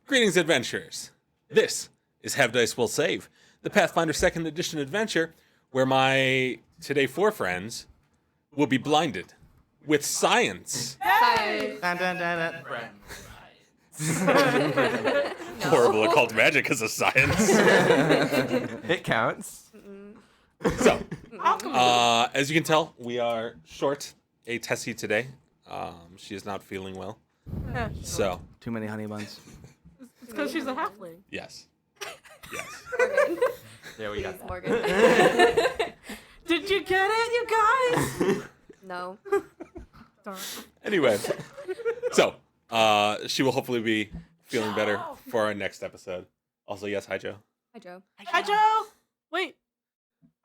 Greetings, adventurers. This is Have Dice Will Save, the Pathfinder 2nd Edition adventure where my today 4 friends will be blinded with science. Science. Dun, dun, dun, dun. Horrible occult magic is a science. It counts. So, as you can tell, we are short a Tessie today. She is not feeling well. Yeah, So, Too many honey buns. it's because she's a halfling. yes. Yes. There we go. Morgan. Did you get it, you guys? No. Darn. Anyway, so she will hopefully be feeling better for our next episode. Also, yes, hi Joe. Hi, Joe. Hi, Joe. Wait.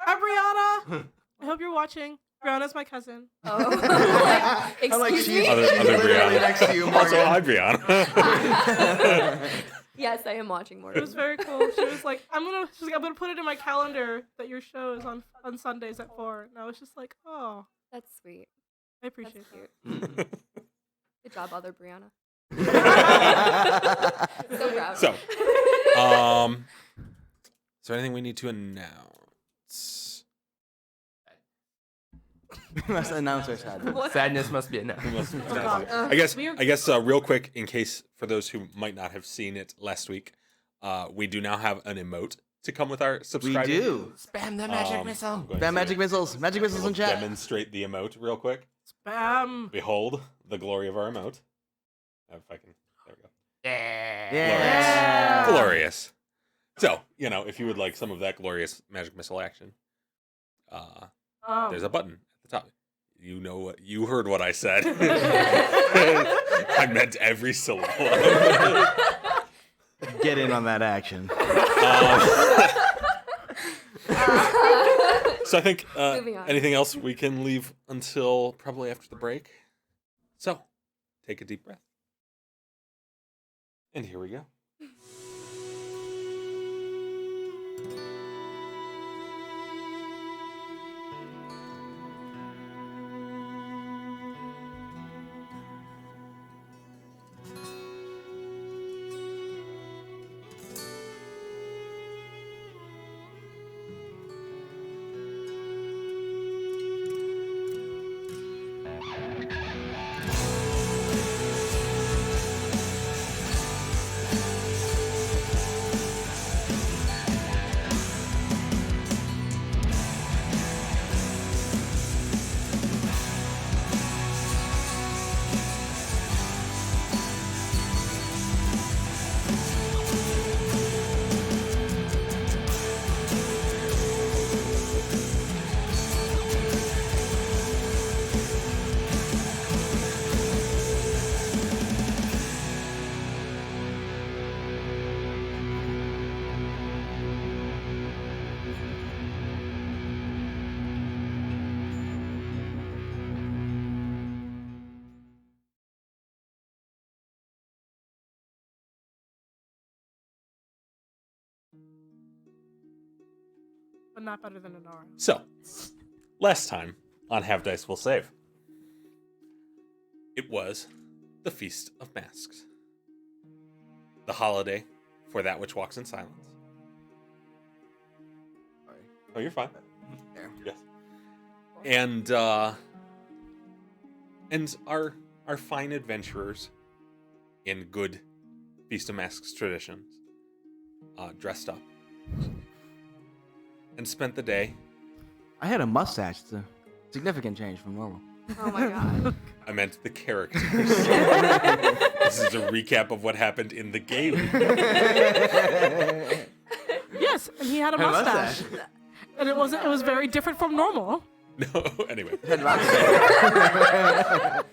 Hi, Brianna. I hope you're watching. Brianna's my cousin. Oh. Excuse she's me? Other literally Brianna. next to you, Also, Morgan. hi Brianna. Yes, I am watching It Morgan. was very cool. She was like, I'm gonna put it in my calendar that your show is on Sundays at 4. And I was just like, oh, That's sweet. I That's appreciate cute. So, Good job, other Brianna. So proud. is there anything we need to announce? We must announce our sadness. What? Sadness must be enough. God. I guess real quick, in case for those who might not have seen it last week, we do now have an emote to come with our We subscribers. do. Spam the magic I'm missile. going That to magic missiles. Magic missiles in chat. demonstrate the emote real quick. Spam. Behold the glory of our emote. If I can, there we go. Yeah. Yeah. Glorious. So, if you would like some of that glorious magic missile action, there's a button at the top. You heard what I said. I meant every syllable. Get in on that action. So I think Moving on. anything else we can leave until probably after the break. So, take a deep breath. And here we go. But not better than Anara. So, last time on Have Dice Will Save, it was the Feast of Masks, the holiday for that which walks in silence. Sorry. Oh, you're fine. There. Yes. And our fine adventurers in good Feast of Masks traditions dressed up and spent the day. I had a mustache. It's a significant change from normal. Oh my god. I meant the characters. This is a recap of what happened in the game. Yes, and he had a mustache. And it was very different from normal. No, anyway. Had mustache.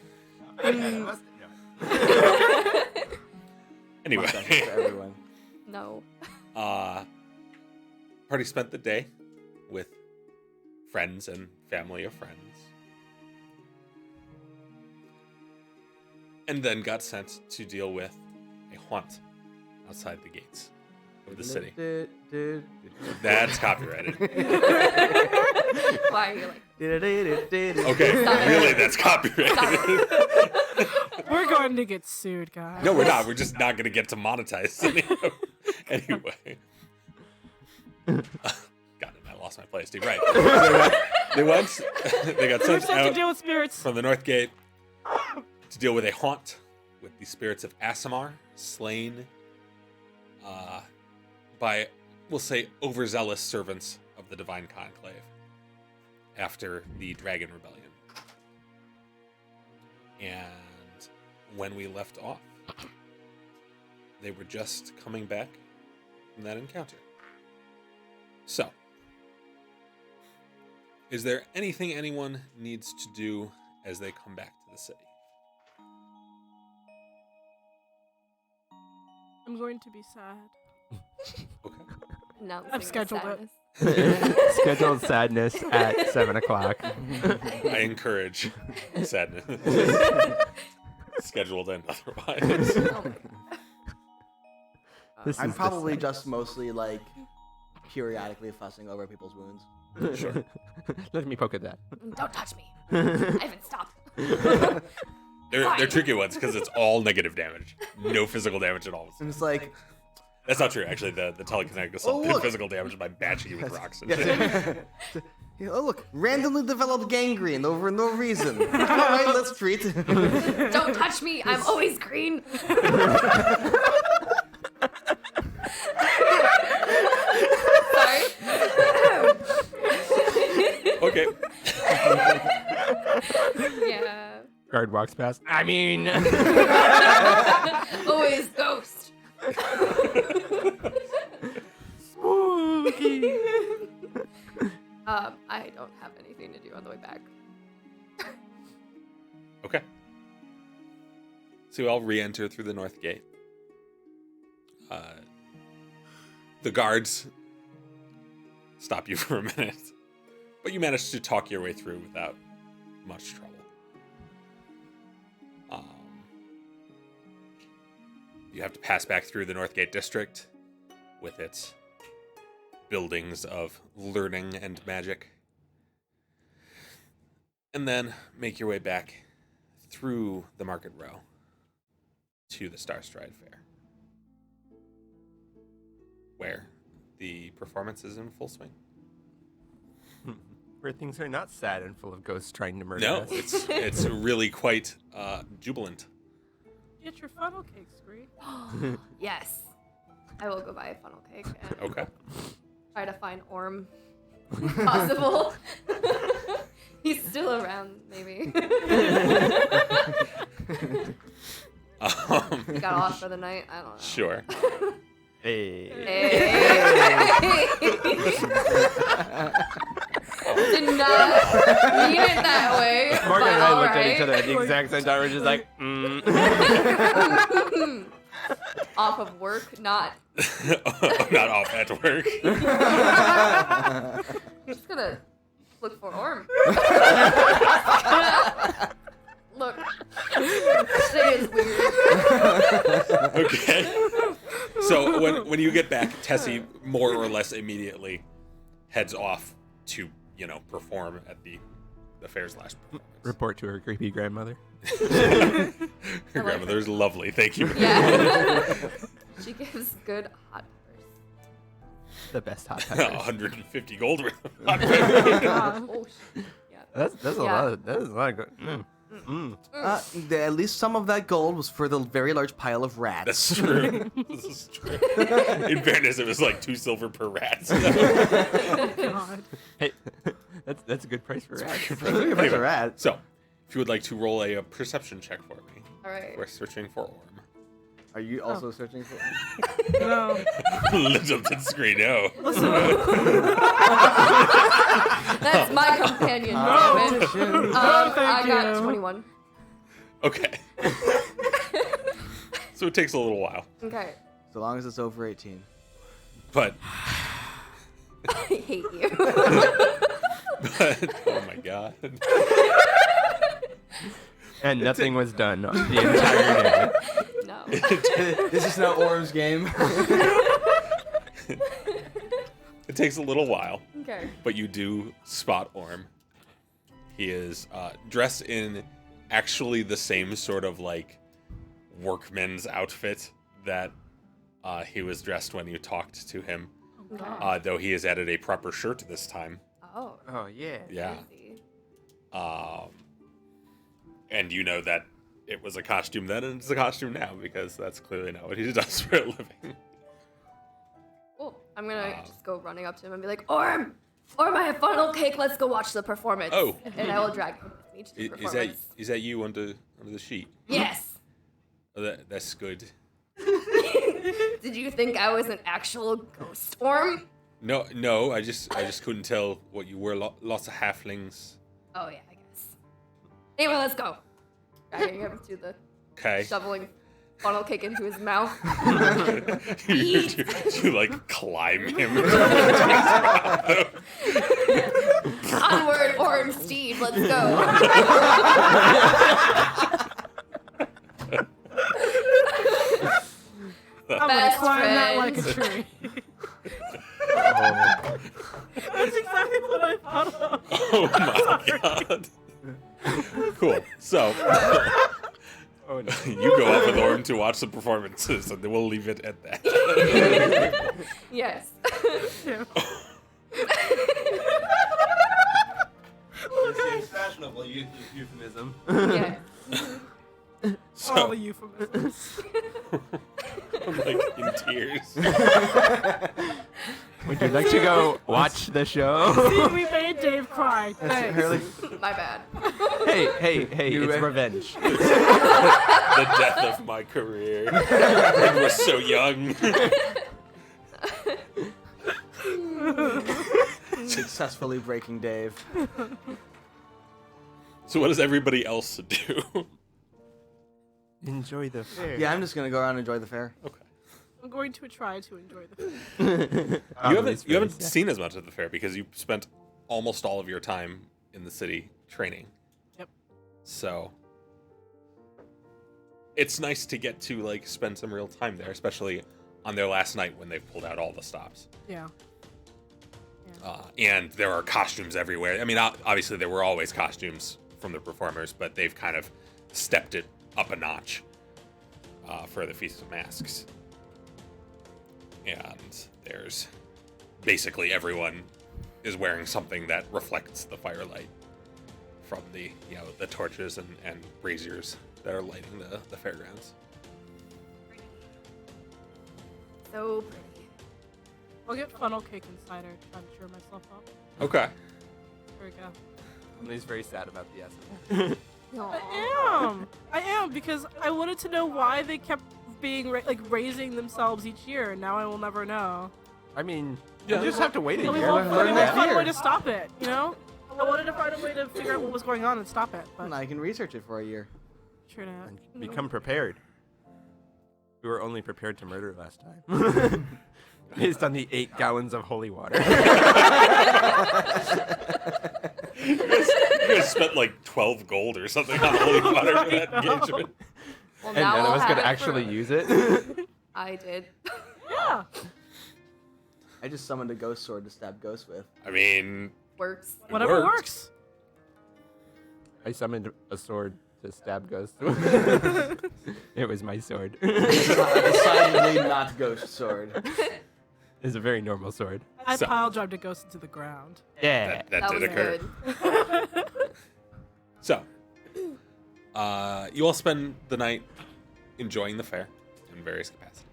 Anyway. Mustaches for everyone. No. Party spent the day with friends and family of friends. And then got sent to deal with a haunt outside the gates of the city. That's copyrighted. Why are you like... Okay, really, that's copyrighted. We're going to get sued, guys. No, we're not. We're just not going to get to monetize anyway. God, I lost my place, dude. Right. They went. They got We're sent sent to out deal with spirits. from the North Gate to deal with a haunt with the spirits of Asimar, slain by, we'll say, overzealous servants of the Divine Conclave after the Dragon Rebellion. And when we left off, they were just coming back from that encounter. So, is there anything anyone needs to do as they come back to the city? I'm going to be sad. Okay. Announcing I've the scheduled it. sadness. Scheduled sadness at 7 o'clock. I encourage sadness. Scheduled and otherwise. Oh my god. This I'm is the probably sad- just mostly like periodically fussing over people's wounds. Sure. Let me poke at that. Don't touch me. I haven't stopped. They're tricky ones because it's all negative damage. No physical damage at all. And it's like, That's not true, actually. The telekinetic assault Oh, did look. physical damage by batching you with rocks and shit. yeah, oh look, randomly developed gangrene over no reason. All right, let's treat. Don't touch me. I'm always green. Sorry. Okay. Yeah. Guard walks past. I mean, Always ghost. spooky. I don't have anything to do on the way back. Okay. So you all re-enter through the north gate. The guards stop you for a minute, but you manage to talk your way through without much trouble. You have to pass back through the Northgate district with its buildings of learning and magic, and then make your way back through the market row to the Starstride Fair, where the performance is in full swing. Where things are not sad and full of ghosts trying to murder No, us. it's really quite jubilant. Get your funnel cakes, Bree. Yes. I will go buy a funnel cake and Okay. try to find Orm. If possible. He's still around, maybe. He got off for the night. I don't know. Sure. Hey. Hey. Did not mean it that way. Morgan and but I looked at each alright. other at the exact same time. We're just like, Off of work, not. Not off at work. Just gonna look for Orm. Look. Today is weird. Okay. So when you get back, Tessie more or less immediately heads off to, perform at the fair's last performance. report to her creepy grandmother. Your grandmother's lovely, thank you. Yeah. She gives good hot peppers. The best hot peppers. 150 gold worth of hot Oh, pepper. God. Oh, yeah. That's a Yeah. lot. That is a lot of good. At least some of that gold was for the very large pile of rats. That's true. This is true. In fairness, it was like 2 silver per rat. God. Hey, that's a good price for rats. Bunch of rats. So, if you would like to roll a perception check for me, All right. we're searching for Orm. Are you also searching for? No. Little did Scree know. That's my companion. Oh, damn it. shit. I got you. 21. Okay. So it takes a little while, Okay. So long as it's over 18. but I hate you. oh my god. And nothing was done the entire day. No. This is not Orm's game. It takes a little while, Okay. but you do spot Orm. He is dressed in actually the same sort of like workman's outfit that he was dressed when you talked to him. Okay. Though he has added a proper shirt this time. Oh. Oh yeah. Yeah. Crazy. And you know that it was a costume then, and it's a costume now, because that's clearly not what he does for a living. Cool. I'm gonna just go running up to him and be like, Orm, I have funnel cake. Let's go watch the performance. Oh. And I will drag him with me to the performance. Is that you under the sheet? Yes. Oh, that's good. Did you think I was an actual ghost Orm? No, I just couldn't tell what you were. Lots of halflings. Oh yeah, I guess. Anyway, let's go. Dragging him to the Okay. shoveling funnel cake into his mouth. you like climb him. Onward, Orm Steed, let's go. I'm gonna Best climb that like a friends. tree. That's exactly what I thought of. Oh my god. Cool. So Oh no. you go up with Orm to watch the performances, and then we'll leave it at that. Yes. Yeah. Seems fashionable euphemism. Yes. All So the euphemisms. I'm like in tears. Would you like to go watch the show? See, we made Dave cry. Thanks. Hurley, My bad. hey, You it's re- revenge. The death of my career. I was so young. successfully breaking Dave. So what does everybody else do? Enjoy the fair. Yeah, I'm just gonna go around and enjoy the fair. Okay. I'm going to try to enjoy the food. You haven't seen as much of the fair because you spent almost all of your time in the city training. Yep. So it's nice to get to like spend some real time there, especially on their last night when they've pulled out all the stops. Yeah. And there are costumes everywhere. I mean, obviously there were always costumes from the performers, but they've kind of stepped it up a notch for the Feast of Masks. And there's basically everyone is wearing something that reflects the firelight from the the torches and braziers that are lighting the fairgrounds. So pretty. I'll get funnel cake and cider to try to cheer myself up. Okay. There we go. Emily's very sad about the essence. I am because I wanted to know why they kept being raising themselves each year, and now I will never know. I mean, Yeah. you just have to wait a I mean, year. well, learn I next find a way year. to stop it, you know? I wanted to find a way to figure out what was going on and stop it, but And I can research it for a year. sure not. And become prepared. We were only prepared to murder last time. Based on the 8 gallons of holy water. You guys spent like 12 gold or something on holy water for that engagement. Well, And now none of I'll us have could it actually for- use it. I did. Yeah. I just summoned a ghost sword to stab ghosts with. I mean, Works. Whatever worked. works. I summoned a sword to stab ghosts. It was my sword. Decidedly not ghost sword. It's a very normal sword. I So- pile drived a ghost into the ground. Yeah. that That did was occur. good. So, you all spend the night enjoying the fair in various capacities.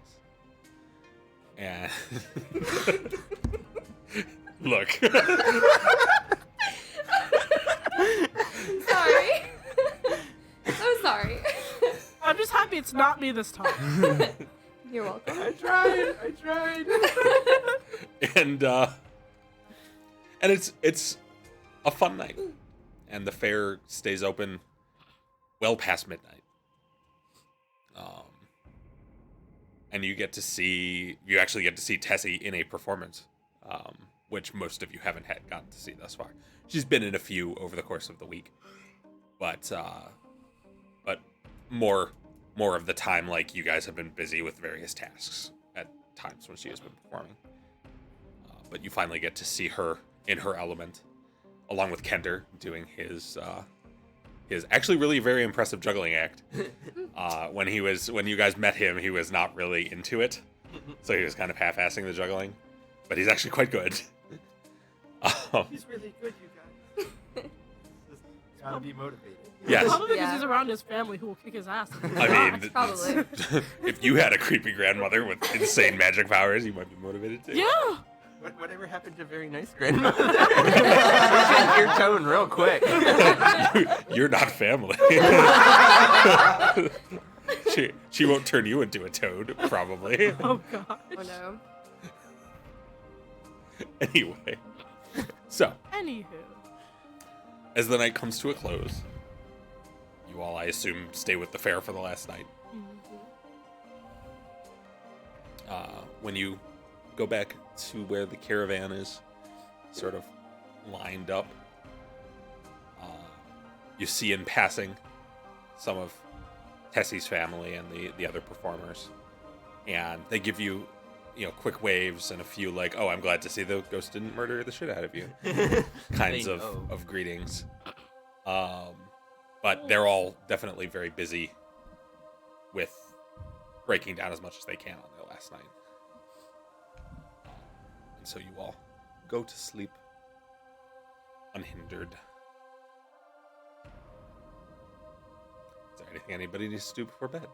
And look, Sorry. So sorry. I'm just happy it's not me this time. You're welcome. I tried. and it's a fun night, and the fair stays open well past midnight. And you actually get to see Tessie in a performance, which most of you haven't gotten to see thus far. She's been in a few over the course of the week, but more of the time, like, you guys have been busy with various tasks at times when she has been performing. But you finally get to see her in her element, along with Kender doing his is actually really a very impressive juggling act. When you guys met him, he was not really into it, so he was kind of half-assing the juggling, but he's actually quite good. He's really good, you guys. Just gotta be motivated. Yes. Probably because Yeah. he's around his family who will kick his ass. I mean, Probably. if you had a creepy grandmother with insane magic powers, you might be motivated too. Yeah. Whatever happened to very nice grandmother? Change your tone real quick. You're not family. she won't turn you into a toad, probably. Oh god. Oh no. Anyway, so Anywho. as the night comes to a close, you all, I assume, stay with the fair for the last night. When you go back to where the caravan is sort of lined up, you see in passing some of Tessie's family and the other performers, and they give you, quick waves and a few like, "Oh, I'm glad to see the ghost didn't murder the shit out of you," kinds They of, know. of greetings. But they're all definitely very busy with breaking down as much as they can on their last night. And so you all go to sleep unhindered. Is there anything anybody needs to do before bed?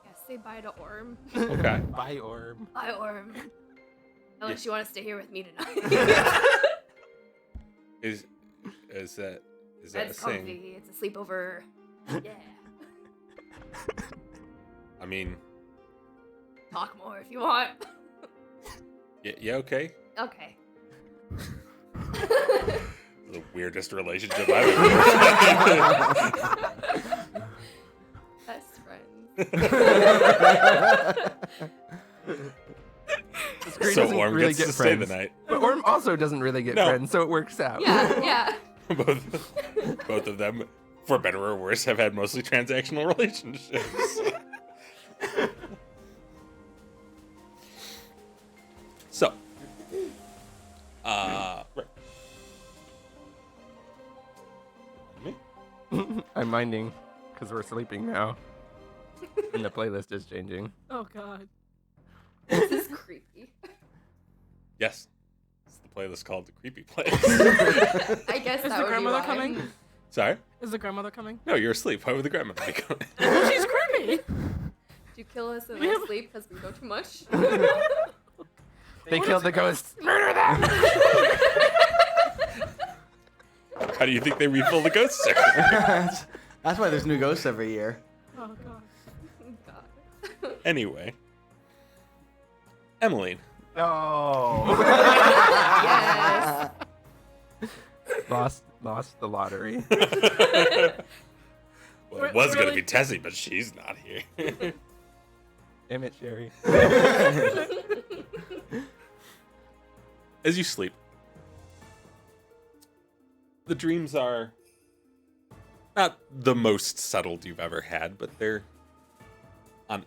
Yeah, say bye to Orm. Okay. Bye, Orb. Bye, Orm. Unless you want to stay here with me tonight. Is that a That's thing? comfy. It's a sleepover. Yeah. I mean, Talk more if you want. yeah, okay. Okay. The weirdest relationship I've ever Best friends. So Orm really gets get to stay the friends. night. But Orm also doesn't really get No. friends, so it works out. Yeah, yeah. both of them, for better or worse, have had mostly transactional relationships. So, right. Me? I'm minding, because we're sleeping now. And the playlist is changing. Oh god. This is creepy. Yes. It's the playlist called The Creepy Place. I guess Is that the would grandmother be why. coming? Sorry? Is the grandmother coming? No, you're asleep. Why would the grandmother be coming? She's creepy. Do you kill us in We our have- sleep because we know too much? They killed the ghosts. Murder them! How do you think they refill the ghost circle? That's why there's new ghosts every year. Oh god. God. Anyway. Emmeline. No. Yes. Lost the lottery. Well, it was going to Really? be Tessie, but she's not here. Damn it, Sherry. As you sleep, the dreams are not the most settled you've ever had, but they're on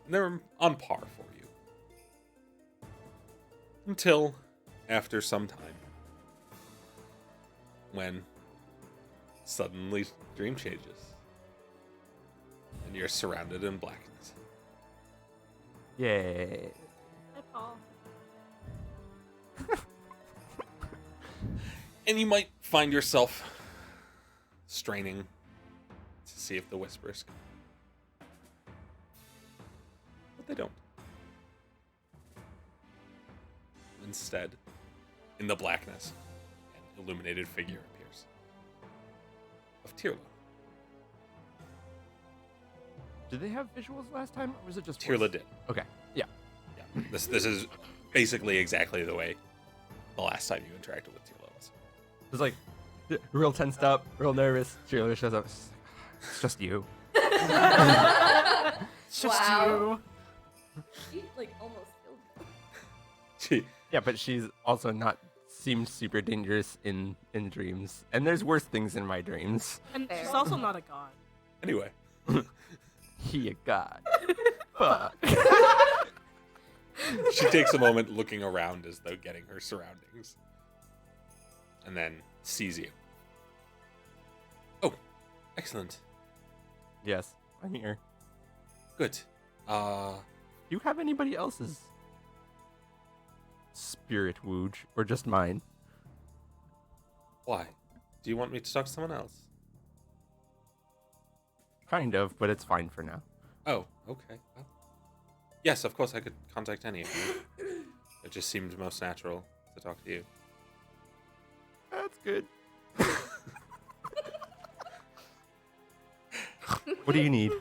par for you. Until after some time, when suddenly dream changes and you're surrounded in blackness. Yay. Hi, Paul. And you might find yourself straining to see if the whispers come. But they don't. Instead, in the blackness, an illuminated figure appears. Of Tirla. Did they have visuals last time, or was it just Tirla voice? did. Okay. Yeah. Yeah. This is basically exactly the way the last time you interacted with Tirla was. It was like real tensed up, real nervous. Shirley shows up. It's just you. It's just Wow. you. She like almost killed him. She, Yeah, but she's also not seemed super dangerous in dreams. And there's worse things in my dreams. And Fair. she's also not a god. anyway, He a god. Fuck. she takes a moment looking around as though getting her surroundings. And then sees you. Oh, Excellent. Yes, I'm here. Good. Do you have anybody else's spirit wooge, or just mine? Why? Do you want me to talk to someone else? Kind of, but it's fine for now. Oh, okay. Well, yes, of course I could contact any of you. It just seemed most natural to talk to you. That's good. What do you need?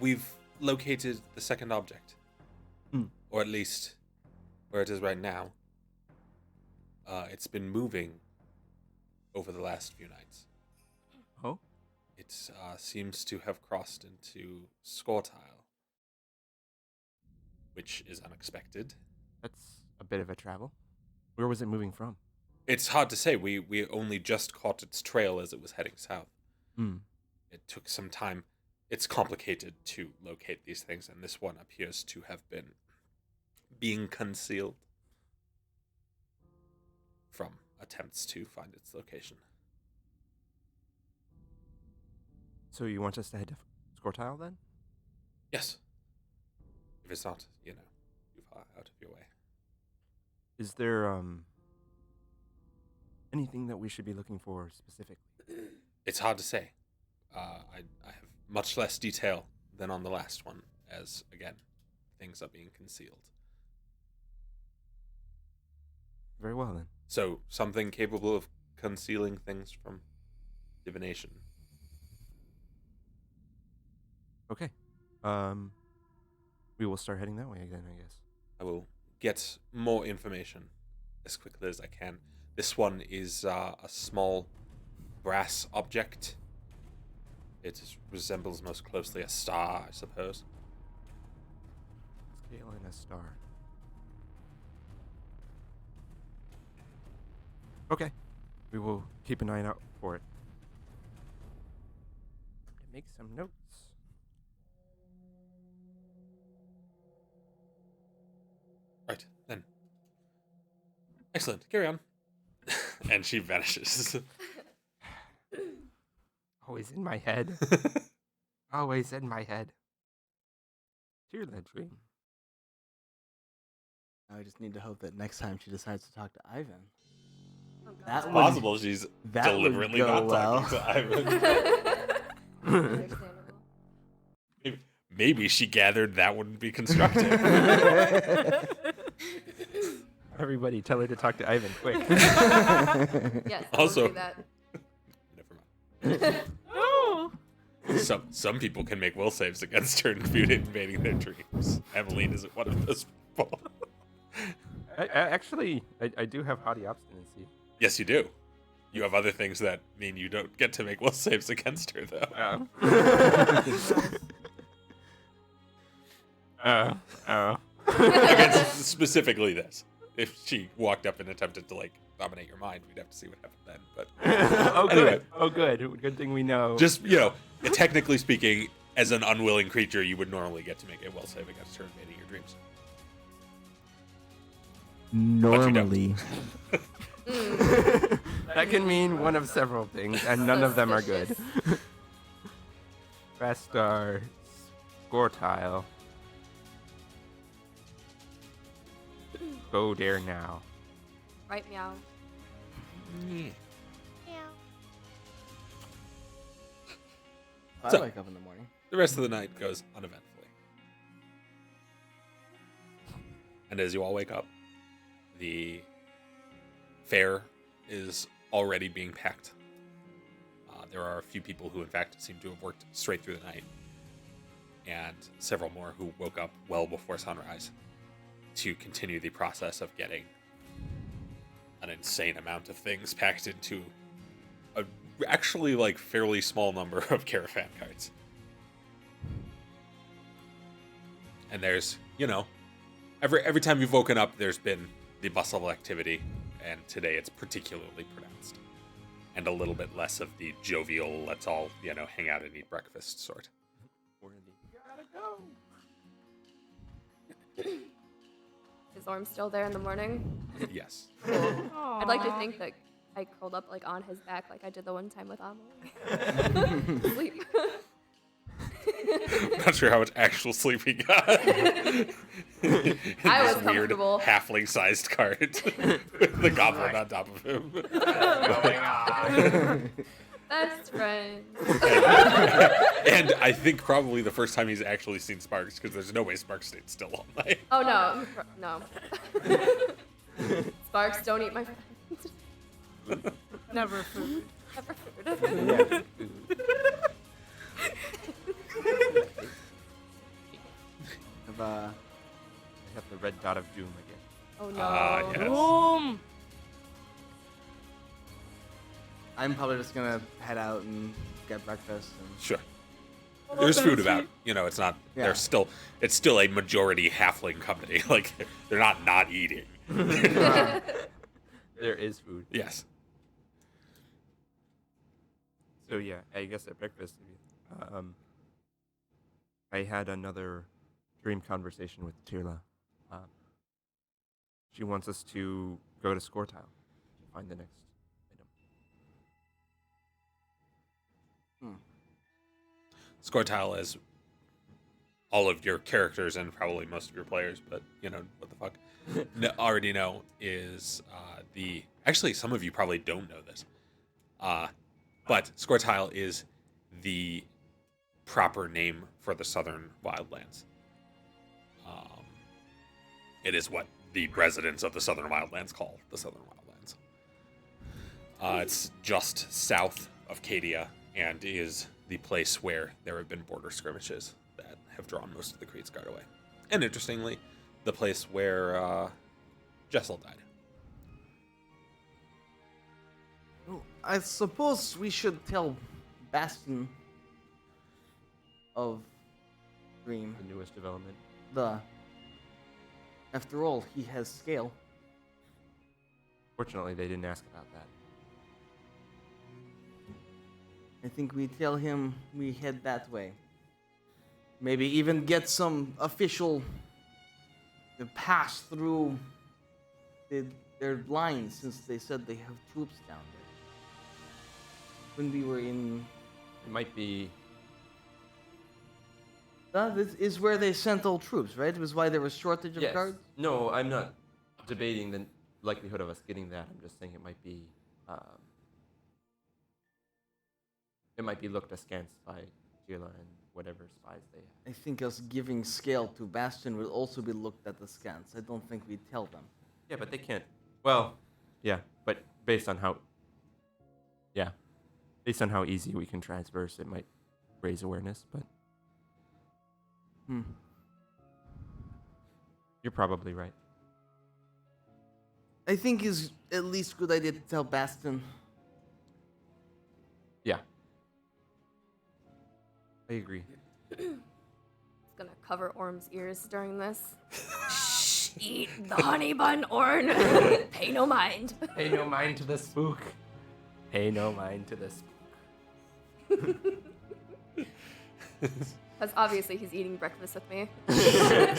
We've located the second object. Hmm. Or at least where it is right now. It's been moving over the last few nights. Oh? It seems to have crossed into Scortile, which is unexpected. That's a bit of a travel. Where was it moving from? It's hard to say. We only just caught its trail as it was heading south. Hmm. It took some time. It's complicated to locate these things, and this one appears to have been being concealed from attempts to find its location. So you want us to head to Scortile then? Yes. If it's not, too far out of your way. Is there anything that we should be looking for specifically? It's hard to say. I have much less detail than on the last one, as, again, things are being concealed. Very well then. So, something capable of concealing things from divination. Okay. We will start heading that way again, I guess. I will get more information as quickly as I can. This one is a small brass object. It resembles most closely a star, I suppose. Scale and a star. Okay. We will keep an eye out for it. And make some notes. Right, then. Excellent. Carry on. And she vanishes. Always in my head. Always in my head. Dear Ledry. I just need to hope that next time she decides to talk to Ivan. Oh, God. That It's would- possible she's that would deliberately go not well. talking to Ivan. Understandable. Maybe she gathered that wouldn't be constructive. Everybody, tell her to talk to Ivan quick. Yes. Also- I'll do that. Never mind. No. Some people can make will saves against her invading their dreams. Emmeline isn't one of those people. I do have haughty obstinacy. Yes, you do. You have other things that mean you don't get to make will saves against her, though. Against specifically this. If she walked up and attempted to dominate your mind, we'd have to see what happened then. But Oh, good. Anyway. Oh, good. Good thing we know. just technically speaking, as an unwilling creature, you would normally get to make a will save against her invading your dreams. Normally. That can mean one of several things, and none of them are good. Rastar, Scortile. Go there now. Right, meow. I So- wake up in the morning. The rest of the night goes uneventfully. And as you all wake up, the fare is already being packed. There are a few people who, in fact, seem to have worked straight through the night, and several more who woke up well before sunrise to continue the process of getting an insane amount of things packed into a actually fairly small number of caravan carts. And there's, every time you've woken up, there's been the bustle of activity, and today it's particularly pronounced. And a little bit less of the jovial, let's all, hang out and eat breakfast sort. Is Orm still there in the morning? Yes. I'd like to think that I curled up like on his back like I did the one time with Amelie. Sleep. Not sure how much actual sleep he got. I was This weird comfortable. halfling-sized cart with the goblin on top of him. Best friend. And I think probably the first time he's actually seen Sparks, because there's no way Sparks stayed still all night. Oh no. Sparks, don't eat my friend. Never food. Never food. I have the red dot of doom again. Oh no. Yes. Boom. I'm probably just gonna head out and get breakfast. And... Sure. There's food about. You know, it's not. Yeah. There's still. It's still a majority halfling company. Like they're not eating. There is food. Yes. So yeah, I guess at breakfast, I had another dream conversation with Tirla. She wants us to go to Score Tile to find the next item. Scortile, as all of your characters and probably most of your players, but you know what the fuck, already know is the. Actually, some of you probably don't know this, but Scortile is the proper name for the Southern Wildlands. It is what the residents of the Southern Wildlands call the Southern Wildlands. It's just south of Cadia and is the place where there have been border skirmishes that have drawn most of the Creed's Guard away. And interestingly, the place where Jessel died. Well, I suppose we should tell Bastion of Dream. The newest development. After all, he has scale. Fortunately, they didn't ask about that. I think we tell him we head that way. Maybe even get some official pass through their lines, since they said they have troops down there. When we were in... It might be. This is where they sent all troops, right? It was why there was shortage of Yes. guards? No, I'm not debating the likelihood of us getting that. I'm just saying it might be. It might be looked askance by Gila and whatever spies they have. I think us giving scale to Bastion will also be looked at askance. I don't think we tell them. Yeah, but they can't. Well, yeah, but based on how easy we can transverse, it might raise awareness. But you're probably right. I think it's at least a good idea to tell Bastion. Yeah, I agree. It's gonna cover Orm's ears during this. Shh, eat the honey bun, Orm. Pay no mind. Pay no mind to the spook. Pay no mind to the spook. Because obviously he's eating breakfast with me.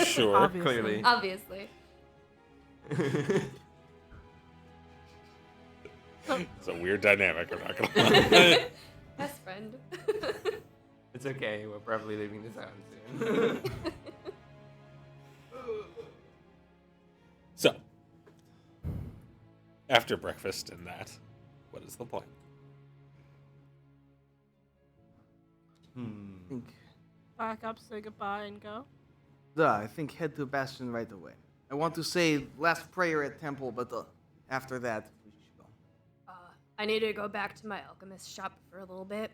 Sure. Obviously. Clearly. Obviously. It's a weird dynamic, I'm not gonna lie. Best friend. It's okay. We're probably leaving this out soon. So, after breakfast and that, what is the plan? I think, Back up, say goodbye, and go. I think head to Bastion right away. I want to say last prayer at temple, but after that, we should go. I need to go back to my alchemist shop for a little bit.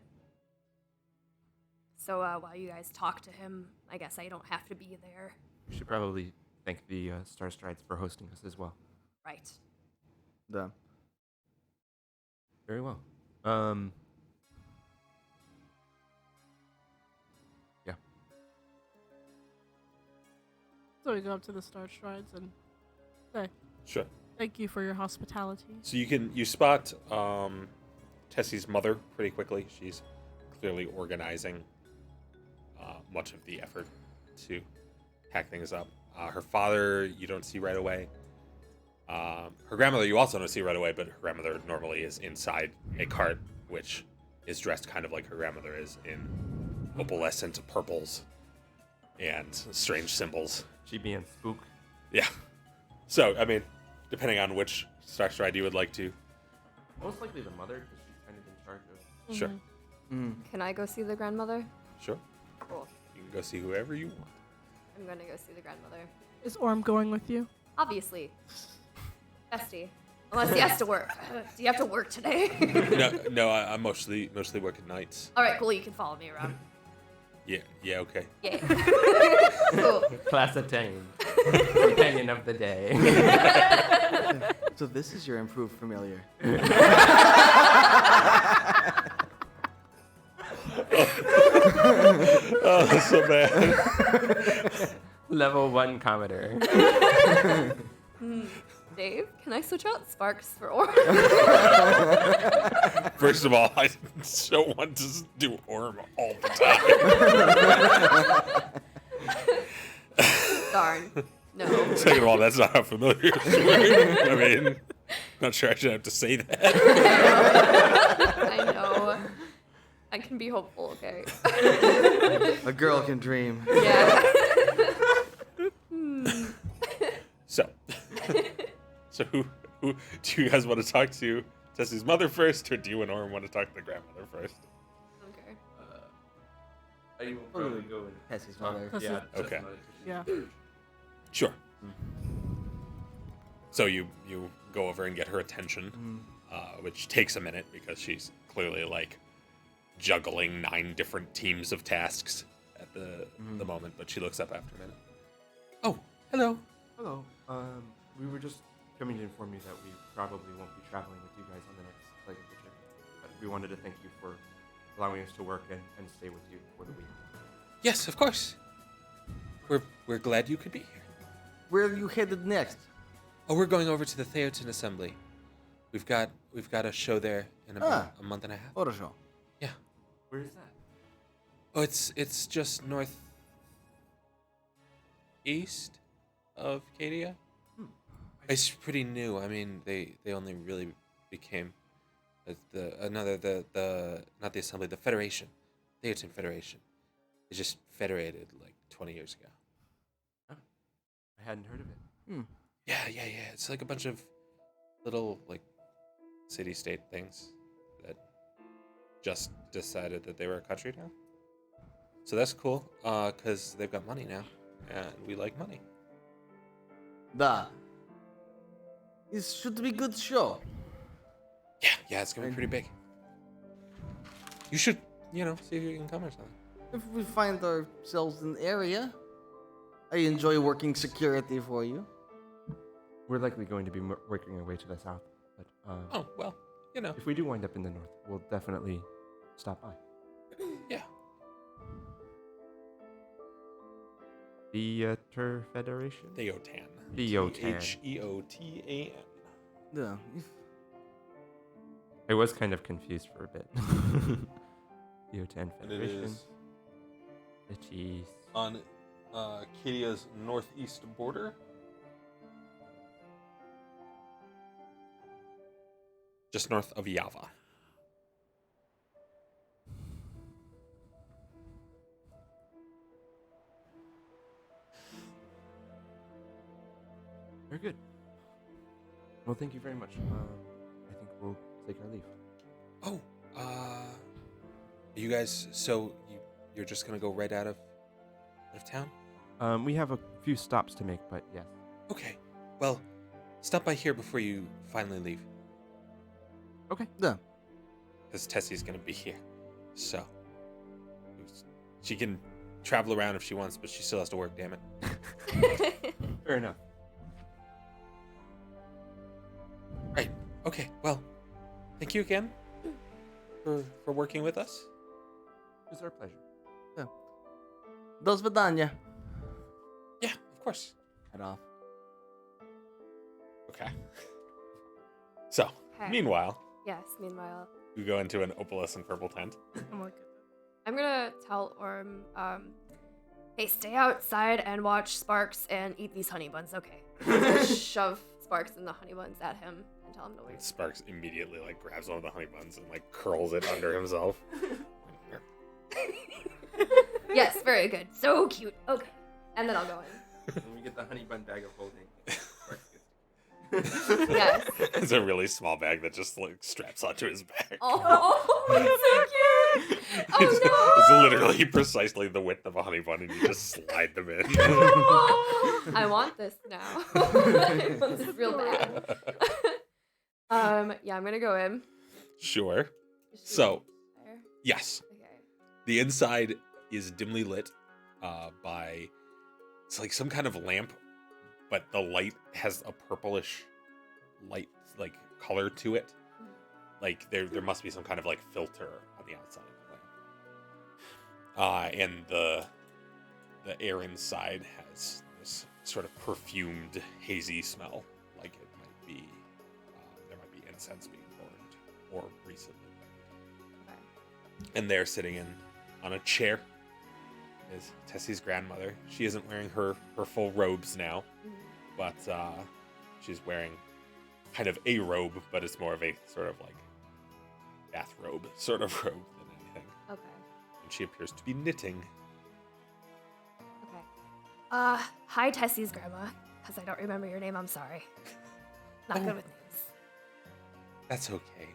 So while you guys talk to him, I guess I don't have to be there. We should probably thank the Star Strides for hosting us as well. Right. Very well. Yeah. So we go up to the Star Strides and say, Sure. thank you for your hospitality. So you spot Tessie's mother pretty quickly. She's clearly organizing much of the effort to hack things up. Her father, you don't see right away. Her grandmother you also don't see right away, but her grandmother normally is inside a cart, which is dressed kind of like her grandmother is in opalescent purples and strange symbols. She being spook. Yeah. So, I mean, depending on which Star Stride you would like to. Most likely the mother, because she's kind of in charge of. Sure. Can I go see the grandmother? Sure. Cool. You can go see whoever you want. I'm gonna go see the grandmother. Is Orm going with you? Obviously. Bestie. Unless he has to work. Do you have to work today? No, I mostly work at nights. All right, cool. You can follow me around. Yeah, okay. Yeah. Cool. Class attained. Companion of the day. So this is your improved familiar. Oh, that's so bad. Level 1 Commodore. Dave, can I switch out Sparks for Orm? First of all, I don't want to do Orm all the time. Darn. No. Second of all, that's not how familiar works. I mean, not sure I should have to say that. I know. I can be hopeful, okay? A girl can dream. Yeah. So who do you guys want to talk to? Tessie's mother first, or do you and Orm want to talk to the grandmother first? Okay. I will probably go with Tessie's mother. Tessie. Yeah. Okay. just mother, 'cause she's Yeah. in charge. Sure. So you go over and get her attention, which takes a minute because she's clearly like juggling 9 different teams of tasks at the moment. But she looks up after a minute. Oh, hello. Hello. We were just coming to inform you that we probably won't be traveling with you guys on the next leg of the trip. But we wanted to thank you for allowing us to work and stay with you for the week. Yes, of course. We're glad you could be here. Where are you headed next? Oh, we're going over to the Theoton Assembly. We've got a show there in about a month and a half. Orosho. Yeah. Where is that? Oh, it's just northeast of Cadia. It's pretty new. I mean, they only really became not the assembly, the Federation, Theoton Federation. It just federated like 20 years ago. I hadn't heard of it. Yeah. It's like a bunch of little like city-state things that just decided that they were a country now. So that's cool, because they've got money now, and we like money. It should be good show. Yeah, it's gonna be pretty big. You should, see if you can come or something. If we find ourselves in the area, I enjoy working security for you. We're likely going to be working our way to the south, but Oh, well, if we do wind up in the north, we'll definitely stop by. yeah. Theater Federation? Theotan. Theotan. Heotan. Yeah. I was kind of confused for a bit. Theotan And it Federation. is It is. on Cadia's northeast border. Just north of Yava. Very good. Well, thank you very much. I think we'll take our leave. Oh, you guys, so you're just gonna go right out of town? We have a few stops to make, but yes. Okay. Well, stop by here before you finally leave. Okay. Yeah. Because Tessie's gonna be here. So she can travel around if she wants, but she still has to work, damn it. Fair enough. Right. Okay, well, thank you again for working with us. It's our pleasure. Dos vidania. Yeah, of course. Head off. Okay. So, Okay. meanwhile, Yes, meanwhile. we go into an opalescent purple tent. I'm like, I'm gonna tell Orm, hey, stay outside and watch Sparks and eat these honey buns, okay? Shove Sparks and the honey buns at him and tell him to leave. Sparks immediately like grabs one of the honey buns and like curls it under himself. Yes, very good. So cute. Okay. And then I'll go in. When we get the honey bun bag of holding, Sparks gets Yes. It's a really small bag that just like straps onto his back. Oh, it's so cute. It's Oh literally precisely the width of a honey bun, and you just slide them in. no. I want this now. I want this real bad. Yeah, I'm gonna go in. Sure. Is she So, there? yes, Okay. the inside is dimly lit by it's like some kind of lamp, but the light has a purplish light like color to it. Like there must be some kind of like filter on the outside of the lamp. And the air inside has this sort of perfumed, hazy smell, like it might be there might be incense being burned or recently burned. Okay. And there, sitting on a chair, is Tessie's grandmother. She isn't wearing her full robes now, but she's wearing kind of a robe, but it's more of a sort of like bathrobe sort of robe than anything. Okay. And she appears to be knitting. Okay. Hi, Tessie's grandma. Because I don't remember your name, I'm sorry. Not good with names. That's okay.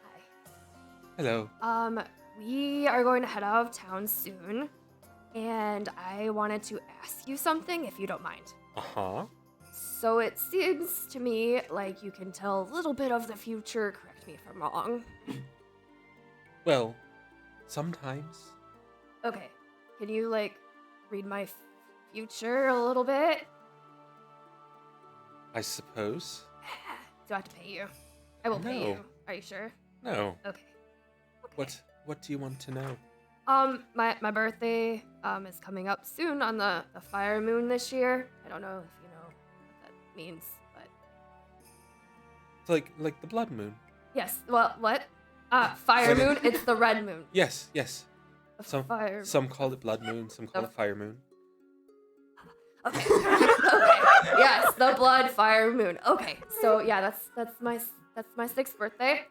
Hi. Hello. We are going to head out of town soon, and I wanted to ask you something, if you don't mind. Uh-huh. So it seems to me like you can tell a little bit of the future. Correct me if I'm wrong. Well, sometimes. Okay. Can you, like, read my future a little bit? I suppose. Do I have to pay you? I will pay No. you. Are you sure? No. Okay. What do you want to know? My birthday is coming up soon on the fire moon this year. I don't know if you know what that means, but It's like the blood moon. yes. Well, what? Fire moon. It's the red moon. Yes. The fire. Some call it blood moon, some call The- it fire moon. Okay. Okay. Yes, the blood fire moon. Okay. So yeah, that's my 6th birthday.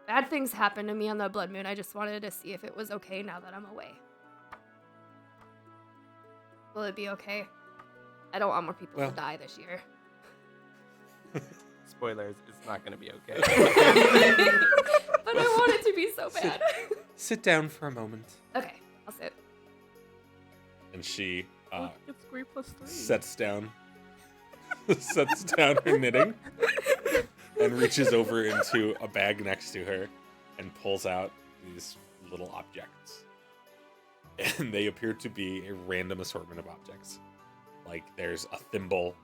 Bad things happened to me on the blood moon. I just wanted to see if it was okay now that I'm away. Will it be okay? I don't want more people Well- to die this year. Spoilers, it's not going to be okay. But I want it to be so bad. Sit down for a moment. Okay, I'll sit. And she Look, it's 3 plus 3. sets down her knitting and reaches over into a bag next to her and pulls out these little objects. And they appear to be a random assortment of objects. Like there's a thimble,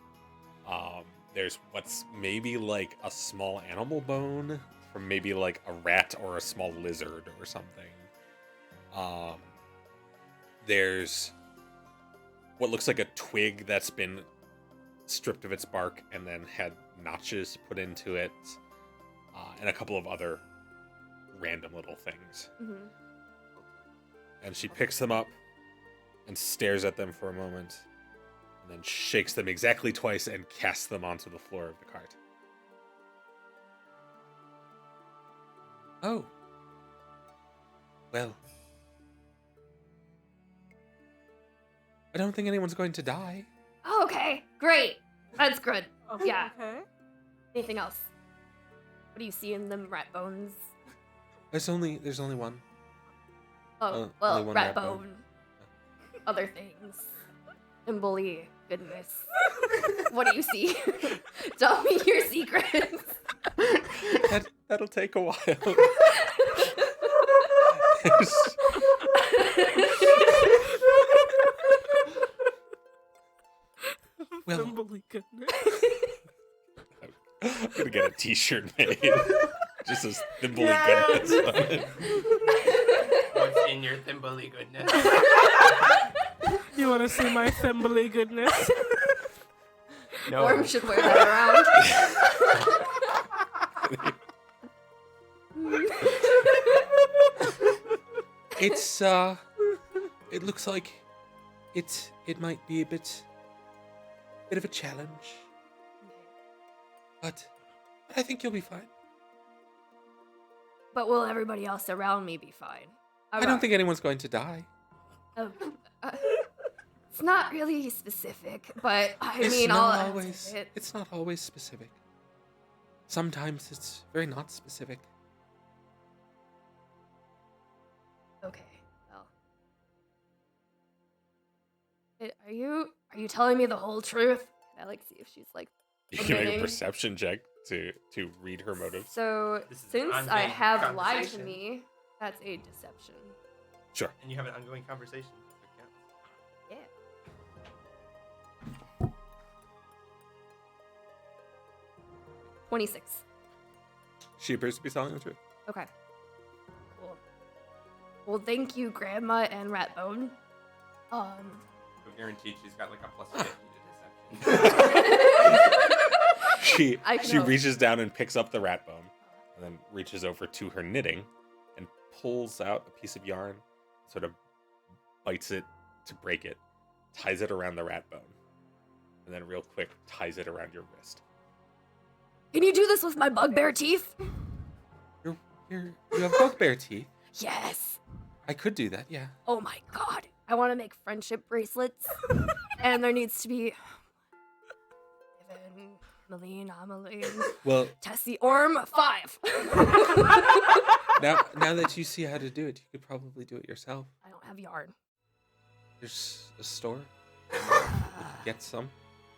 there's what's maybe like a small animal bone from maybe like a rat or a small lizard or something. There's what looks like a twig that's been stripped of its bark and then had notches put into it, and a couple of other random little things. Mm-hmm. And she picks them up and stares at them for a moment, and then shakes them exactly twice and casts them onto the floor of the cart. Oh. Well. I don't think anyone's going to die. Oh, okay, great. That's good. Oh, Yeah. Okay. Anything else? What do you see in them rat bones? There's only one. Oh, only well, one rat rat bone. bone. Other things. Symboli. Goodness. What do you see? Tell me your secrets. That'll take a while. Well, Assembly goodness. I'm gonna get a T-shirt made. Just says Thimbley Yes. goodness on it. What's in your thimbly goodness? You want to see my assembly goodness? No. Orm should wear that around. It's it looks like it might be a bit bit of a challenge, but I think you'll be fine. But will everybody else around me be fine? I don't think anyone's going to die. Uh, it's not really specific, but I It's mean, not I'll always. answer it. It's not always specific. Sometimes it's very not specific. Okay. Well, are you telling me the whole truth? Can I like see if she's like You can make a admitting? perception check to read her motives. So This is an since I ongoing have lied to conversation. me, that's a deception. Sure. And you have an ongoing conversation. Yeah. $26. She appears to be telling the truth. Okay. Cool. Well, thank you, Grandma and Ratbone. So guaranteed she's got like a plus 50 to deception. I She know. reaches down and picks up the rat bone, and then reaches over to her knitting, and pulls out a piece of yarn, sort of bites it to break it, ties it around the rat bone, and then real quick ties it around your wrist. Can you do this with my bugbear teeth? You have bugbear teeth. Yes. I could do that, yeah. Oh my god. I want to make friendship bracelets. And there needs to be Evan, Ameline, Well, Tessie, Orm, 5. now that you see how to do it, you could probably do it yourself. I don't have yarn. There's a store. Get some.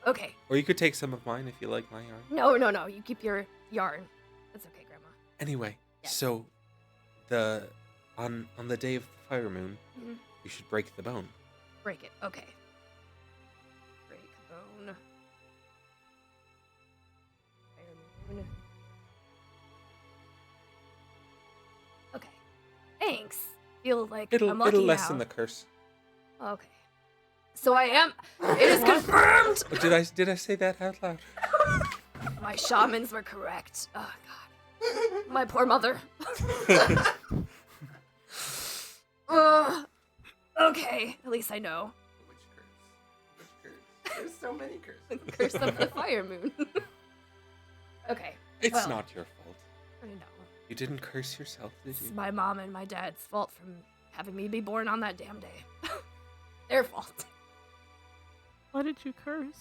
Okay. Or you could take some of mine if you like my yarn. No. You keep your yarn. It's okay, Grandma. Anyway, Yes. so on the day of the fire moon, Mhm. you should break the bone. Break it. Okay. Break bone. Fire moon. Okay. Thanks. Feel like I'm lucky It'll lessen now. the curse. Okay. So I am. It is confirmed. Oh, did I say that out loud? My shamans were correct. Oh god. My poor mother. Okay. At least I know. Which curse? Which curse? There's so many curses. Curse of the fire moon. Okay. It's Well, not your fault. I know. You didn't curse yourself, did It's you? my mom and my dad's fault from having me be born on that damn day. Their fault. Why did you curse?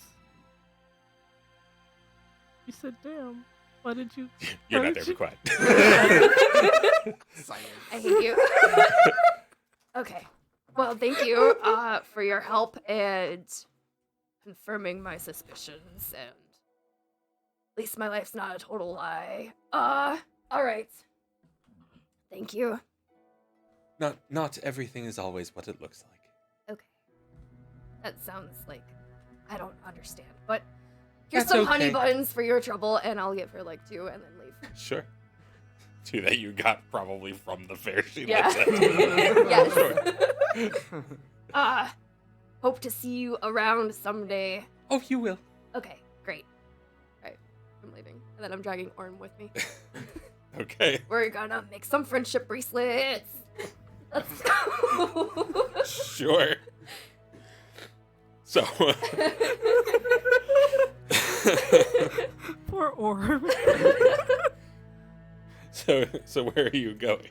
You said, damn. Why did you? You're why not did there, be you- quiet. Silence. I hate you. Okay. Well, thank you for your help and confirming my suspicions, and at least my life's not a total lie. All right. Thank you. Not everything is always what it looks like. Okay. That sounds like I don't understand, but here's That's some honey okay. buns for your trouble, and I'll give her like 2 and then leave. Sure. Two that you got probably from the fair she Yeah. lives at. Yes. Sure. Hope to see you around someday. Oh, you will. Okay, great. Alright, I'm leaving. And then I'm dragging Orm with me. Okay. We're gonna make some friendship bracelets. Let's go. Sure. So. Poor Orm. So where are you going?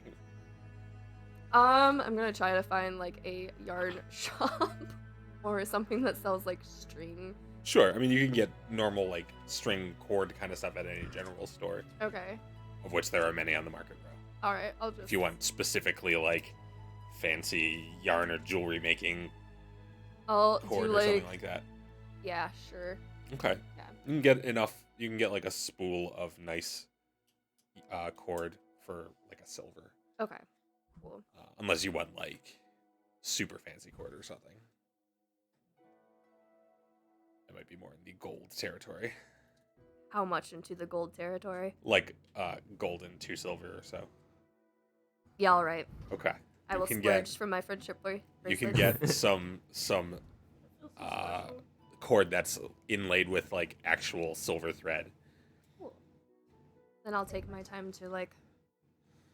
I'm gonna try to find like a yarn shop or something that sells like string. Sure. I mean, you can get normal like string cord kind of stuff at any general store, Okay. of which there are many on the market row. All right. I'll just. If you want specifically like fancy yarn or jewelry making I'll cord do or something like. like that. Yeah, sure. Okay. Yeah. You can get enough. You can get like a spool of nice cord for like a silver, Okay. Cool. unless you want like super fancy cord or something. That might be more in the gold territory, How much into the gold territory? like gold and 2 silver or so. Yeah. All right. Okay. I You will can splurge get- for my friendship You can bracelet. get some cord that's inlaid with like actual silver thread. Cool. Then I'll take my time to like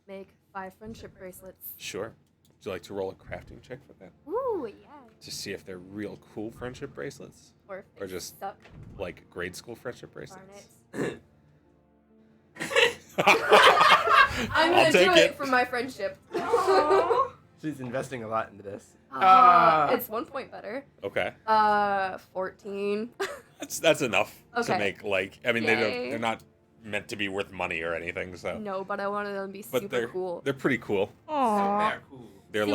make 5 friendship bracelets. Sure. Would you like to roll a crafting check for that? Ooh, yeah. To see if they're real cool friendship bracelets? Or, if Or they just suck. like grade school friendship Darn bracelets? it. I'm gonna I'll do take it it. for my friendship. She's investing a lot into this. It's 1 point better. Okay. 14. That's enough to Okay. make like I mean Yay. they're not meant to be worth money or anything, so No, but I wanted them to be but super cool. they're pretty cool. Aww. Super cool. They're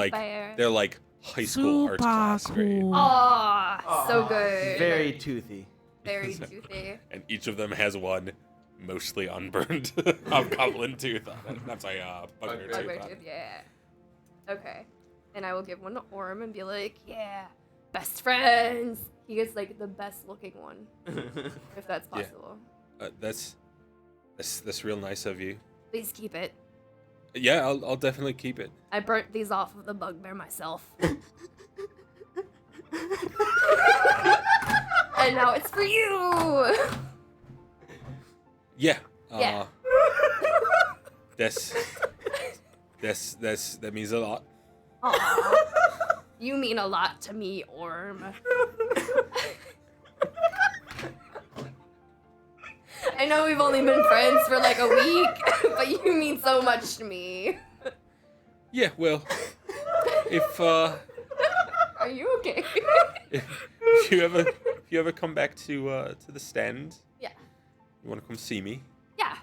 like high school arts class grade. Aw, so good. Very toothy. Very toothy. And each of them has one mostly unburned hobgoblin tooth on it. I'm sorry, bugbear tooth Bugbear on tooth, it. yeah. Okay. And I will give one to Orm and be like, yeah, best friends. He gets like the best looking one, if that's Yeah. possible. That's real nice of you. Please keep it. Yeah, I'll definitely keep it. I burnt these off of the bugbear myself. And now it's for you. Yeah. Yeah. That means a lot. Aw. You mean a lot to me, Orm. I know we've only been friends for like a week, but you mean so much to me. Yeah, well, if Are you okay? if you ever come back to the stand, Yeah. you want to come see me, Yeah.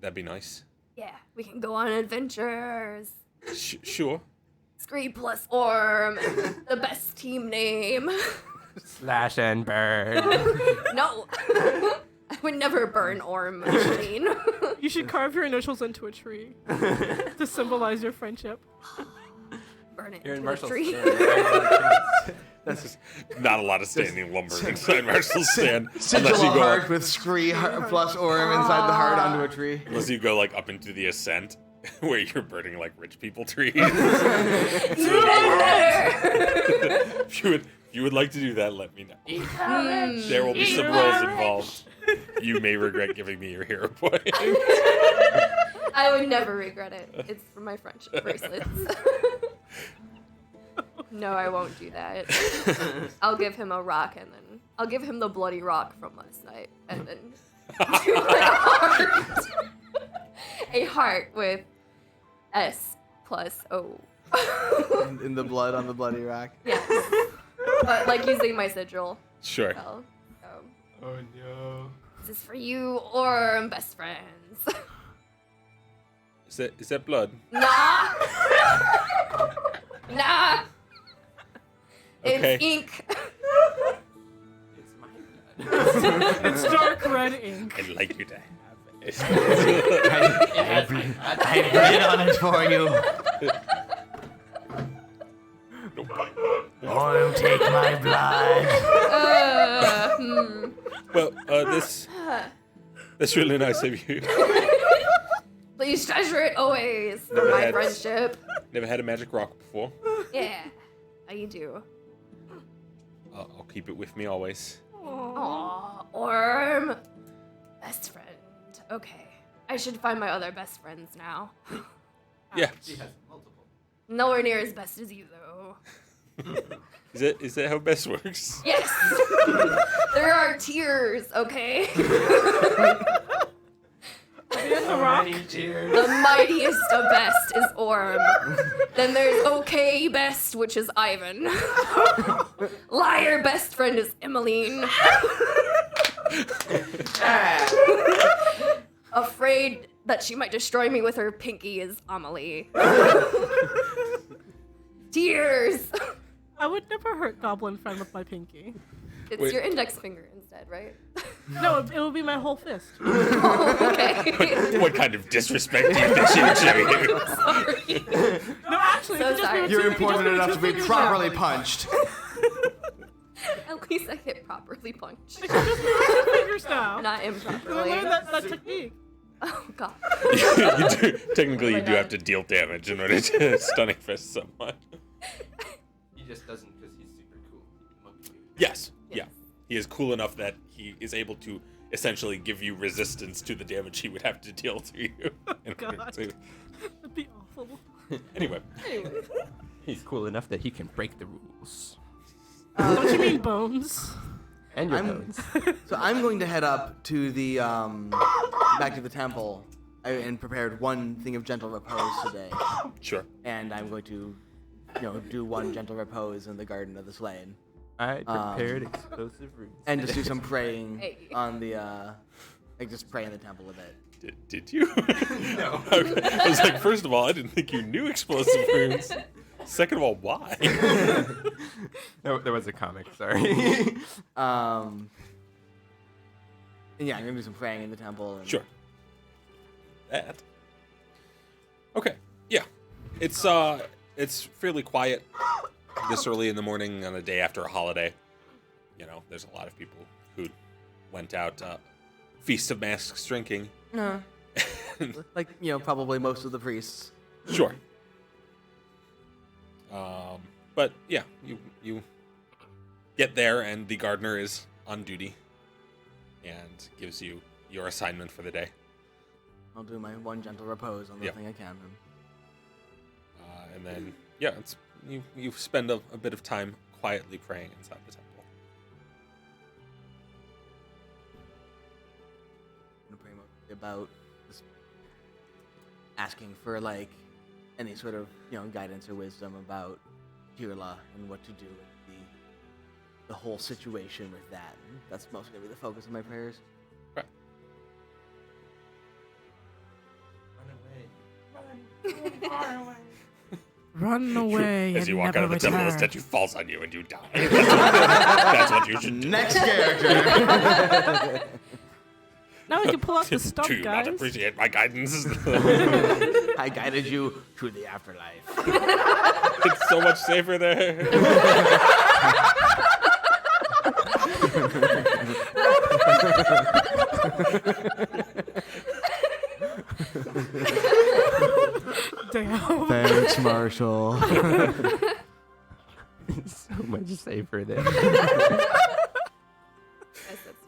that'd be nice. Yeah. We can go on adventures. Sure. Scree plus Orm. The best team name. Slash and burn. No. I would never burn Orm, Eileen. You should carve your initials into a tree to symbolize your friendship. Burn it You're in into the Marshall's tree. stand. That's not a lot of standing lumber inside Marshall's stand, Sigil unless you a go heart up, with Scree plus Orm inside the heart onto a tree. unless you go like up into the ascent where you're burning like rich people trees. Even better. If you would like to do that, let me know. There will be some Eat rolls rich. involved. You may regret giving me your hero point. I would never regret it. It's for my friendship bracelets. No, I won't do that. I'll give him a rock and then I'll give him the bloody rock from last night and then do a heart. A heart with S plus O. In the blood on the bloody rock. Yes. But like using my sigil. Sure. Well, so. Oh no. This is for you or best friends. Is that blood? Nah. Nah. Okay. It's ink. It's my blood. It's dark red ink. I'd like you to have it. I bled on it for you. Orm, take my blood. Well, that's really nice of you. Please treasure it always for Never my had- friendship. Never had a magic rock before. Yeah. How you do? I'll keep it with me always. Aw, Orm. Best friend. Okay. I should find my other best friends now. Yeah. She has multiple. Nowhere near as best as you, though. Is that how best works? Yes! There are tiers, okay? The rock. Many tears. The mightiest of best is Orm. Then there's okay best, which is Ivan. Liar best friend is Emmeline. Afraid that she might destroy me with her pinky is Amelie. Tears. I would never hurt Goblin Friend with my pinky. It's Wait. your index finger instead, right? No, it would be my whole fist. Oh, okay. What kind of disrespect do you think she would show you? Sorry. No, actually, So it could just sorry. be with You're two- it could just important be with enough two to be fingers properly now. punched. At least I get properly punched. It could just be with two fingers now. Not I improperly. learned that technique. Oh god. Technically, Oh you my do have God. to deal damage in order to stunning fist someone. He just doesn't because he's super cool. Monkey. Yes. Yeah. Yes. He is cool enough that he is able to essentially give you resistance to the damage he would have to deal to you. in order God. to- That'd be awful. Anyway, He's cool enough that he can break the rules. Don't you mean bones? And your I'm- bones. So I'm going to head up to the back to the temple and prepared one thing of gentle repose today, sure. and I'm going to, do one gentle repose in the Garden of the Slain, I prepared explosive runes. and just do some praying Hey. on the, just pray in the temple a bit. Did you? No. I was like, first of all, I didn't think you knew explosive runes. Second of all, why? No, there was a comic, sorry. And yeah, I'm gonna do some praying in the temple. And Sure. That. Okay. Yeah. It's fairly quiet this early in the morning on a day after a holiday. There's a lot of people who went out Feast of Masks drinking. Like, probably most of the priests. Sure. But yeah, you get there and the gardener is on duty and gives you your assignment for the day. I'll do my one gentle repose on the Yep. thing I can. And then yeah, it's you spend a bit of time quietly praying inside the temple. I'm gonna pray mostly about just asking for like any sort of guidance or wisdom about Tirla and what to do with the whole situation with that. And that's mostly gonna be the focus of my prayers. Okay. Run away As you and walk never out of the temple, the return. statue falls on you and you die. That's what you should do. Next character. Now we can pull out the stump, Do you guys. not appreciate my guidance? I guided you to the afterlife. It's so much safer there. Damn. Thanks, Marshall. So much safer there. Guess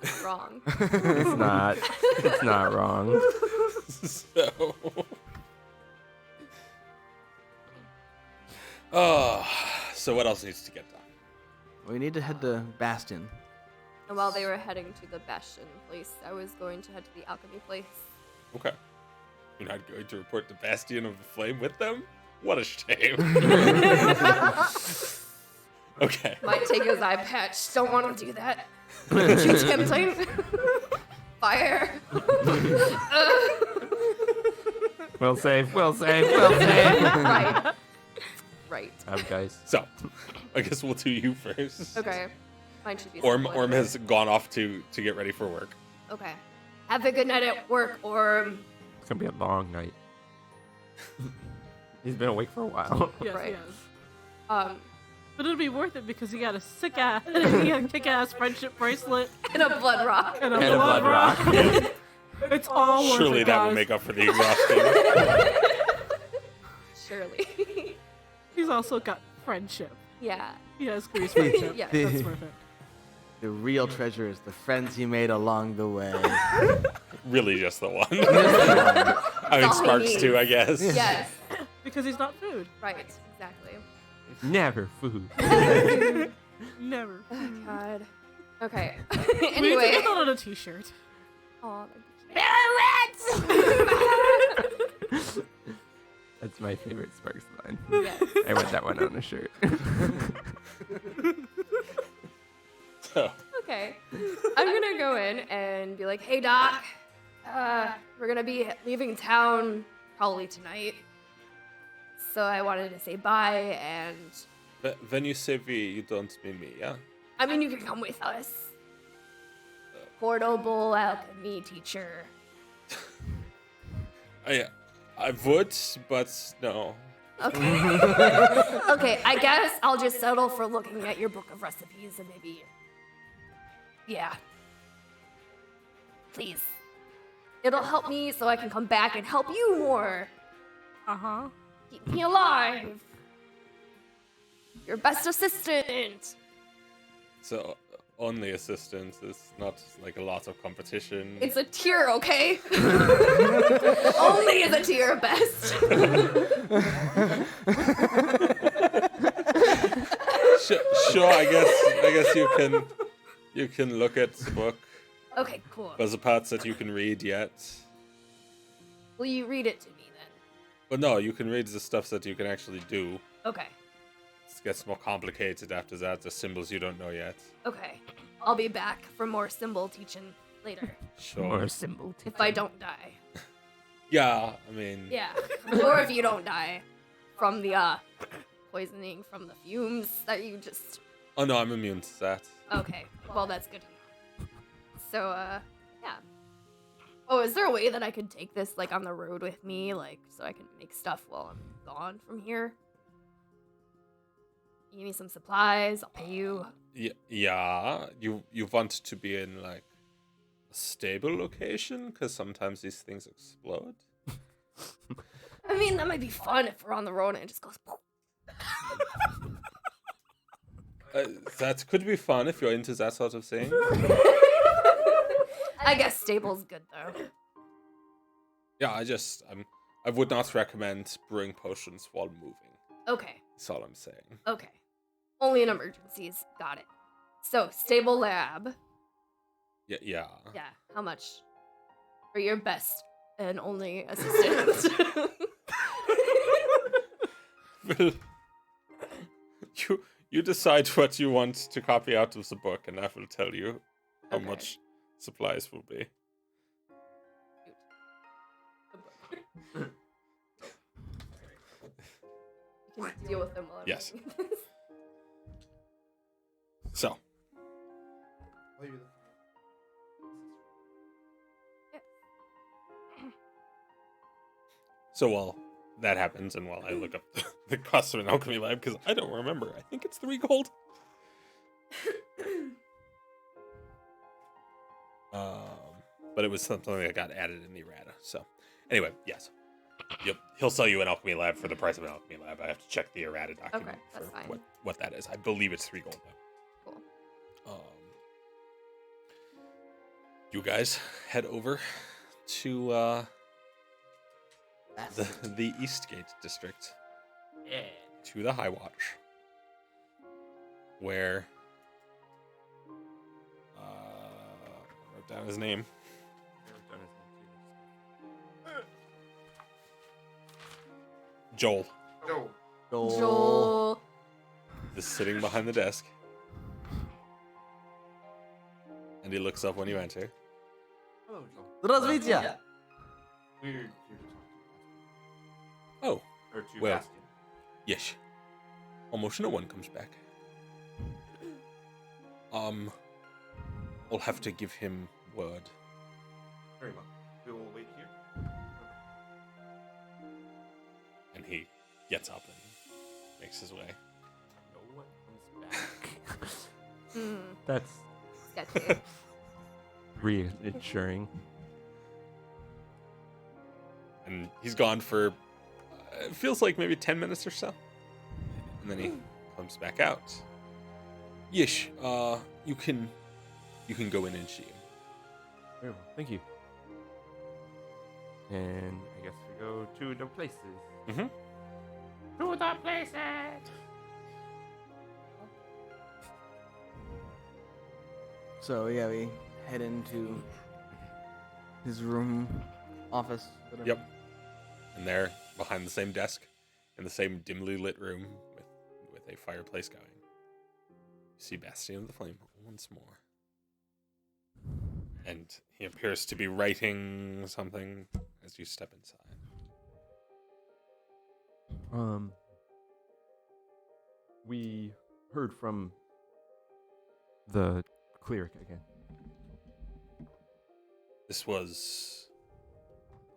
that's not wrong. It's not. It's not wrong. So. Oh, so what else needs to get done? We need to head to Bastion. And while they were heading to the Bastion place, I was going to head to the alchemy place. Okay. You're not going to report to Bastion of the Flame with them? What a shame. Okay. Might take his eye patch. Don't want to do that. Too tempting. Fire. Well saved, well saved, well saved. Right. Right. Guys. So, I guess we'll do you first. Okay. Mine should be Orm simple Orm anyway. has gone off to get ready for work. Okay. Have a good night at work, Orm. It's gonna be a long night. He's been awake for a while. Yes, Right. yes. But But it'll be worth it because he got a sick ass, he got a kick-ass friendship bracelet and a blood rock. and a And a blood blood rock. It's all worth Surely it, that will guys. make up for the exhaustion. Surely. He's also got friendship. Yeah. He has Grease friendship. Yeah. That's worth it. The real treasure is the friends you made along the way. Really, just the one. I That's mean, all he Sparks needs. too, I guess. Yes. Because he's not food. Right. Exactly. Never food. Never. Oh, God. Okay. We need to Anyway. get that on a t-shirt. Oh, That's my favorite Sparks line. yes. I want that one on a shirt. So, Okay. I'm gonna go in and be like, hey, Doc. We're gonna be leaving town probably tonight. So I wanted to say bye, and when you say we, you don't mean me, yeah? I mean, you can come with us. Portable alchemy teacher. I would, but no. Okay. Okay, I guess I'll just settle for looking at your book of recipes and maybe. Yeah. Please. It'll help me so I can come back and help you more. Uh-huh. Keep me alive. Your best assistant. So, only assistance. It's not like a lot of competition. It's a tier, okay? Only is a tier best. Sure, I guess you can look at the book. Okay, cool. There's the parts that you can read yet. Will you read it to me then? But no, you can read the stuff that you can actually do. Okay. It gets more complicated after that. The symbols you don't know yet. Okay. I'll be back for more symbol teaching later. Sure. symbol. If I don't die. Yeah, I mean. Yeah. Or if you don't die from the poisoning from the fumes that you just. Oh no, I'm immune to that. Okay. Well, that's good to know. So, yeah. Oh, is there a way that I could take this, like, on the road with me, like, so I can make stuff while I'm gone from here? You give me some supplies, I'll pay you. Yeah. You want to be in like a stable location because sometimes these things explode. I mean, that might be fun if we're on the road and it just goes. Poof. That could be fun if you're into that sort of thing. I guess stable's good though. Yeah, I would not recommend brewing potions while moving. Okay. That's all I'm saying. Okay. Only in emergencies. Got it. So, stable lab. Yeah. Yeah. How much? For your best and only assistant. Well, you decide what you want to copy out of the book, and I will tell you how Okay. much supplies will be. You can deal with them while I'm Yes. reading this. So, while that happens, and while I look up the cost of an alchemy lab, because I don't remember, I think it's 3 gold. But it was something that got added in the errata. So, anyway, yes. Yep, he'll sell you an alchemy lab for the price of an alchemy lab. I have to check the errata document Okay, that's for fine. what that is. I believe it's 3 gold though. Cool. You guys head over to the Eastgate district. Yeah. To the High Watch, where I wrote down his name. Joel No. Joel. is sitting behind the desk, and he looks up when you enter. Hello, Joel. Здравствуйте. We're here to Oh, talk to or to Well. Bastion. yes. Almost no one comes back. I'll have to give him word. Very well. We will wait here. And he gets up and makes his way. No one comes back. That's Sketchy. reassuring. And he's gone for, it feels like maybe 10 minutes or so. And then he comes back out. Yes, you can go in and see him. Very well, thank you. And I guess we go to the places. Mm-hmm. To the places! So yeah, we head into his room, office. Whatever. Yep. And there, behind the same desk, in the same dimly lit room with a fireplace going, you see Bastion of the Flame once more. And he appears to be writing something as you step inside. We heard from the cleric again. This was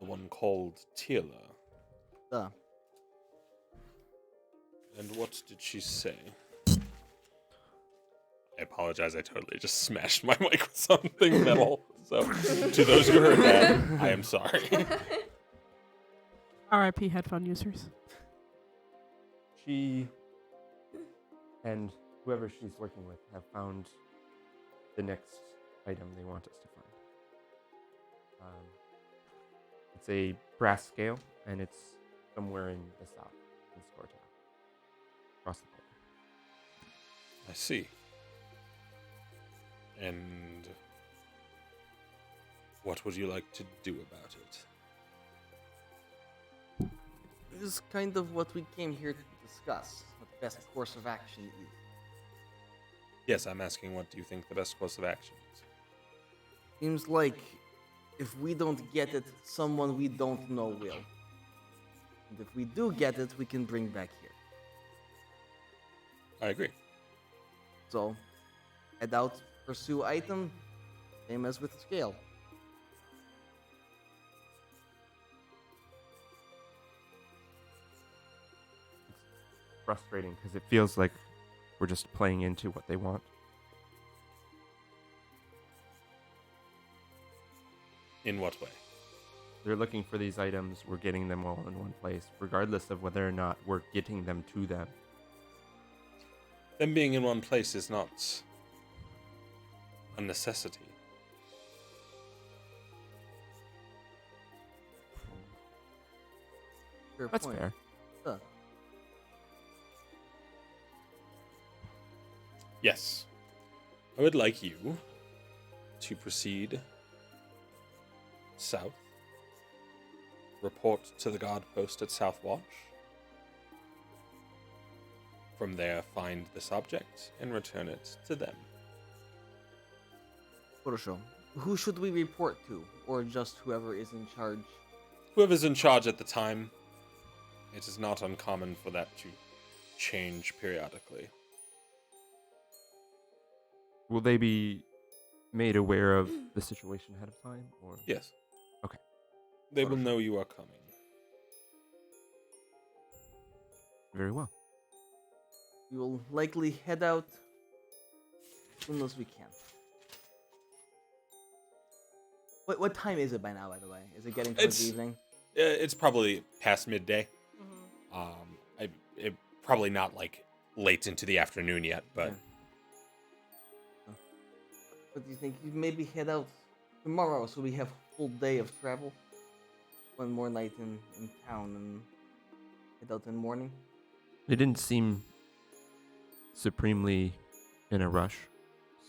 the one called Tila. Uh, And what did she say? I apologize, I totally just smashed my mic with something metal. So, to those who heard that, I am sorry. R.I.P. headphone users. She and whoever she's working with have found the next item they want us to find. It's a brass scale, and it's somewhere in the south, in Scortown, across the border. I see. And what would you like to do about it? This is kind of what we came here to discuss. What the best course of action is. Yes, I'm asking what do you think the best course of action is? Seems like if we don't get it, someone we don't know will. And if we do get it, we can bring back here. I agree. So, head out, pursue item, same as with the scale. It's frustrating because it feels like we're just playing into what they want. In what way? They're looking for these items, we're getting them all in one place, regardless of whether or not we're getting them to them. Them being in one place is not a necessity. Fair That's point. fair. Huh. Yes. I would like you to proceed south, report to the guard post at South Watch. From there, find this object and return it to them. Photoshop. Who should we report to? Or just whoever is in charge? Whoever's in charge at the time, it is not uncommon for that to change periodically. Will they be made aware of the situation ahead of time, or Yes. Okay. They will know you are coming. very well? We will likely head out as soon as we can. What time is it by now, by the way? Is it getting towards the evening? It's probably past midday. Mm-hmm. Probably not like late into the afternoon yet, but Yeah. What do you think? You maybe head out tomorrow so we have a full day of travel? One more night in town and head out in the morning? They didn't seem supremely in a rush,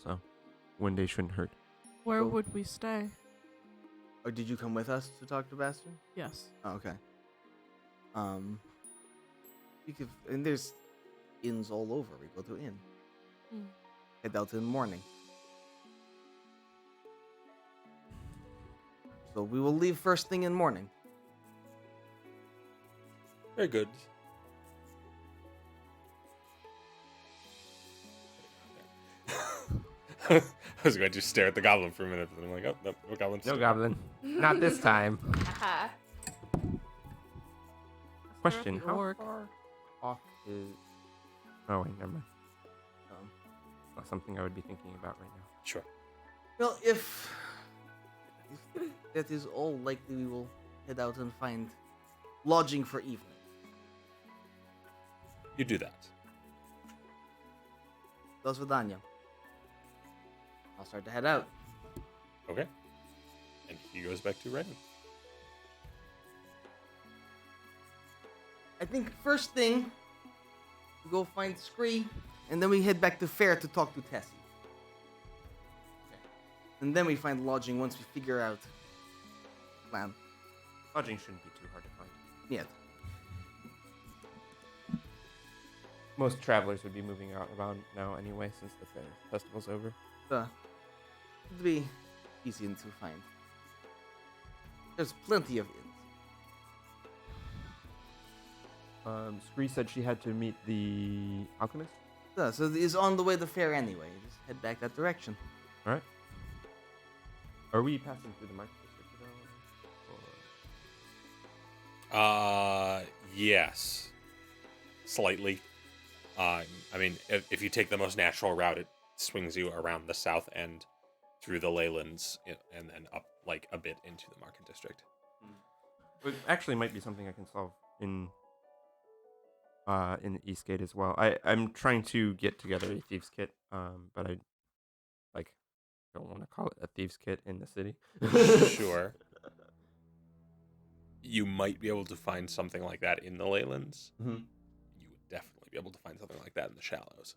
so one day shouldn't hurt. Where Cool. would we stay? Or did you come with us to talk to Bastion? Yes. Oh, okay. You could, and there's inns all over. We go to inn. Mm. Head out in the morning. So we will leave first thing in the morning. very good. I was going to stare at the goblin for a minute, but I'm like, oh, no goblin. No goblin, not this time. Haha. Question: the how orc. far off is? Oh wait, never mind. Um, Not something I would be thinking about right now. Sure. well, if that is all, likely we will head out and find lodging for evening. You do that. Dos Vidania. I'll start to head out. Okay. And he goes back to writing. I think first thing, we go find Scree, and then we head back to Fair to talk to Tessie. And then we find lodging once we figure out plan. Lodging shouldn't be too hard to find. Yet. Most travelers would be moving out around now anyway, since the fair festival's over. It'd be easy to find. There's plenty of inns. Scree said she had to meet the alchemist. So it's on the way to Fair anyway. Just head back that direction. All right. Are we passing through the market district at all? Or... Yes. Slightly. I mean, if you take the most natural route, it swings you around the south end through the leylands and then up like a bit into the market district. It actually might be something I can solve in Eastgate as well. I'm trying to get together a thieves kit, but don't want to call it a thieves' kit in the city. Sure. You might be able to find something like that in the Leylands. Mhm. You would definitely be able to find something like that in the Shallows.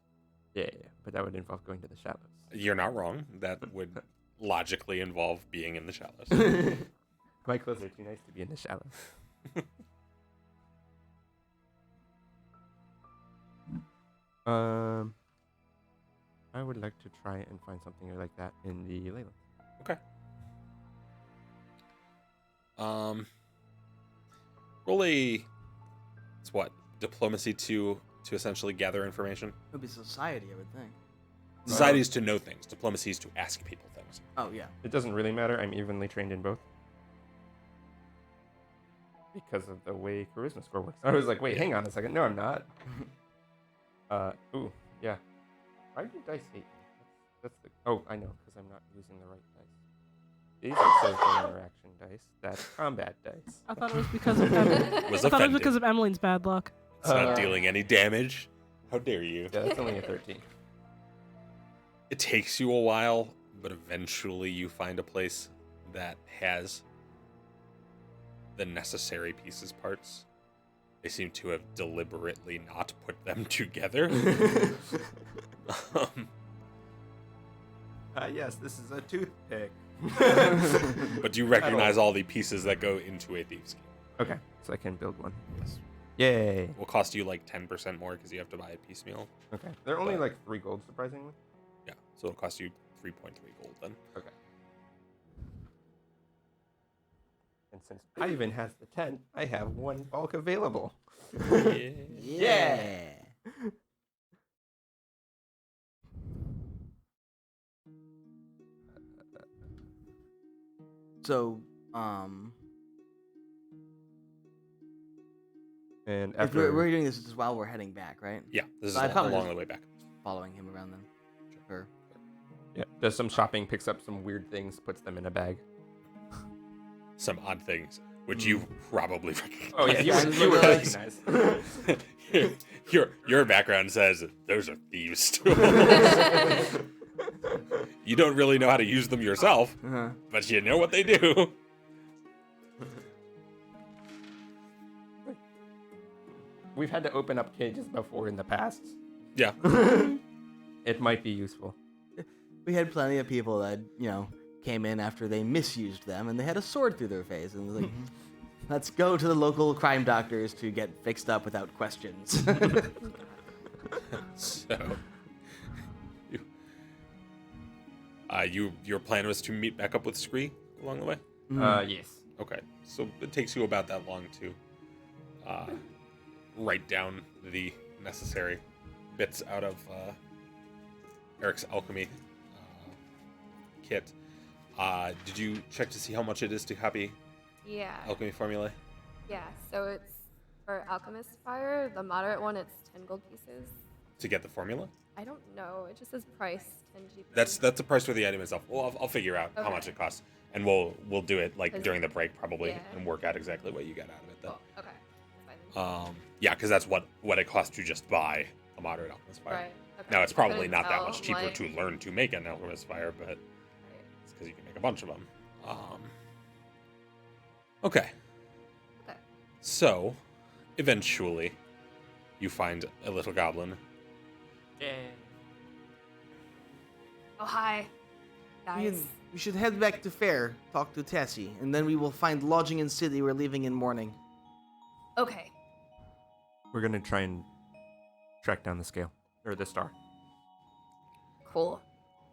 Yeah, but that would involve going to the Shallows. You're not wrong. That would logically involve being in the Shallows. My clothes are too nice to be in the Shallows. I would like to try and find something like that in the Leyland. Okay. Roll a. It's what? Diplomacy to essentially gather information. It would be society, I would think. Society is to know things. Diplomacy is to ask people things. Oh yeah. It doesn't really matter. I'm evenly trained in both. Because of the way charisma score works. I was like, wait, hang on a second. No, I'm not. Ooh, yeah. Why do dice hate me? That's the. Oh, I know, because I'm not using the right dice. These are social interaction dice. That's combat dice. I thought it was because of Emily. Was I thought it was offended. because of Emmeline's bad luck. It's not dealing any damage. How dare you? Yeah, that's only a 13. It takes you a while, but eventually you find a place that has the necessary pieces parts. They seem to have deliberately not put them together. Yes, this is a toothpick. But you recognize all the pieces that go into a thieves' game. Okay, so I can build one. Yay. It will cost you like 10% more because you have to buy it piecemeal. Okay. They're only like 3 gold, surprisingly. Yeah, so it'll cost you 3.3 gold then. Okay. And since Ivan has the tent, I have 1 bulk available. Yeah. So, And if after we're doing this just while we're heading back, right? Yeah, this is I probably along just- the way back. Following him around then. Sure. yeah, does some shopping, picks up some weird things, puts them in a bag. Some odd things, which you probably recognize. Oh yeah, you would recognize. your background says those are thieves' tools. You don't really know how to use them yourself, Uh-huh. but you know what they do. We've had to open up cages before in the past. Yeah. It might be useful. We had plenty of people that, came in after they misused them and they had a sword through their face and was like, let's go to the local crime doctors to get fixed up without questions. So, your plan was to meet back up with Scree along the way? Yes. Okay, so it takes you about that long to write down the necessary bits out of Eric's alchemy kit. Did you check to see how much it is to copy Yeah. alchemy formulae? Yeah. So it's for Alchemist Fire, the moderate one, it's 10 gold pieces. To get the formula? I don't know. It just says price 10 GP. That's the price for the item itself. Well, I'll figure out how Okay. much it costs, and we'll do it like 'Cause- during the break probably, yeah. and work out exactly what you get out of it. Then. Cool. Okay. That's fine. Yeah, because that's what it costs to just buy a moderate alchemist fire. Right. Okay. Now it's I probably couldn't not that tell, much cheaper like- to learn to make an alchemist fire, but Right. it's because you can make a bunch of them. Okay. Okay. So, eventually, you find a little goblin. Oh, hi. Guys. We should head back to Fair, talk to Tessie, and then we will find lodging in city. We're leaving in morning. Okay. We're gonna try and track down the scale or the star. Cool.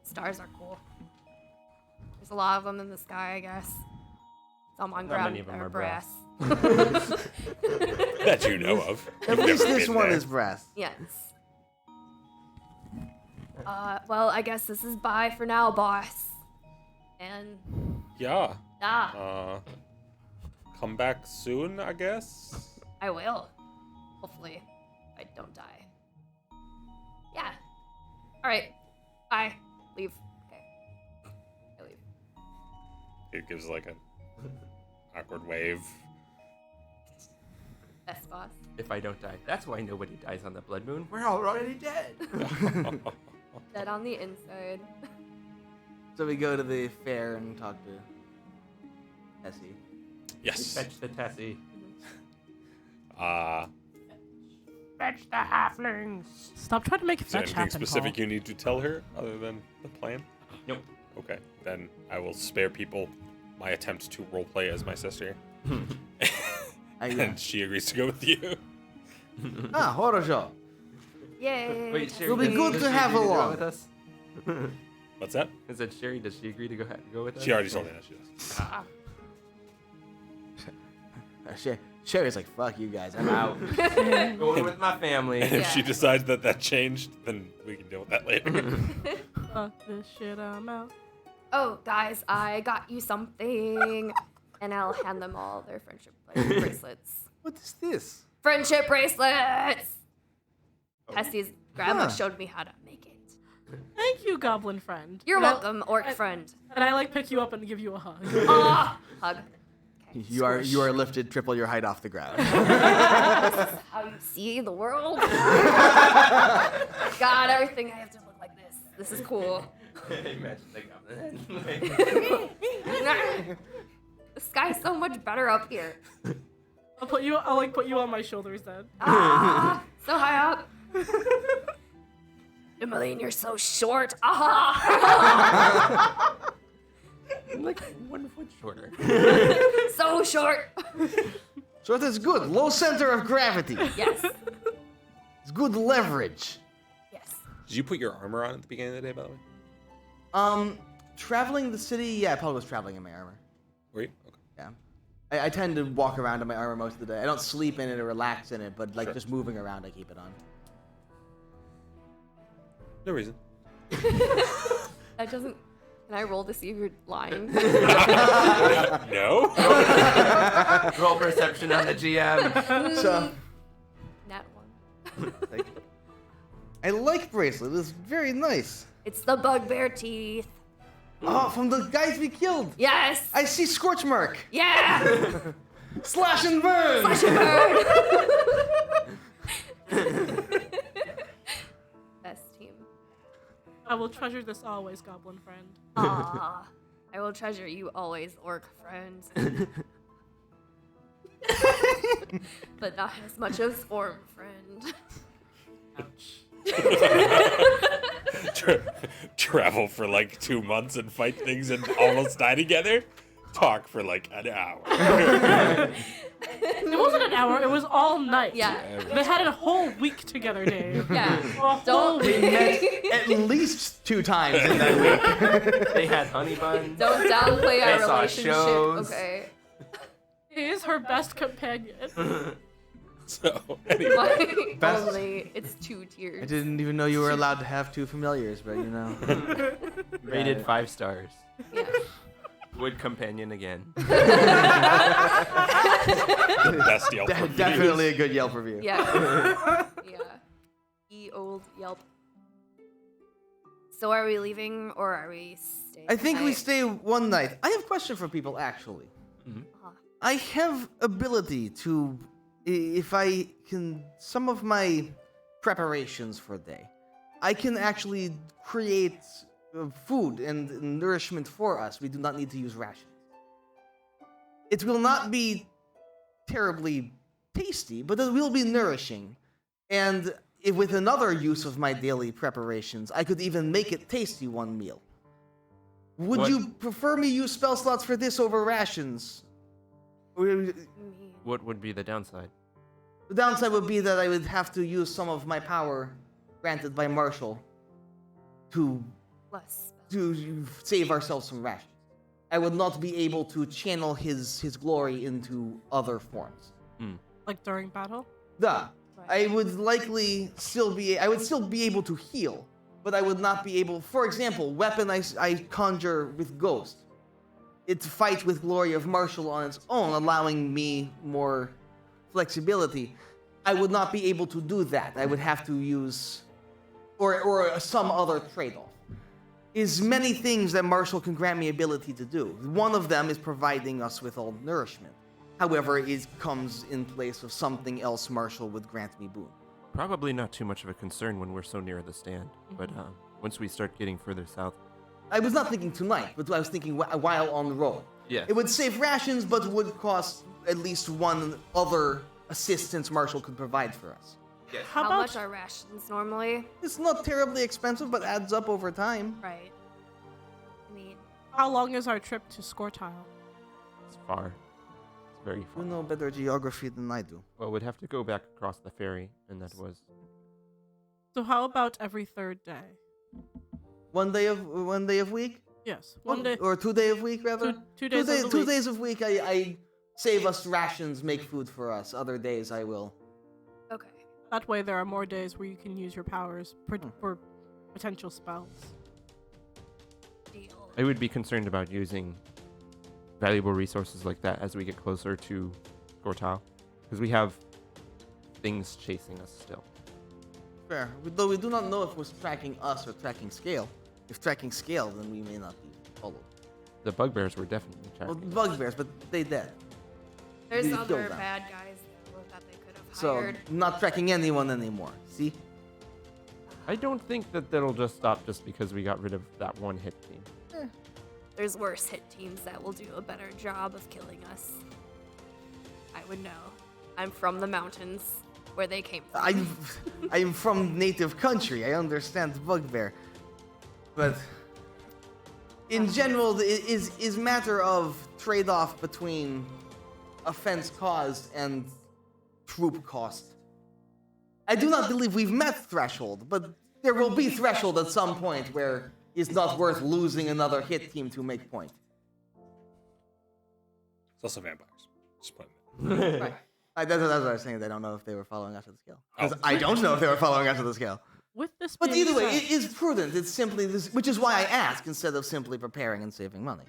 Stars are cool. There's a lot of them in the sky, I guess. Some on Not ground many of them or are brass. That you know of. At You've least never this been one there. is brass. Yes. Well, I guess this is bye for now, boss. And Yeah. Come back soon, I guess. I will. Hopefully, I don't die. Yeah. All right. Bye. Leave. Okay. I leave. It gives like an awkward wave. Best boss. If I don't die, that's why nobody dies on the blood moon. We're already dead. Dead on the inside. So we go to the fair and talk to Tessie. Yes. Fetch the Tessie. Fetch the halflings. Stop trying to make Is there fetch anything happen, specific Paul. you need to tell her other than the plan? Nope. Okay, then I will spare people my attempt to roleplay as my sister. And she agrees to go with you. Horror show. Yay. Wait, Sherry, It'll be does- good does to she have agree her go along. with us? What's that? I said, Sherry, does she agree to go with us? She already told me that she does. Sherry's like, fuck you guys, I'm out. Going with my family. And if Yeah. she decides that changed, then we can deal with that later. Fuck this shit, I'm out. Oh, guys, I got you something. And I'll hand them all their friendship bracelets. What is this? Friendship bracelets! Tessie's grandma Huh. showed me how to make it. Thank you, goblin friend. You're And I- welcome, orc friend. And I like pick you up and give you a hug. Ah! Hug. You are lifted triple your height off the ground. How you see the world? God, everything I have to look like this. This is cool. Imagine the goblin. The sky's so much better up here. I'll put you on my shoulders then. Ah, so high up. Emmeline, you're so short. Ah, Like 1 foot shorter. so short. So that's good. Low center of gravity. Yes, It's good leverage. yes. Did you put your armor on at the beginning of the day, by the way? Traveling the city, yeah, I probably was traveling in my armor. Were you? Okay. Yeah. I tend to walk around in my armor most of the day. I don't sleep in it or relax in it, but like Sure. just moving around, I keep it on. No reason. That doesn't. Can I roll to see if you're lying? No? Roll perception on the GM. So, Nat 1. I like bracelet. It's very nice. It's the bugbear teeth. Oh, from the guys we killed. Yes. I see scorch mark. Yeah. Slash and burn. Slash and burn. Best team. I will treasure this always, goblin friend. Ah, I will treasure you always, orc friend. But not as much as orm friend. Travel for like 2 months and fight things and almost die together? Talk for like an hour. It wasn't an hour, it was all night. Yeah. They had a whole week together, Dave. Yeah. A whole Don't We met at least 2 times in that week. They had honey buns. don't downplay our I saw relationship. shows. Okay. He is her best companion. So, anyway. Best- Only it's 2 tiers. I didn't even know you were allowed to have 2 familiars, but you know. Rated 5 stars. Yeah. Would companion again. Best Yelp reviews. Definitely a good Yelp review. Yeah. Yeah. Old Yelp. So are we leaving or are we staying? I think we tonight? stay one night. I have a question for people, actually. Uh-huh. I have ability to, if I can, some of my preparations for the day, I can actually create food and nourishment for us. We do not need to use rations. It will not be terribly tasty, but it will be nourishing. And if with another use of my daily preparations, I could even make it tasty one meal. Would What- you prefer me use spell slots for this over rations? The What would be the downside? downside would be that I would have to use some of my power granted by Marshall to Less. save ourselves from rations. I would not be able to channel his glory into other forms. Like during battle? Duh. I would likely still be able to heal, but I would not be able, for example, weapon I conjure with Ghost. It fight with Glory of Marshall on its own, allowing me more flexibility. I would not be able to do that. I would have to use or some other trade-off. Is many things that Marshall can grant me ability to do. One of them is providing us with all nourishment. However, it comes in place of something else Marshall would grant me boon. Probably not too much of a concern when we're so near the stand, but once we start getting further south, I was not thinking tonight, but I was thinking while on the road. Yes. It would save rations, but would cost at least one other assistance Marshall could provide for us. Yes. How How about much are rations normally? It's not terribly expensive, but adds up over time. Right. I mean, how long is our trip to Scortile? It's far. It's very far. You know better geography than I do. Well, we'd have to go back across the ferry, and that was... So how about every third day? One day of week? Yes, one day. Or 2 day of week, rather? Two days of the Two week. days of week, I save us rations, make food for us. Other days, I will. okay. That way, there are more days where you can use your powers for potential spells. Deal. I would be concerned about using valuable resources like that as we get closer to Gortal, because we have things chasing us still. Fair. Though we do not know if it was tracking us or tracking Scale. If tracking Scale, then we may not be followed. The bugbears were definitely Well, tracking. bugbears, but they dead. There's You other killed them. bad guys though, that they could have So, hired. not tracking anyone anymore. See? I don't think that that'll just stop just because we got rid of that one hit team. There's worse hit teams that will do a better job of killing us. I would know. I'm from the mountains where they came from. I'm from native country. I understand bugbear, but in general, it is matter of trade-off between offense caused and troop cost. I do not believe we've met threshold, but there will be threshold at some point where it's not worth losing another hit team to make point. It's also vampires. Just putting it. Right. That's what I was saying. I don't know if they were following after the scale. 'Cause Oh. I don't know if they were following after the scale. With this But being either way, said- it is prudent. It's simply this, which is why I ask instead of simply preparing and saving money.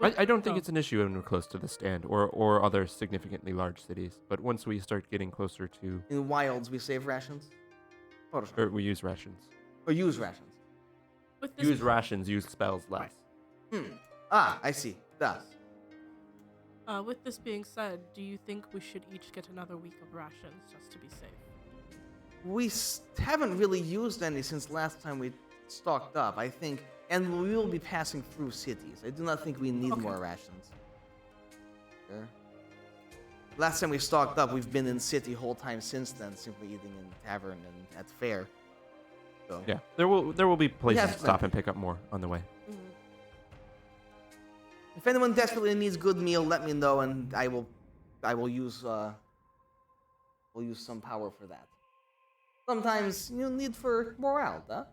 I don't think Oh. it's an issue when we're close to the stand or other significantly large cities. But once we start getting closer to, In wilds, we save rations. or we use rations. Or use rations. with this, Use rations, use spells less. Ah, I see. Thus. with this being said, do you think we should each get another week of rations just to be safe? We haven't really used any since last time we stocked up, I think. And we will be passing through cities. I do not think we need Okay. more rations. Sure. Last time we stocked up, we've been in city whole time since then, simply eating in tavern and at fair. So. Yeah, there will be places have to stop plenty. and pick up more on the way. If anyone desperately needs good meal, let me know, and I will use we'll use some power for that. Sometimes you need for morale, huh?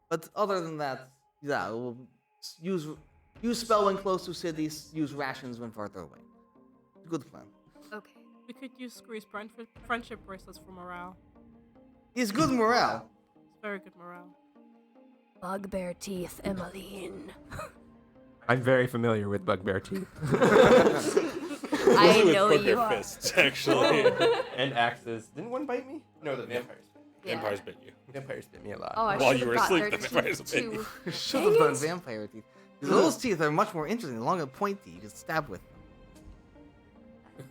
But other than that, yeah, we'll use spell when close to cities, use rations when farther away. Good plan. Okay. We could use Scree's friendship bracelets for morale. It's good morale. It's very good morale. Bugbear teeth, Emmeline. I'm very familiar with bugbear teeth I With know bugbear you are. fists, actually. and axes. Didn't one bite me? No, the vampires. Yeah. Vampires bit you. Vampires bit me a lot. Oh, I While should you have were got asleep, their the teeth vampires bit too. you. Should Dang have done it. vampire teeth. Those teeth are much more interesting, long and pointy. You can stab with them.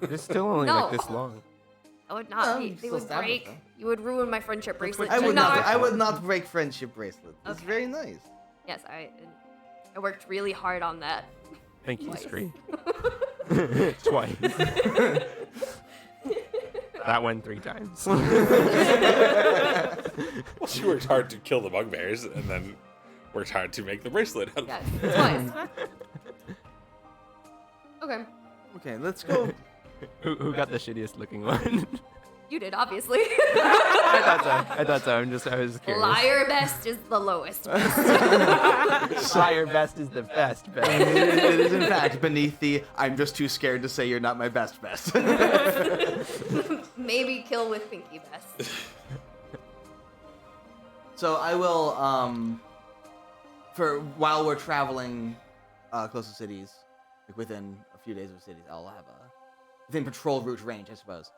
They're still only No. like this long. I would not. Yeah, They you still would stab with break. them. You would ruin my friendship bracelet. I Do would not. not. I would not break friendship bracelet. It's Okay. very nice. Yes, I worked really hard on that. Thank you, Twice. Scree. Twice. That one 3 times. Well, she worked hard to kill the bugbears, and then worked hard to make the bracelet. Yes, twice. Okay, Okay, let's go. who got the shittiest looking one? you did obviously. I thought so. I was curious. Liar best is the lowest. Liar best is the best. It is in fact beneath the I'm just too scared to say you're not my best. Maybe kill with Pinky best. So I will for while we're traveling close to cities, like within a few days of cities, I'll have a within patrol route range, I suppose.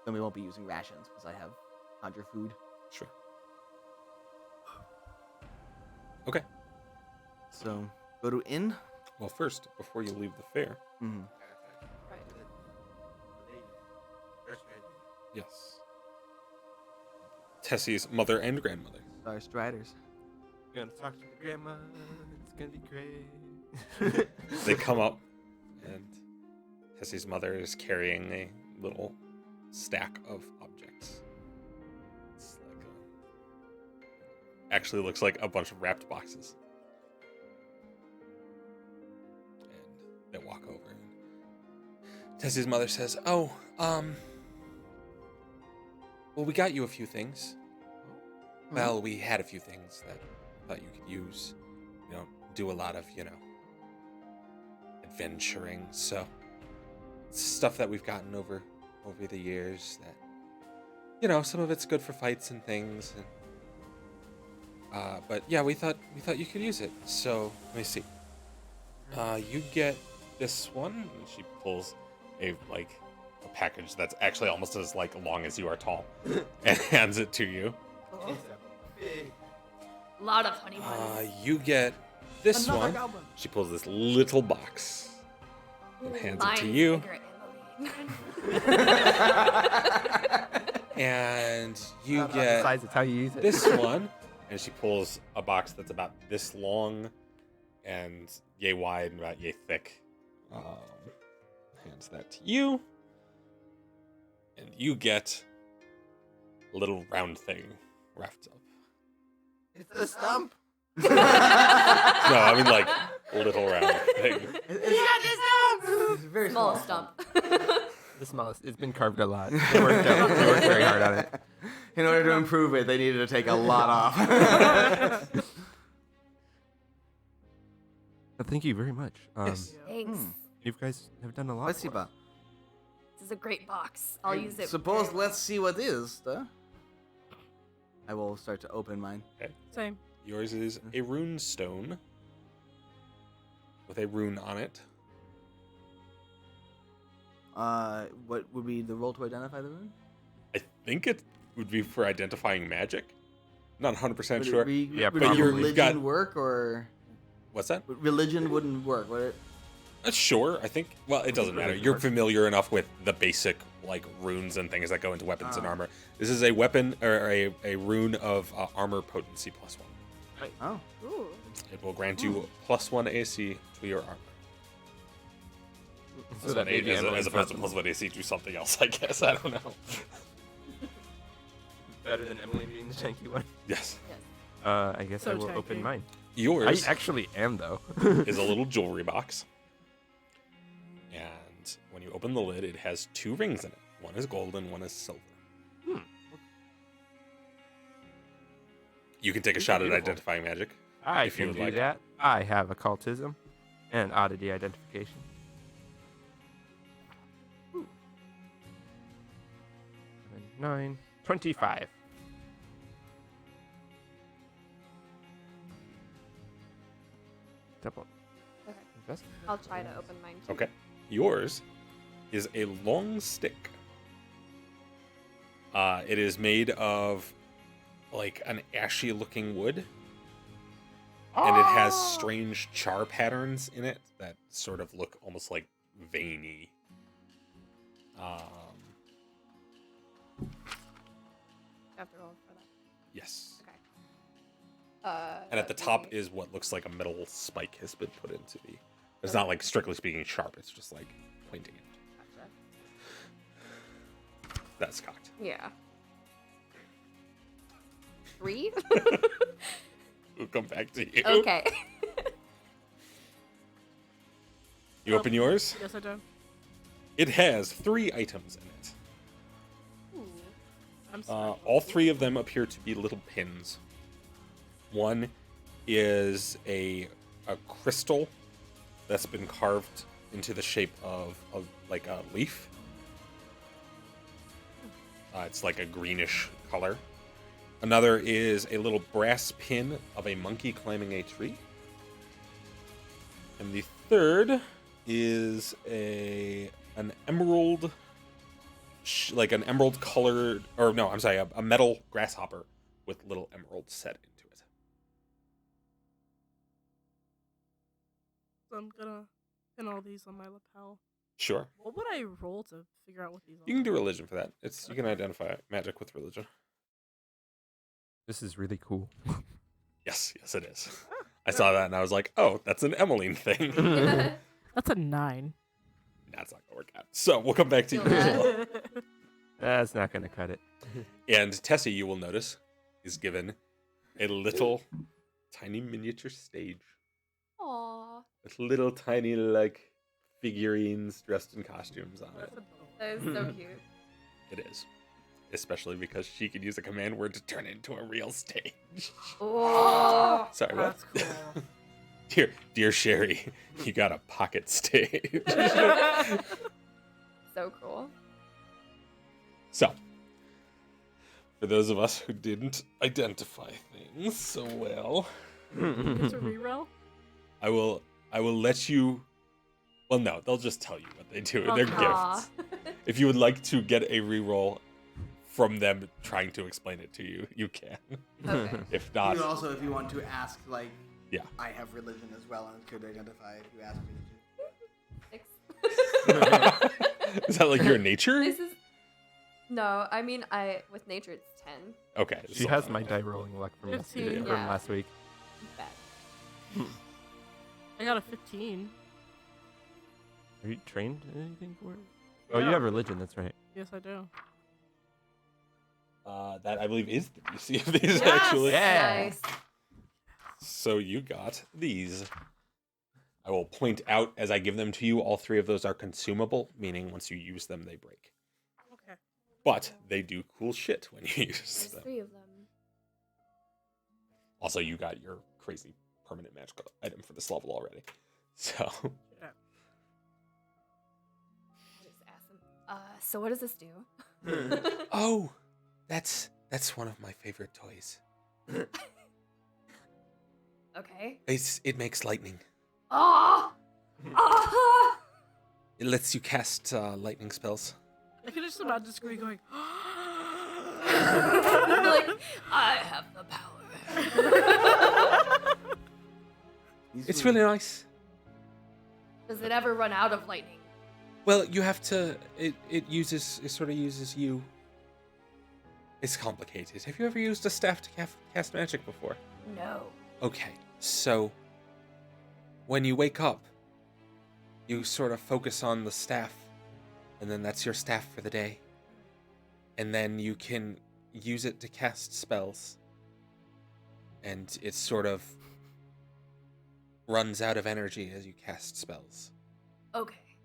Then we won't be using rations because I have conjure food. Sure. Okay. So go to inn. Well, first, before you leave the fair, Mhm. yes. Tessie's mother and grandmother. Our striders. Gonna talk to the grandma. It's gonna be great. They come up, and Tessie's mother is carrying a little stack of objects. It's like actually looks like a bunch of wrapped boxes. And they walk over. And Tessie's mother says, "Oh, well, we got you a few things. Well, we had a few things that I thought you could use. You don't do a lot of, adventuring, so it's stuff that we've gotten over the years that, some of it's good for fights and things. And, but yeah, we thought you could use it. So let me see. You get this one." And she pulls a package that's actually almost as long as you are tall, and hands it to you. A lot of honey buns. You get this Another one. goblin. She pulls this little box and hands it to Mine's you. bigger and the lead. And you Not the get size, it's how you use it. this one. And she pulls a box that's about this long and yay wide and about yay thick. Hands that to you. And you get a little round thing wrapped up. It's a stump. No, I mean little round thing. It's very Small small. stump. The smallest. It's been carved a lot. They worked very hard on it. In order to improve it, they needed to take a lot off. Thank you very much. Yes. Thanks. You guys have done a lot. Let's see, for us. Bob. This is a great box. I'll use it. Suppose very let's see what is. I will start to open mine. Same. Yours is a rune stone with a rune on it. What would be the roll to identify the rune? I think it would be for identifying magic. Not 100% Would sure. Yeah, would but you're- religion got- work or What's that? religion wouldn't work, would it? Sure, I think. Well, it doesn't matter. You're familiar enough with the basic runes and things that go into weapons and armor. This is a weapon or a rune of armor potency +1. Oh, Ooh. It will grant you +1 AC to your armor. So that maybe as opposed to +1 AC to something else, I guess. I don't know. better than Emily being the tanky one. Yes. I guess So I will tanky. open mine. Yours I actually am though. is a little jewelry box. And when you open the lid, it has 2 rings in it. One is gold and one is silver. You can take a These are shot at beautiful. identifying magic. I If you can would do like. that. I have occultism and oddity identification. Ooh. 7, 9, 25. Double. Okay. Invest. I'll try to open mine too. Okay. Yours is a long stick. It is made of an ashy looking wood. And it has strange char patterns in it that sort of look almost like veiny. After all for that. Yes. Okay. And at the let top me- is what looks like a metal spike has been put into the. It's not strictly speaking sharp. It's just pointing it. Gotcha. That's cocked. Yeah. 3? We'll come back to you. Okay. You open yours. Yes, I do. It has 3 items in it. Ooh. I'm sorry. All 3 of them appear to be little pins. One is a crystal that's been carved into the shape of a leaf. It's like a greenish color. Another is a little brass pin of a monkey climbing a tree. And the third is an emerald, an emerald colored, or no, I'm sorry, a metal grasshopper with little emeralds set into it. So I'm gonna pin all these on my lapel. Sure. What would I roll to figure out what these are? You can do religion for that. You can identify magic with religion. This is really cool. Yes, it is. I saw that and I was like, oh, that's an Emmeline thing. That's a 9. That's not gonna work out. So we'll come back to you. Feel bad. Angela. That's not gonna cut it. And Tessie, you will notice, is given a little tiny miniature stage Aw, with little tiny like figurines dressed in costumes on it. that is so cute. It is. Especially because she could use a command word to turn it into a real stage. Oh, Sorry, what? That's cool. Dear Sherry, you got a pocket stage. so cool. So, for those of us who didn't identify things so well, It's a reroll. I will let you. Well, no, they'll just tell you what they do. They're Okay. gifts. If you would like to get a reroll from them trying to explain it to you, you can. Okay. If not, You also, if you want to ask, like, Yeah. I have religion as well and could identify if you ask me to. 6. is that like your nature? This is no. I mean, with nature it's 10. Okay. She so- has my die rolling luck from 15. Yeah. last week. Bad. I got a 15. Are you trained in anything for it? Oh, you have religion. That's right. Yes, I do. That I believe is the DC of these Yes! actually. Yeah. Nice. So you got these. I will point out as I give them to you, all 3 of those are consumable, meaning once you use them, they break. Okay. But they do cool shit when you use There's them. 3 of them. Also, you got your crazy permanent magical item for this level already. So, That is awesome. So what does this do? oh, that's one of my favorite toys. Okay. It makes lightning. Oh! Oh! It lets you cast lightning spells. I can just imagine Scree going. Like, I have the power. It's really nice. Does it ever run out of lightning? Well, you have to. It sort of uses you. It's complicated. Have you ever used a staff to cast magic before? No. Okay, so when you wake up, you sort of focus on the staff, and then that's your staff for the day. And then you can use it to cast spells. And it sort of runs out of energy as you cast spells Okay.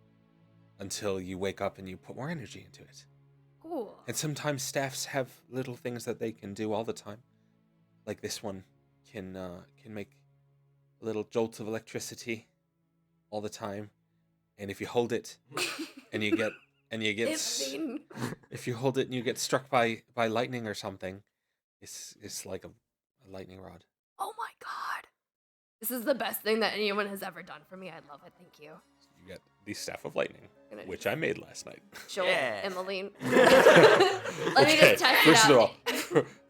until you wake up and you put more energy into it. Cool. And sometimes staffs have little things that they can do all the time. Like this one can make a little jolt of electricity all the time. And if you hold it and you get It's seen. if you hold it and you get struck by lightning or something, it's like a lightning rod. Oh my god. This is the best thing that anyone has ever done for me. I love it. Thank you. You get the staff of lightning, Gonna which I made last night. Show Yeah. Emmeline. Let me just test it out.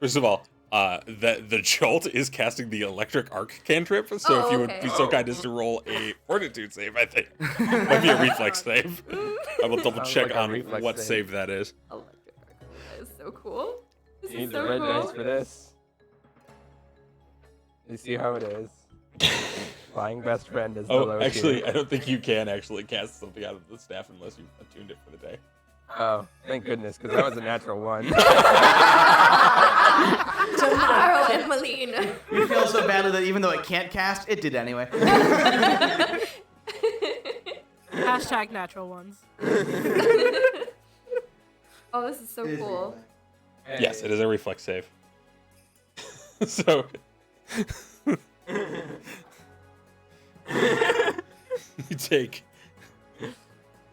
First of all, the jolt is casting the electric arc cantrip. So Oh, if you would okay. be so kind as to roll a fortitude save, I think might be a reflex save. I will double Sounds check like a on reflex what save. save that is. Electric arc. That is so cool. This You is need the so red dice cool. for this. You see how it is. Flying best friend is the Oh, low actually, tier. I don't think you can actually cast something out of the staff unless you've attuned it for the day. Oh, thank goodness, because that was a natural one. Tomorrow, Emmeline. We feel so badly that even though it can't cast, it did anyway. Hashtag natural ones. Oh, this is so cool. Yes, it is a reflex save. So you take.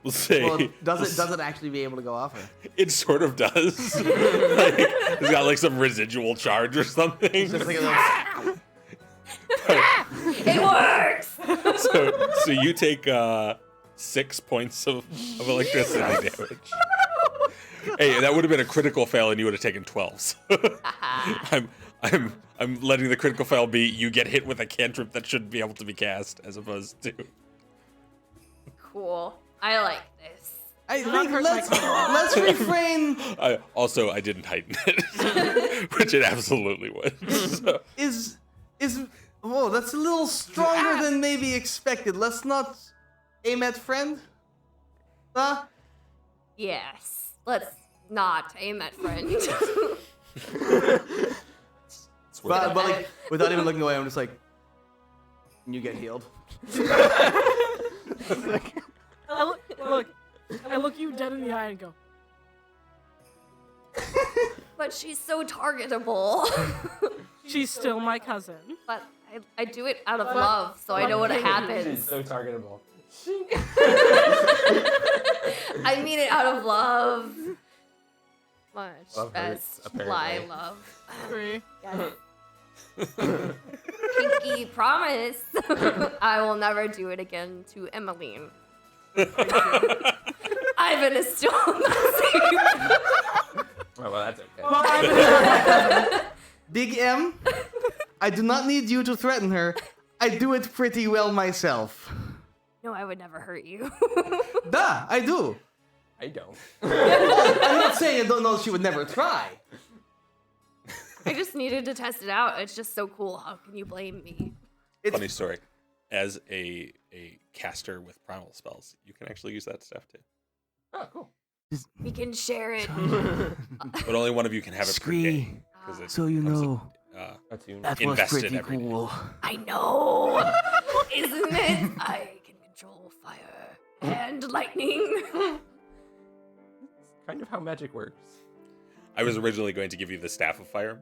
We'll say. Well, does it actually be able to go off? Or? It sort of does. Like, it's got like some residual charge or something. It's just like a It works. So you take 6 points of electricity damage. Hey, that would have been a critical fail, and you would have taken 12. So I'm letting the critical fail be you get hit with a cantrip that shouldn't be able to be cast, as opposed to. Cool. I like this. I not think hurt my let's refrain. I didn't heighten it, which it absolutely would. So, Is Oh, that's a little stronger than maybe expected. Let's not aim at friend. Huh? Yes. Let's not aim at friend. But like, without even looking away, I'm just like, you get healed. I look you dead in the eye and go, But she's so targetable. she's still my cousin. But I do it out of love, so I know what happens. So targetable. I mean it out of love. Much Love as hurts, apparently. fly love. Agree. Yes. Pinky promise. I will never do it again to Emmeline. Ivan is still messy. Oh, well, that's okay. Big M, I do not need you to threaten her. I do it pretty well myself. No, I would never hurt you. Duh, I do. I don't. I'm not saying I don't know she would never try. I just needed to test it out. It's just so cool. How can you blame me? Funny story. As a caster with primal spells, you can actually use that stuff too. Oh, cool. We can share it. But only one of you can have it per game. 'Cause it So you comes know, Attune. that was invested pretty every day. cool. I know. Isn't it? I can control fire and lightning. Kind of how magic works. I was originally going to give you the Staff of Fire,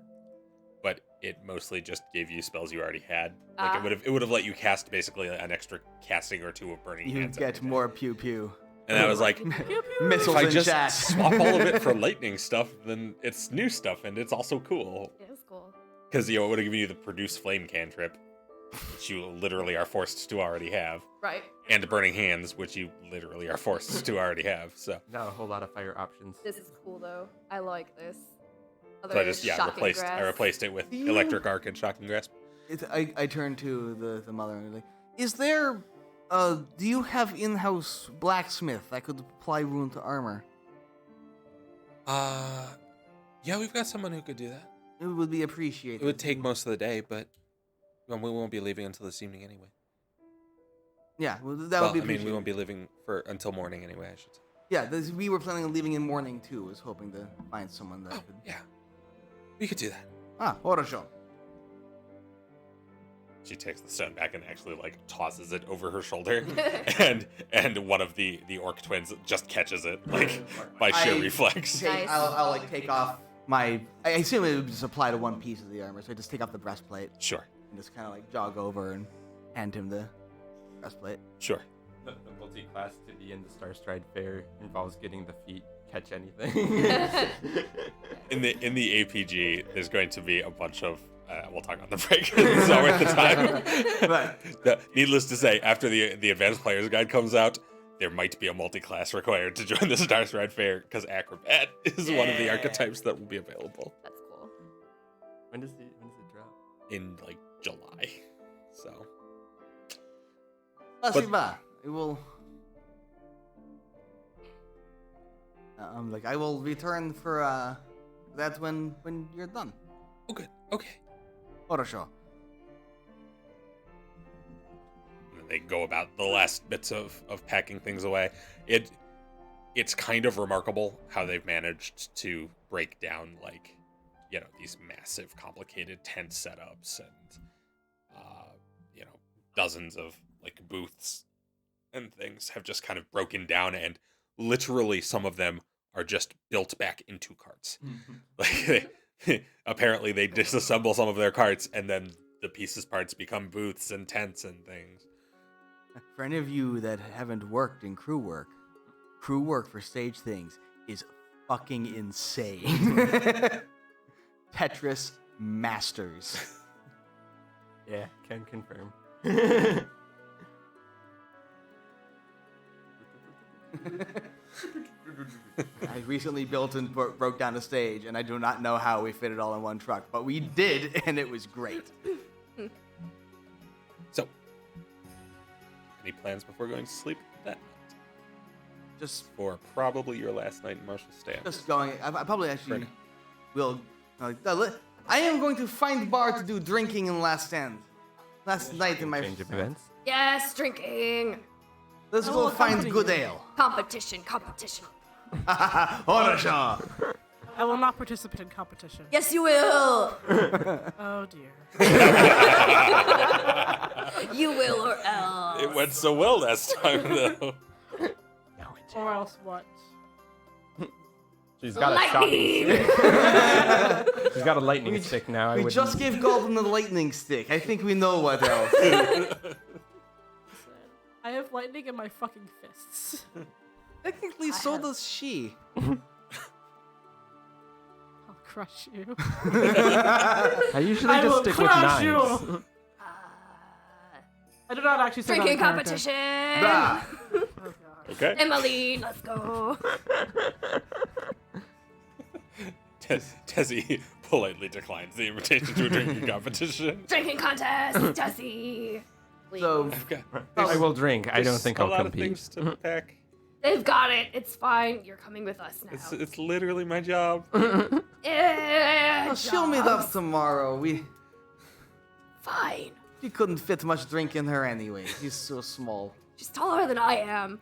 but it mostly just gave you spells you already had. Like it would have let you cast basically an extra casting or two of Burning You Hands. get more pew pew. And I was like, Pew pew. Missiles if I in just chat. swap all of it for lightning stuff, then it's new stuff and it's also cool. It is cool. Because it would have given you the Produce Flame cantrip, which you literally are forced to already have, Right. and Burning Hands, which you literally are forced to already have. So Not a whole lot of fire options. This is cool though. I like this. I just Shocking replaced grass. it with Electric Arc and Shocking Grasp. I turned to the mother and was like, is there, do you have in-house blacksmith that could apply rune to armor? Yeah, we've got someone who could do that. It would be appreciated. It would take most of the day, but we won't be leaving until this evening anyway. Yeah, well, that would be I mean, appreciated. we won't be leaving until morning anyway, I should say. Yeah, we were planning on leaving in morning too. Was hoping to find someone that could. Yeah, we could do that. Ah, хорошо. She takes the stone back and actually like tosses it over her shoulder, and one of the orc twins just catches it like by sheer reflex. Nice. I'll like take off my. I assume it would just apply to one piece of the armor, so I just take off the breastplate Sure, and just kind of like jog over and hand him the breastplate. sure. The multi-class to be in the Star Stride Fair involves getting the feet catch anything. In the APG, there's going to be a bunch of. We'll talk on the break. It's not worth the time. But Needless to say, after the advanced player's guide comes out, there might be a multi-class required to join the Star Stride Fair because Acrobat is one of the Yeah. archetypes that will be available That's cool. when does it drop? in like July. So Spasiba. I will. I'm like I will return for that when you're done. oh good, okay. Хорошо. And they go about the last bits of packing things away. It's kind of remarkable how they've managed to break down like, these massive complicated tent setups and dozens of like booths and things have just kind of broken down, and literally some of them are just built back into carts. Like apparently they disassemble some of their carts and then the parts become booths and tents and things. For any of you that haven't worked in crew work for stage things is fucking insane. Tetris masters. Yeah, can confirm. I recently built and broke down a stage, and I do not know how we fit it all in one truck, but we did, and it was great. So, any plans before going to sleep that night? Just For probably your last night in Marshall's stand. going. I probably actually Ready. will. I am going to find bar to do drinking in Last night in my. Change of events. Yes, drinking. Let's go find good ale. Competition. Horasha. I will not participate in competition. Yes, you will. Oh dear. You will or else. It went so well last time, though. Or else what? She's got a Lightning. shot. She's got a lightning stick now. We just gave Goblin the lightning stick. I think we know what else. I have lightning in my fucking fists. Technically, so does she. I'll crush you. I usually I just will stick with crush knives. you. I do not actually say Drinking that in character. competition. Bah. Oh, God. Okay. Emily, let's go. Tessie politely declines the invitation to a drinking competition. Drinking contest, Jesse. So, I've got I will drink. I don't there's think a I'll lot compete. of things to pack. They've got it. It's fine. You're coming with us now. It's literally my job. she'll meet up tomorrow. Fine. She couldn't fit much drink in her anyway. She's so small. She's taller than I am.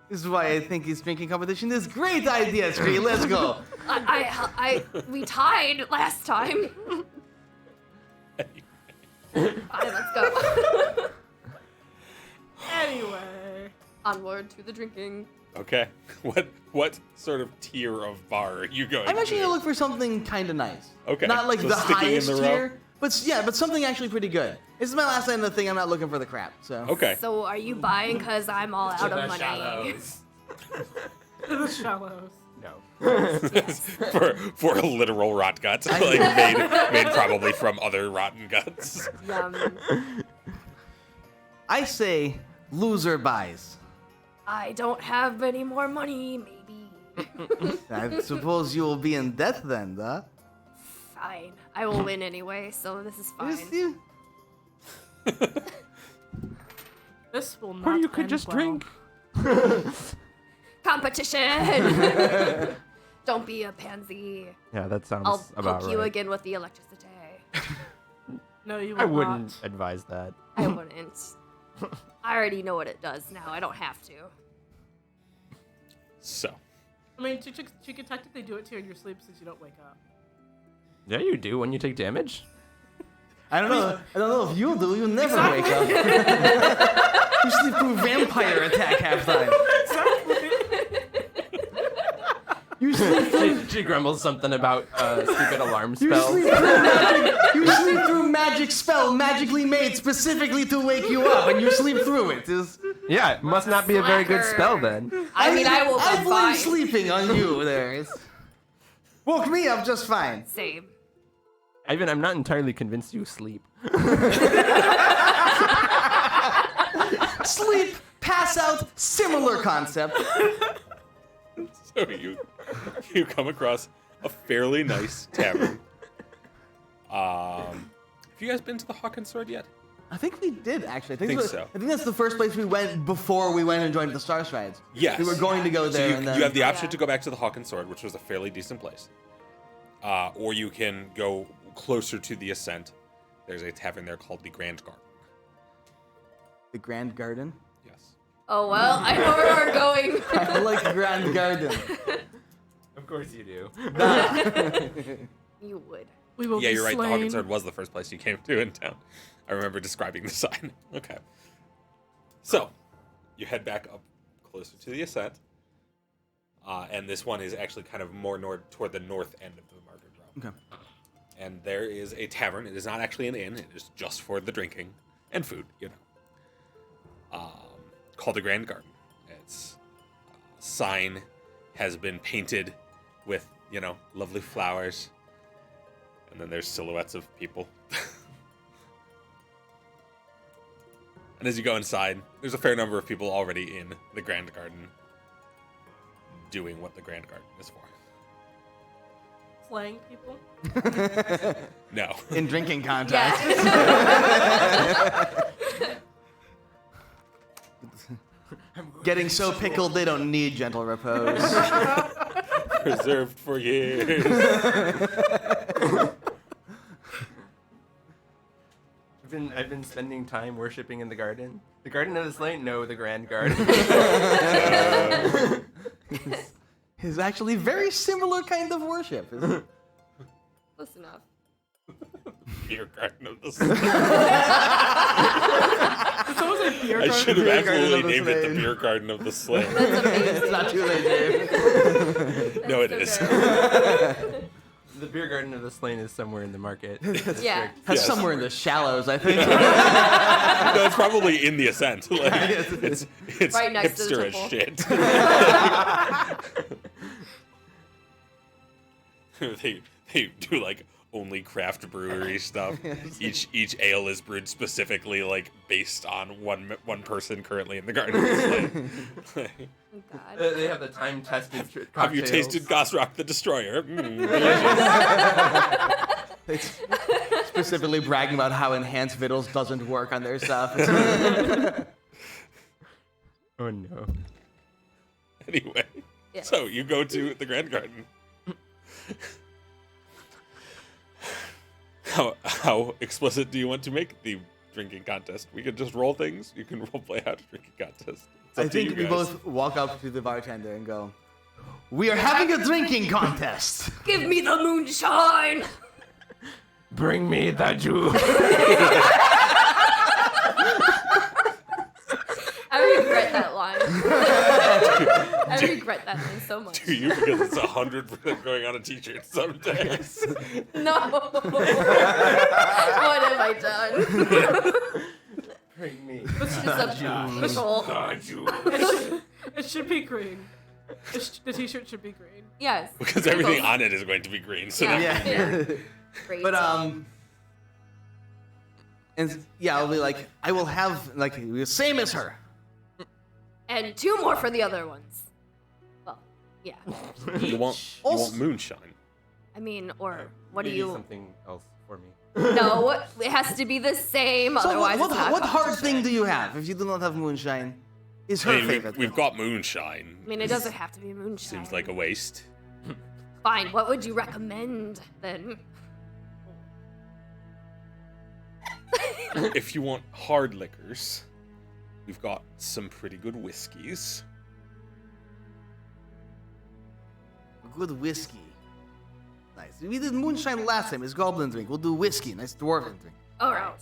This is why I think this drinking competition is a great idea, Tree. Let's go. We tied last time. Fine, let's go. Anyway. Onward to the drinking. Okay. What sort of tier of bar are you going I'm actually to? gonna look for something kind of nice. Okay, Not like so the sticking in highest the row? tier, but something actually pretty good. This is my last night in the thing. I'm not looking for the crap. So. Okay. So are you buying because I'm all out of money? The shallows. No. for a literal rot gut, like made probably from other rotten guts. Yum. I say loser buys. I don't have any more money, maybe. I suppose you will be in debt then, huh? Fine. I will win anyway, so this is fine. Yes, you. This will not Or you could end just well. drink. Competition! Don't be a pansy. Yeah, that sounds I'll about poke you right. again with the electricity. No, you will I wouldn't not. advise that. I wouldn't. I already know what it does now. I don't have to. So, I mean, she could technically do it to you in your sleep since you don't wake up. Yeah, you do when you take damage. I don't know if you do. You never wake up. You sleep through vampire attack half time. You sleep through. She grumbles something about stupid alarm You spells. you sleep through magic spell magically made specifically to wake you up, and you sleep through it. Yeah, it must not be a very good spell then. I mean, I will I be blame fine. sleeping on you there. Woke me up just fine. Same. Ivan, I'm not entirely convinced you sleep. Sleep, pass out, similar concept. so you come across a fairly nice tavern. Have you guys been to the Hawk and Sword yet? I think we did actually. Think so. I think that's the first place we went before we went and joined the Star Strides. Yes. We were going to go So there, you, and then you have the option Yeah. to go back to the Hawk and Sword, which was a fairly decent place. Or you can go closer to the Ascent. There's a tavern there called the Grand Garden. the Grand Garden. Yes. Oh, well, I know where we're going. I like Grand Garden. Of course you do. You would. We will Yeah, be you're right. The Hawk and slain. Sword was the first place you came to in town. I remember describing the sign. Okay. So, you head back up closer to the Ascent. And this one is actually kind of more toward the north end of the market row. Okay. And there is a tavern. It is not actually an inn. It is just for the drinking and food, you know. Called the Grand Garden. Its sign has been painted with, you know, lovely flowers. And then there's silhouettes of people. And as you go inside, there's a fair number of people already in the Grand Garden doing what the Grand Garden is for. Slaying people. No. In drinking contest. Yeah. Getting so pickled they don't need gentle repose. Preserved for years. I've been spending time worshiping in the garden. The Garden of the Slain? No, the Grand Garden. It's actually very similar kind of worship. Isn't it? Close enough. Beer garden of the Slain. It's almost like beer I garden. should have Beer garden absolutely of the named it the Slain. beer garden of the Slain. That's amazing. It's not too late, Dave. No, it That's is. so good. The Beer Garden of the Slain is somewhere in the market. Yeah. That's Yes. somewhere in the shallows, I think. No, it's probably in the Ascent. Like, it's Right next to the hipster as temple. shit. they do like only craft brewery stuff. Each ale is brewed specifically like based on one person currently in the Garden of the Slain. Oh, God. They have the time-tested cocktails. Have you tasted Gosrock the Destroyer? It's specifically bragging about how enhanced vittles doesn't work on their stuff. Oh no. Anyway, Yeah. so you go to the Grand Garden. How explicit do you want to make the drinking contest? We could just roll things. You can role play out a drinking contest. It's up I to you think we guys. both walk up to the bartender and go, "We are having a drinking contest." Give me the moonshine! Bring me the juice. I regret that line. I regret that line so much. Do you? Because it's 100% going on a t-shirt someday. No. What have I done? Bring me. It's just a visual. It should be green. The t-shirt should be green. Yes. Because everything on it is going to be green. So Yeah. that- Yeah. Great. But and yeah, I'll be like, I will have like the same as her. And 2 more for the other ones. Well, yeah. you want moonshine. I mean, or what do Maybe you? something else for me. No, it has to be the same. So Otherwise, what it's not hard competition. thing do you have if you do not have moonshine? Is her I mean, favorite? we've got moonshine. I mean, it doesn't have to be moonshine. Seems like a waste. Fine. What would you recommend then? If you want hard liquors, we've got some pretty good whiskeys. Good whiskey. Nice. We did moonshine last time. It's goblin drink. We'll do whiskey. Nice dwarven drink. All right.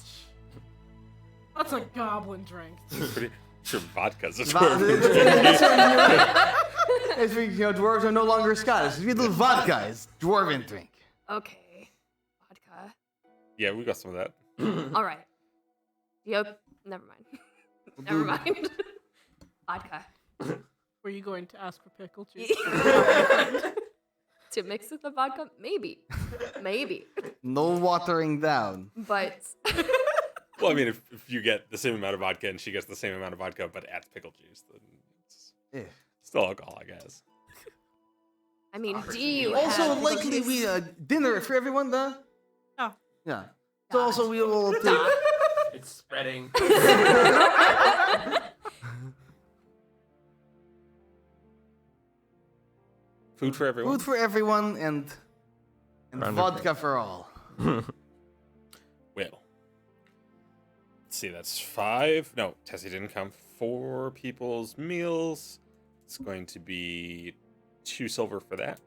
That's a goblin drink. Pretty sure vodka's a Va- dwarven It's, you know, dwarves are no longer Scottish. We do vodka. It's dwarven drink. Okay. Vodka. Yeah, we got some of that. All right. Yep. Never mind. Never mind. Vodka. Were you going to ask for pickle juice? To mix with the vodka? Maybe. Maybe. No watering down. But Well, I mean, if you get the same amount of vodka and she gets the same amount of vodka but adds pickle juice, then it's Eh. still alcohol, I guess. I mean, do you Also, have pickle likely juice? we dinner for everyone, though. Oh. Yeah. So also we will take. Nah. It's spreading. Food for everyone. Food for everyone and Round of vodka for all. Well, let's see, that's 5. No, Tessie didn't count 4 people's meals. It's going to be 2 silver for that.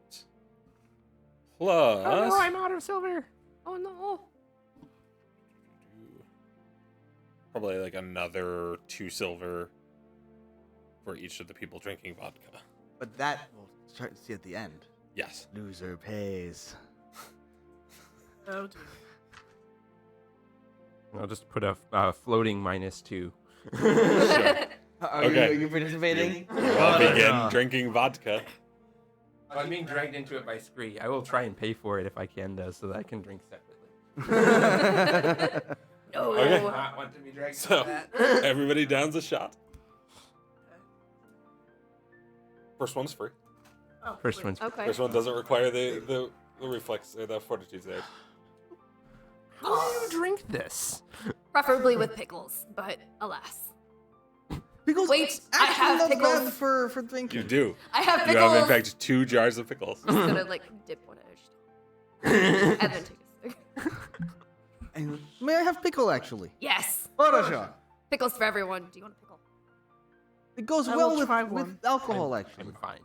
Plus, Oh no, I'm out of silver. Oh no. probably like another 2 silver for each of the people drinking vodka. But that we'll start to see at the end. Yes. Loser pays. Oh dear. I'll just put a floating -2. Are Okay. you participating? I'll begin drinking vodka. I'm being dragged into it by Scree. I will try and pay for it if I can, though, so that I can drink separately. No. Okay. Not want to be dragged So, into that. everybody downs a shot. First one's free. Oh, First wait. one's. Okay. First one doesn't require the reflex or the fortitude save. How do you drink this? Preferably with pickles, but alas. Pickles Wait, I actually have not pickles. bad for drinking. You do. I have You pickles. have, in fact, 2 jars of pickles. I'm just gonna like dip one edge. And then take a stick. May I have pickle, actually? Yes. Photoshop. Pickles for everyone. Do you want a pickle? It goes I well will with, try with one. alcohol, actually. I'm fine.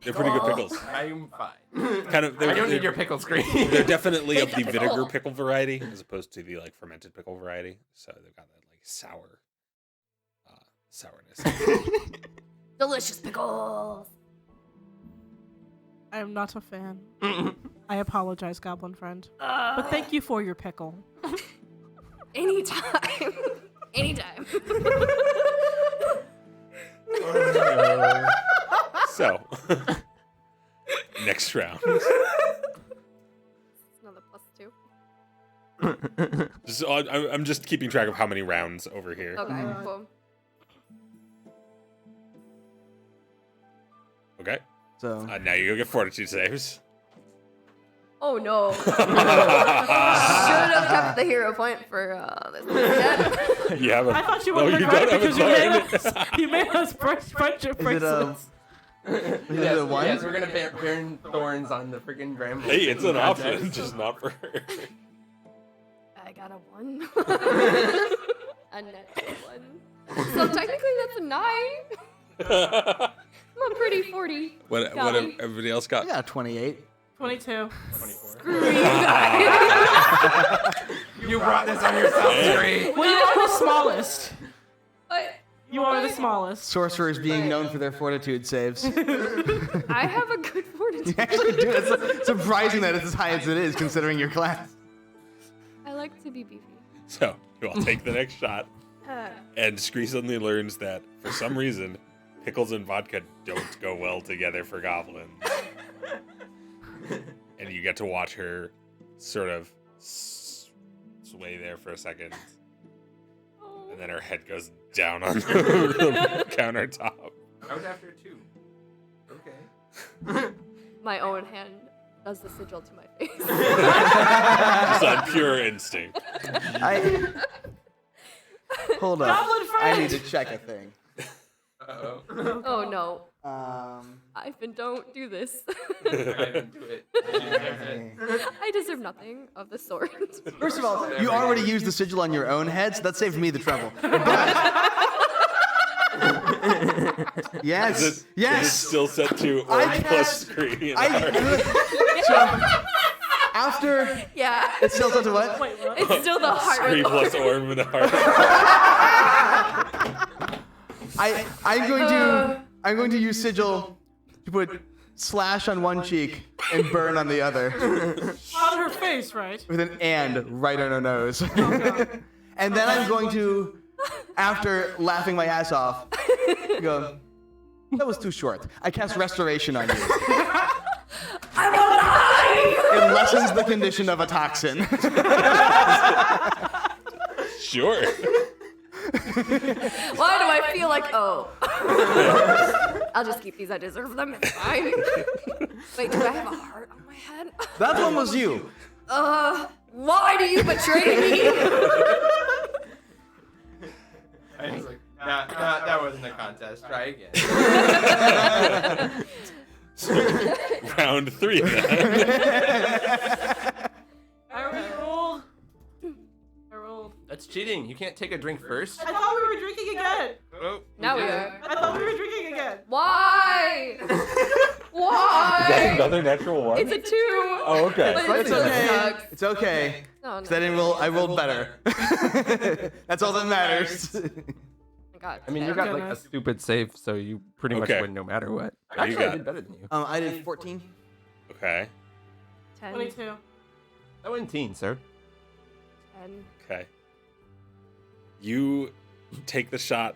They're pretty good pickles. I'm fine. Kind of. I don't need They're, your pickle screen. they're definitely of the Take the pickle. vinegar pickle variety, as opposed to the like fermented pickle variety. So they've got that like sourness. Delicious pickles. I am not a fan. I apologize, Goblin friend. But thank you for your pickle. Anytime. Anytime. So, next round. Another +2. Just, I'm just keeping track of how many rounds over here. Okay, cool. Okay. So Now you go get fortitude saves. Oh no. Should have kept the hero point for this instead. You have a. I thought you No, would you regret don't it have a because you made us friendship is it bracelets. a one? Yes, we're gonna burn thorns on the freaking brambles. Hey, it's an Contest. option, just not for her. I got a 1. A natural 1. So technically that's a 9. I'm a pretty 40. What Golly. everybody else got? I got 28. 22. 24. Screw you guys. You brought this on yourself, Siri. Well, you are the smallest. What? You are the smallest. Sorcerers being known for their fortitude saves. I have a good fortitude. Actually, dude, it's surprising that it's as high as it is, considering your class. I like to be beefy. So you all take the next shot, Uh, and Scree suddenly learns that for some reason, pickles and vodka don't go well together for goblins. And you get to watch her sort of sway there for a second, and then her head goes down on the countertop. I was after 2. Okay. my own hand does the sigil to my face. Just on pure instinct. Hold up. Goblin I friend! need to check a thing. Uh-oh. Oh no. Ivan, don't do this. I didn't do it. I deserve nothing of the sort. First of all, you already used the sigil on your own head, so that saved me the trouble. But yes, Is it yes. still set to I orange plus cast- Scree? So after Yeah. it's still set to what? Wait, what? It's still the heart. Scree plus Orm and a heart. I'm going to use sigil to put slash on one cheek and burn on the other On her face, right? with an and right on her nose. And then I'm going to, after laughing my ass off, go, that was too short. I cast restoration on you. I'm alive! It lessens the condition of a toxin. Sure. Why do I feel like I'll just keep these. I deserve them. It's fine. Wait, do I have a heart on my head? That one was you. Why do you betray me? I was like, that wasn't a contest. Try again. Round 3 then. I already rolled. I rolled. That's cheating. You can't take a drink first. I thought we were drinking again. Oh, Now we did. are. I thought we were drinking again. Why? Why? Another natural one? It's a 2. Oh, okay. But it It's still okay. sucks. It's okay. No, 'Cause I rolled better. That's all that matters. Oh my God. I mean, you Okay. got like a stupid save, so you pretty much Okay. win no matter what. you Actually, I got- did better than you. I did 14. Okay. 10. 22. I win teen, sir. 10. Okay. You take the shot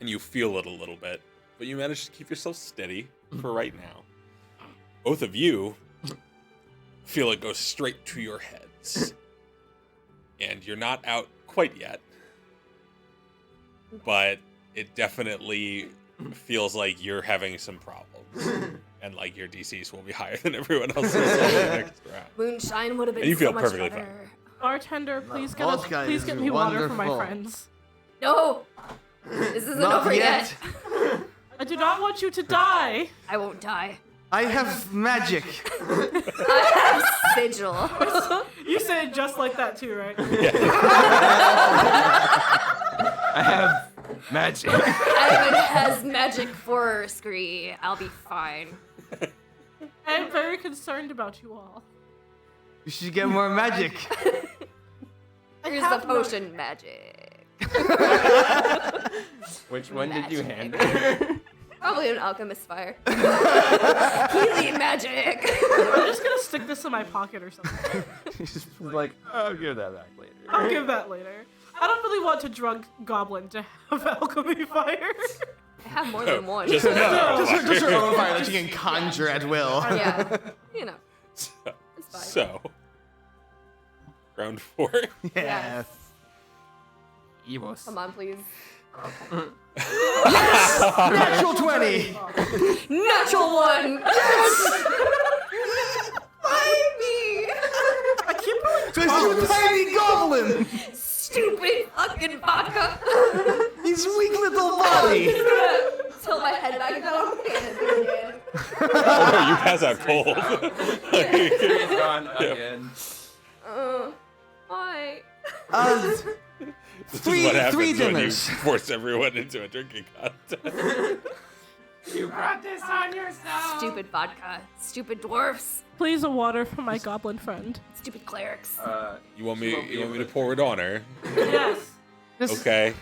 and you feel it a little bit, but you manage to keep yourself steady for right now. Both of you feel it go straight to your heads. And you're not out quite yet. But it definitely feels like you're having some problems. And like your DCs will be higher than everyone else's in the next round. Moonshine would have been And you feel so much perfectly better. Bartender, please get vodka please is get me water for my wonderful. friends. No! This isn't Not over yet. I do not want you to die. I won't die. I have magic. I have sigil. You said it just like that too, right? I have magic. Ivan has magic for Scree. I'll be fine. I am very concerned about you all. You should get more magic. Here's the have potion magic. Which one did you Magic. hand her? Probably an alchemist fire. Healing magic. I'm just gonna stick this in my pocket or something. She's like, I'll give that back later. I'll give that later. I don't really want to drug Goblin to have alchemy fire. I have more than one. Just Just her own fire that she can conjure at will. Yeah, you know, it's fine. So, round 4. Yes. Evos. Come on, please. Natural 20. Natural one. Yes. Find me. I keep really Because you tiny goblin. Stupid fucking vodka. His weak little body. Tilt my head back down and do it again. Oh no, you pass out cold. He's gone again. Why? This Three- is what happens three when you dinners. force everyone into a drinking contest. You brought this on yourself. Stupid vodka. Stupid dwarfs. Please a water for my goblin friend. Stupid clerics. You want me? She won't be You want me able to pour it on her? Yes. Okay.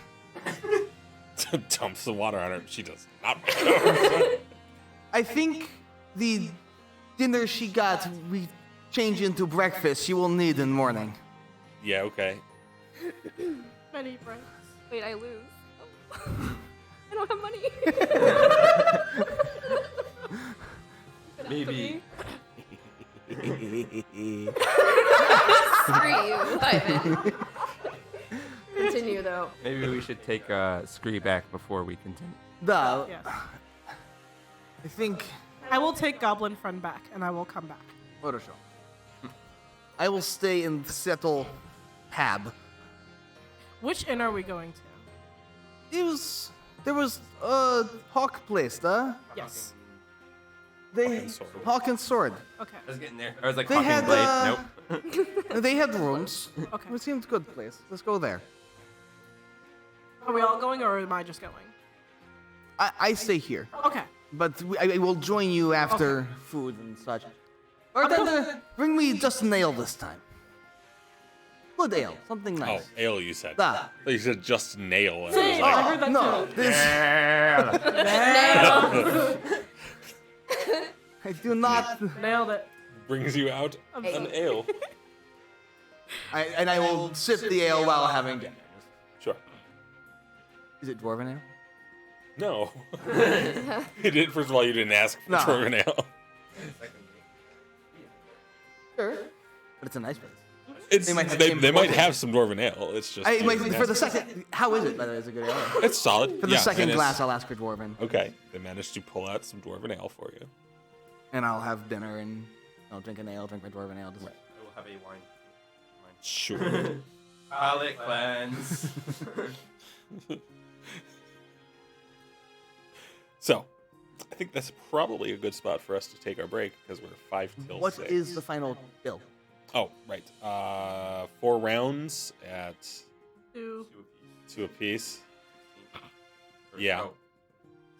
Dump some water on her. She does not. Make I think the dinner she got, we change into breakfast she will need in morning. Yeah. Okay. Many friends. Wait, I lose. Oh. I don't have money. Maybe. Screw you, Ivan. Continue though. Maybe we should take Scree back before we continue. Yes. I think. I will take goblin friend back, and I will come back. Photoshop. I will stay and settle Pab. Which inn are we going to? There was a hawk place, huh? Yes. They hawk and sword. Okay. I was getting there. I was like, They Hawking had, Blade. Nope. They had rooms. Okay. It seemed a good place. Let's go there. Are we all going, or am I just going? I stay here, Okay. but I will join you after food and such. Or then bring me just an ale this time. Good ale, something Oh, nice. ale. You said. Ah. You said just nail. And I was Same. like, I heard that No, too. this I do not. Nailed it. brings you out I'm an sorry. ale. I will sip the ale while having dinner. Sure. Is it dwarven ale? No. You did. First of all, you didn't ask for No. dwarven ale. Sure. But it's a nice place. It's, They might have they might imported. have some dwarven ale. It's just. you didn't For the ask. second, how is it? By the way, is it good ale? It's solid. For the yeah, second and it's- glass, I'll ask for dwarven, Okay. They managed to pull out some dwarven ale for you. and I'll have dinner and I'll drink an ale, drink my dwarven ale. Just... I will have a wine. Sure. Palate cleanse. So, I think that's probably a good spot for us to take our break because we're 5 till What 6. is the final bill? Oh, right. 4 rounds at 2, 2 apiece. Or- Yeah. oh,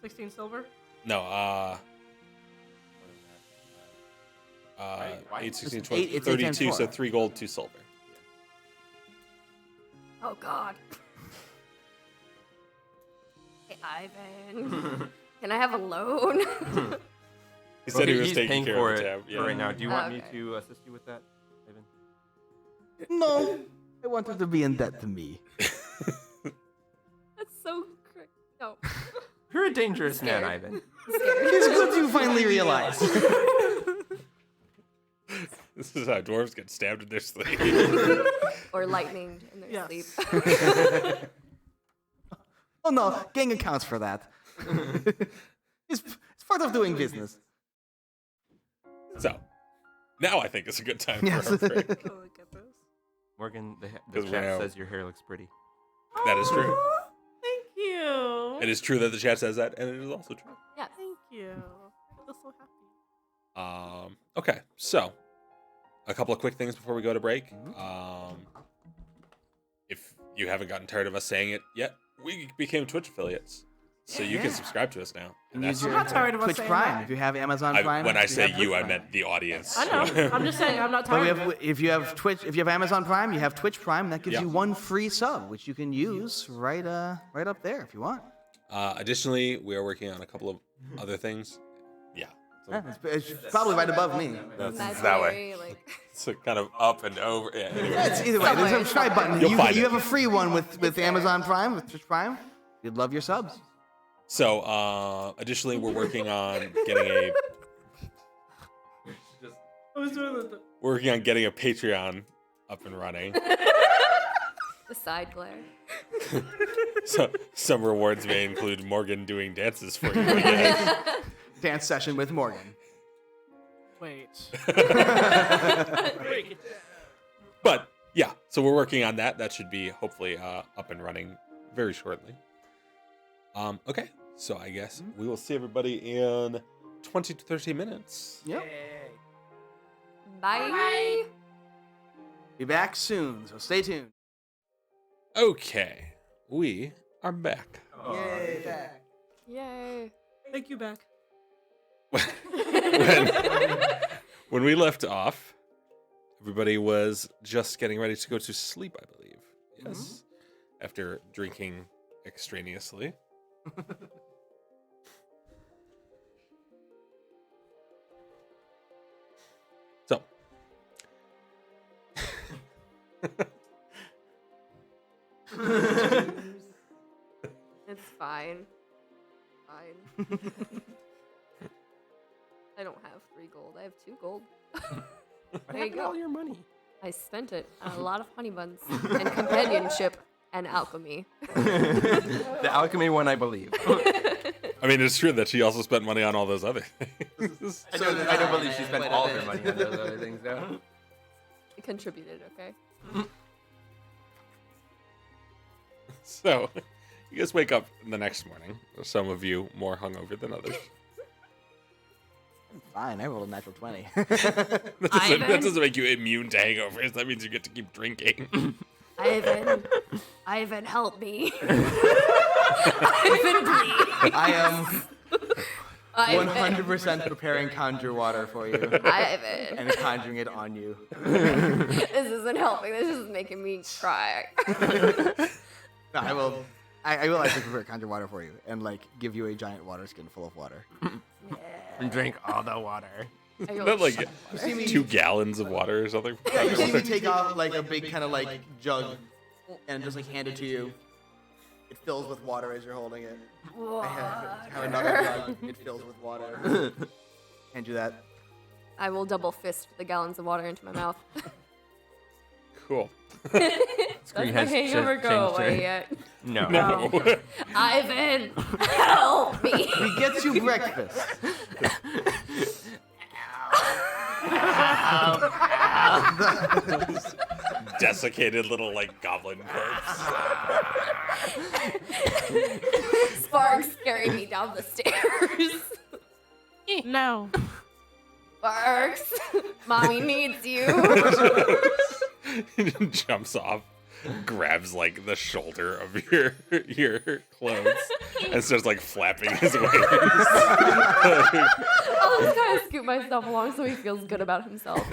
16 silver. No, what is that? Why- 8, 16, It's 20, eight- it's 8 times 32, so 4. 3 gold, 2 silver. Oh God. Hey Ivan, can I have a loan? He said he was he's taking paying care for of the it tab. Yeah. for right now. Do you want me Okay. to assist you with that, Ivan? No, I want her to be in debt to me. That's so correct. No. You're a dangerous man, Scared. Ivan. It's good you finally realize. This is how dwarves get stabbed in their sleep. Or lightning in their Yes. sleep. Oh no, gang accounts for that. it's part of doing business. So, now I think it's a good time Yes. for our break. Oh, look at this. Morgan, the 'Cause chat we're now- says your hair looks pretty. That is true. Aw, Thank you. It is true that the chat says that, and it is also true. Yes. Thank you. I feel so happy. Okay, so a couple of quick things before we go to break. If you haven't gotten tired of us saying it yet, we became Twitch affiliates, so you can subscribe to us now. And Use that's I'm not tired of us Twitch saying Prime. that. If you have Amazon Prime. when I you say have you, Twitch I Prime. meant the audience. I know. I'm just saying I'm not But tired of it. if you have Amazon Prime, you have Twitch Prime. That gives Yeah. you one free sub, which you can use right up there if you want. Additionally, we are working on a couple of other things. Yeah. So Yeah, it's probably right above me. that's that way. Imaginary, like, So kind of up and over. Yeah, anyway. It's either way. There's a Somewhere. try button. You'll You find it. have a free one with Amazon Prime, with Twitch Prime. You'd love your subs. So, additionally, we're working on getting I was doing the a Patreon up and running. the side glare. So some rewards may include Morgan doing dances for you. Again. Dance session with Morgan. wait. But yeah, so we're working on that. That should be hopefully up and running very shortly. Okay, so I guess we will see everybody in 20 to 30 minutes. Yep. Bye. Be back soon, so stay tuned. Okay, we are back. Yay, back. Yay. Thank you back. when we left off, everybody was just getting ready to go to sleep, I believe. Yes. After drinking extraneously. So. It's fine. Fine. I don't have 3 gold. I have 2 gold. There you go. all your money? I spent it on a lot of honey buns and companionship and alchemy. The alchemy one, I believe. I mean, it's true that she also spent money on all those other things. I don't believe she spent all her money on those other things, though. I contributed, okay? So, you guys wake up the next morning. Some of you more hungover than others. Fine, I rolled a natural 20. That Ivan? doesn't make you immune to hangovers. That means you get to keep drinking. Ivan, help me. Ivan, please. I am Ivan. 100% preparing conjure water for you Ivan. and conjuring it on you. This isn't helping. This is making me cry. No, I will actually prepare conjure water for you and like give you a giant water skin full of water. And drink all the water. I go, Not like "Shut up." 2 gallons of water or something. Yeah, you see me take off like a big kind of like jug and just like hand it to you. It fills with water as you're holding it. I have another jug. It fills with water. Hand you that. I will double fist the gallons of water into my mouth. Cool. Does my has hangover go changed away her. yet? No. No. Ivan, help me. We get you breakfast. Desiccated little, like, goblin corpse. Sparks carried me down the stairs. No. Sparks, mommy needs you. Jumps off, grabs like the shoulder of your clothes, and starts like flapping his wings. I'll just kind of scoot myself along so he feels good about himself.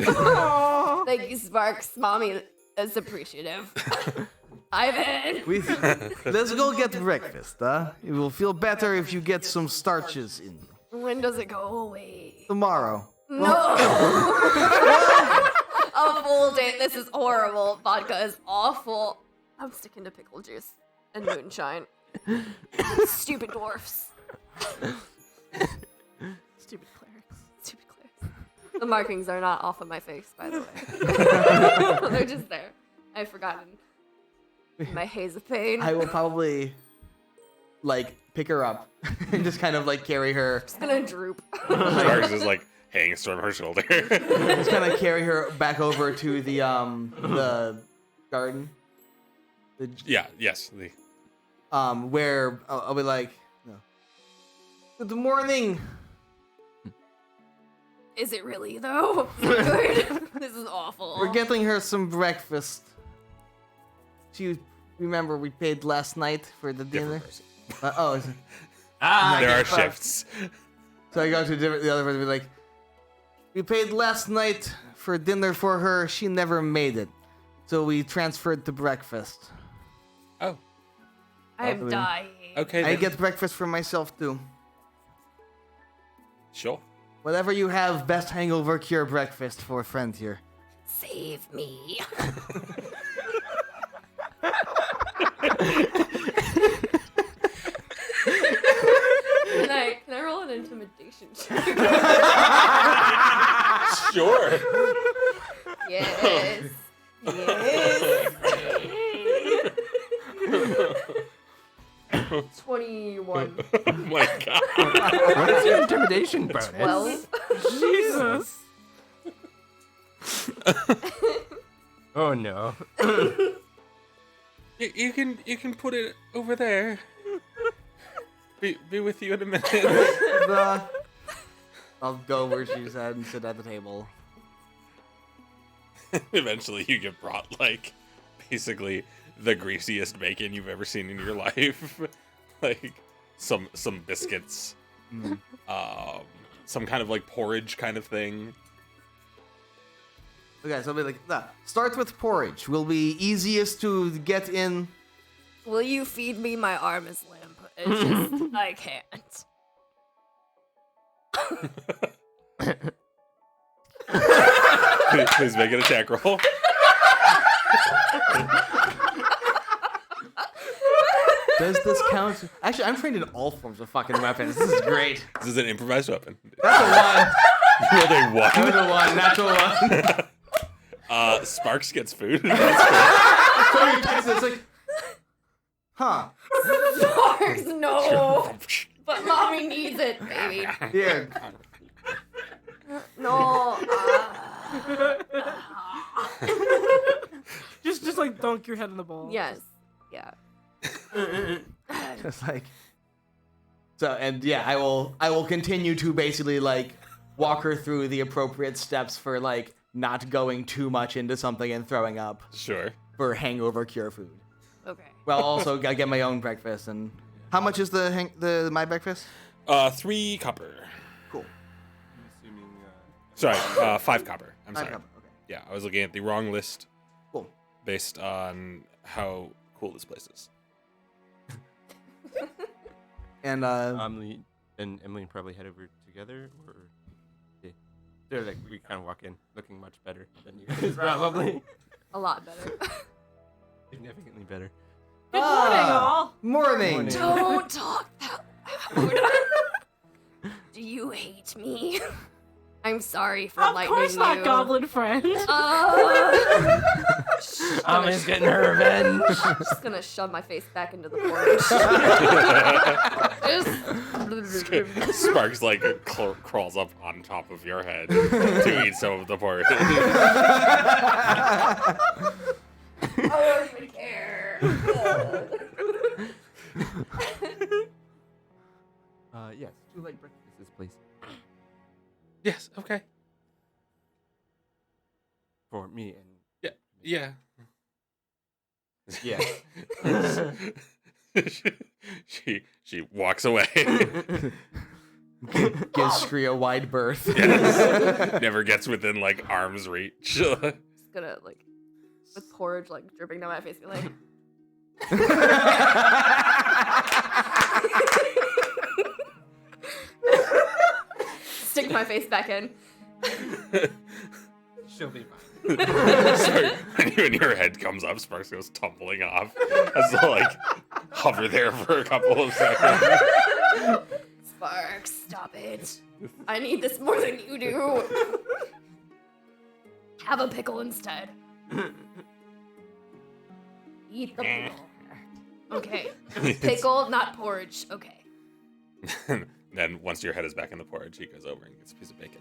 Thank you, Sparks. Mommy is appreciative. Ivan. Let's go get breakfast, huh? It will feel better if you get some starches in. When does it go away? Tomorrow. No. A full day. This is horrible. Vodka is awful. I'm sticking to pickle juice and moonshine. Stupid dwarfs. Stupid clerics. Stupid clerics. The markings are not off of my face, by the way. They're just there. I've forgotten. My haze of pain. I will probably like pick her up and just kind of like carry her. Just gonna droop. Sparks is like hanging from her shoulder. Just kind of carry her back over to the garden. Yeah. Yes. Where I'll be like, no. Good morning. Is it really though? Is it good? This is awful. We're getting her some breakfast. Remember we paid last night for the dinner? Different person. Is it? There are fuck. shifts. So I go to the other person and be like, we paid last night for dinner for her. She never made it. So we transferred to breakfast. Oh, I'm dying. okay. I Then. get breakfast for myself too. Sure. Whatever you have, best hangover cure breakfast for a friend here. Save me. Can I roll an intimidation check? Sure. Yes. Yes. 21. Oh my god. What's your intimidation bonus? 12. Jesus. Oh no. You can put it over there. Be with you in a minute. I'll go where she's at and sit at the table. Eventually, you get brought like basically the greasiest bacon you've ever seen in your life, like some biscuits, some kind of like porridge kind of thing. Okay, so I'll be like, start with porridge. Will be easiest to get in. Will you feed me? My arm is limp. It's just, I can't. Please make an attack roll. Does this count? Actually, I'm trained in all forms of fucking weapons. This is great. This is an improvised weapon. That's You rolled a a 1. one. Natural 1. Sparks gets food. That's So he takes it, it's like, huh? Sparks, no. But mommy needs it, baby. Here. No. Just like dunk your head in the bowl. Yes. Yeah. Just like. So, and yeah, I will continue to basically like walk her through the appropriate steps for like not going too much into something and throwing up Sure. for hangover cure food. Okay. Well, also I get my own breakfast. And how much is my breakfast? 3 copper. Cool. I'm assuming. Sorry, 5 copper. I'm sorry. Okay. Yeah, I was looking at the wrong list Cool. based on how cool this place is. And Emily and Emily probably head over together, or yeah. They're like we kind of walk in looking much better than you guys, probably A lot better. significantly better. Good morning, all. morning. Morning. Don't talk that loud. Do you hate me? I'm sorry for Of lightning course you. not, goblin friend. Ami's getting her revenge. Just gonna shove my face back into the porridge. Just Sparks like crawls up on top of your head to eat some of the porridge. I don't even care. Yes, 2 light breakfasts, please. Yes. Okay. For me and Yeah. yeah. she walks away. Gives Scree a wide berth. Yes. Never gets within like arm's reach. Just gonna like with porridge like dripping down my face, be like. Stick my face back in. She'll be fine. Sorry, when your head comes up, Sparks goes tumbling off. Has to like hover there for a couple of seconds. Sparks, stop it. I need this more than you do. Have a pickle instead. Eat the pickle. Okay. Pickle, not porridge. Okay. Then once your head is back in the porridge, he goes over and gets a piece of bacon.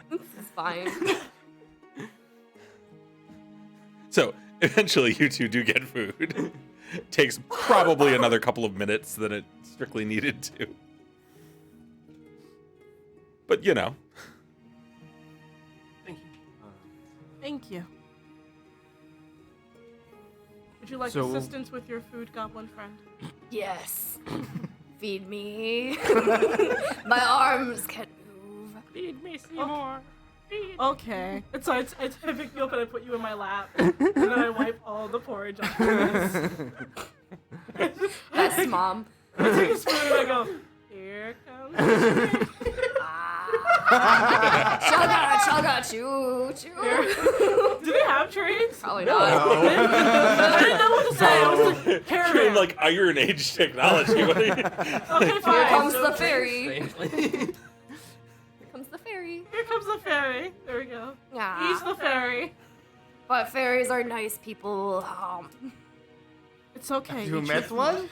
This is fine. So eventually, you two do get food. Takes probably another couple of minutes than it strictly needed to. But you know, Thank you. Thank you. Would you like So- assistance with your food, goblin friend? Yes. Feed me. My arms can't move. Feed me, Seymour. Okay. And so I pick you up and I put you in my lap. And then I wipe all the porridge off your face. Yes, Mom. I take a spoon and I go, here comes the treat." Chugga, chew, chew. Do they have treats? Probably not. I didn't know what to say. I was like, you're in Caravan. like Iron Age technology. What are you? Okay, fine. Here comes So the fairy. Strangely. Here comes the fairy. Here comes the fairy. There we go. Yeah. He's the fairy. But fairies are nice people. It's okay. You eat met your one?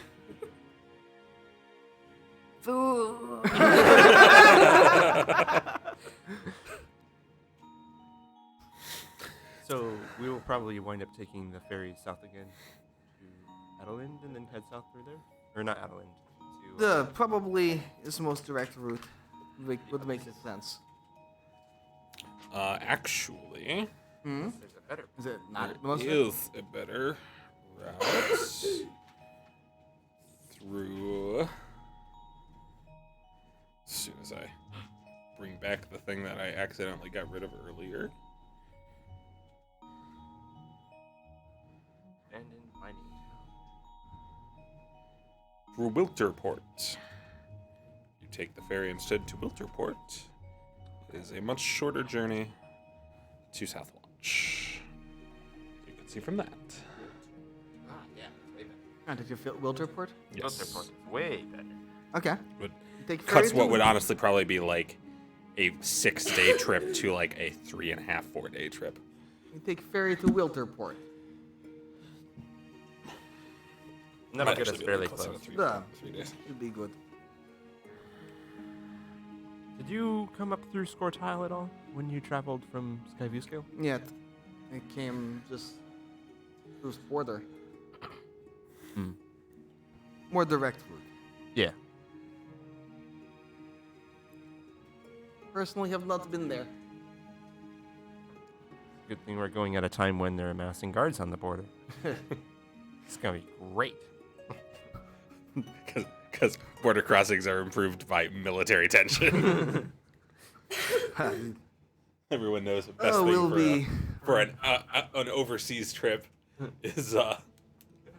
Food. So we will probably wind up taking the ferry south again to Adeland and then head south through there. Or not Adeland. To, The probably is the most direct route. Would make sense. Actually, Hmm? There's a better. Is it not the there most? is a better route through. As soon as I bring back the thing that I accidentally got rid of earlier. Abandoned mining town. Through Wilterport. You take the ferry instead to Wilterport. It is a much shorter journey to South Watch. You can see from that. Ah, yeah, it's way better. Ah, did you feel Wilterport? Yes. Wilterport is way better. Okay. But You take ferry cuts to- what would honestly probably be like a 6-day trip to like a 3.5, 4-day trip. You take ferry to Wilterport. That'll Might get us actually be fairly closer close. to 3 Yeah. 3 days. Should be good. Did you come up through Scortile at all when you traveled from Skyview Scale? Yet, it came just through the border. Hmm. More direct route. Yeah. Personally, have not been there. Good thing we're going at a time when they're amassing guards on the border. It's gonna be great. Because border crossings are improved by military tension. Everyone knows the best thing we'll for, be for an overseas trip is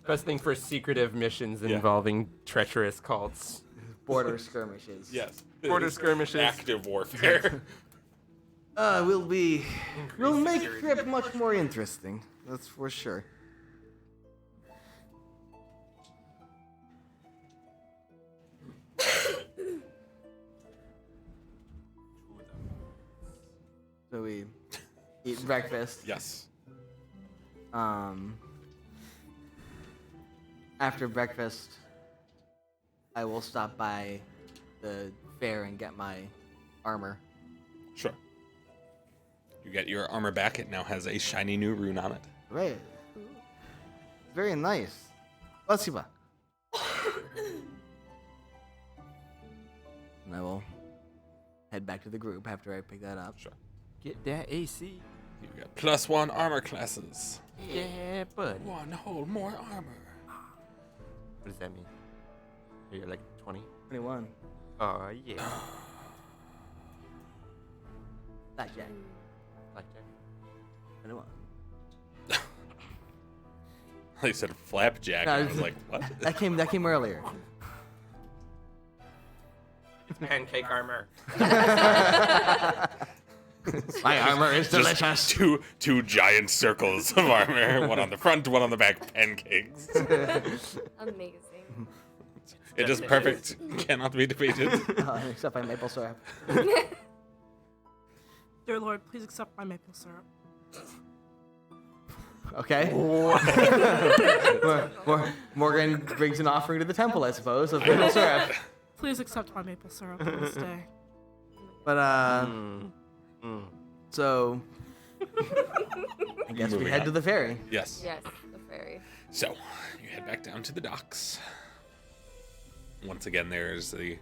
Best thing for secretive missions Yeah. involving treacherous cults. border skirmishes. yes Border it is skirmishes. active warfare. We'll make security. trip much more interesting. That's for sure. So we eat breakfast. Yes. After breakfast, I will stop by the fair and get my armor. Sure. You get your armor back. It now has a shiny new rune on it. Right. Very nice. Spasiba. And I will head back to the group after I pick that up. Sure. Get that AC. You get +1 armor classes. Yeah, buddy. One whole more armor. What does that mean? You're like 20? 21. Oh, yeah. Blackjack. Blackjack? 21. They said flapjack. No, and I it's- was like, what? That came earlier. Pancake armor. My armor is Just two giant circles of armor. One on the front, one on the back. Pancakes. Amazing. It is perfect. Cannot be defeated. Except by maple syrup. Dear Lord, please accept my maple syrup. Okay. Morgan brings an offering to the temple, I suppose, of maple syrup. Please accept my maple syrup on this day. But so I guess we Moving head on. to the ferry. Yes. Yes, the fairy. So you head back down to the docks. Once again, there's the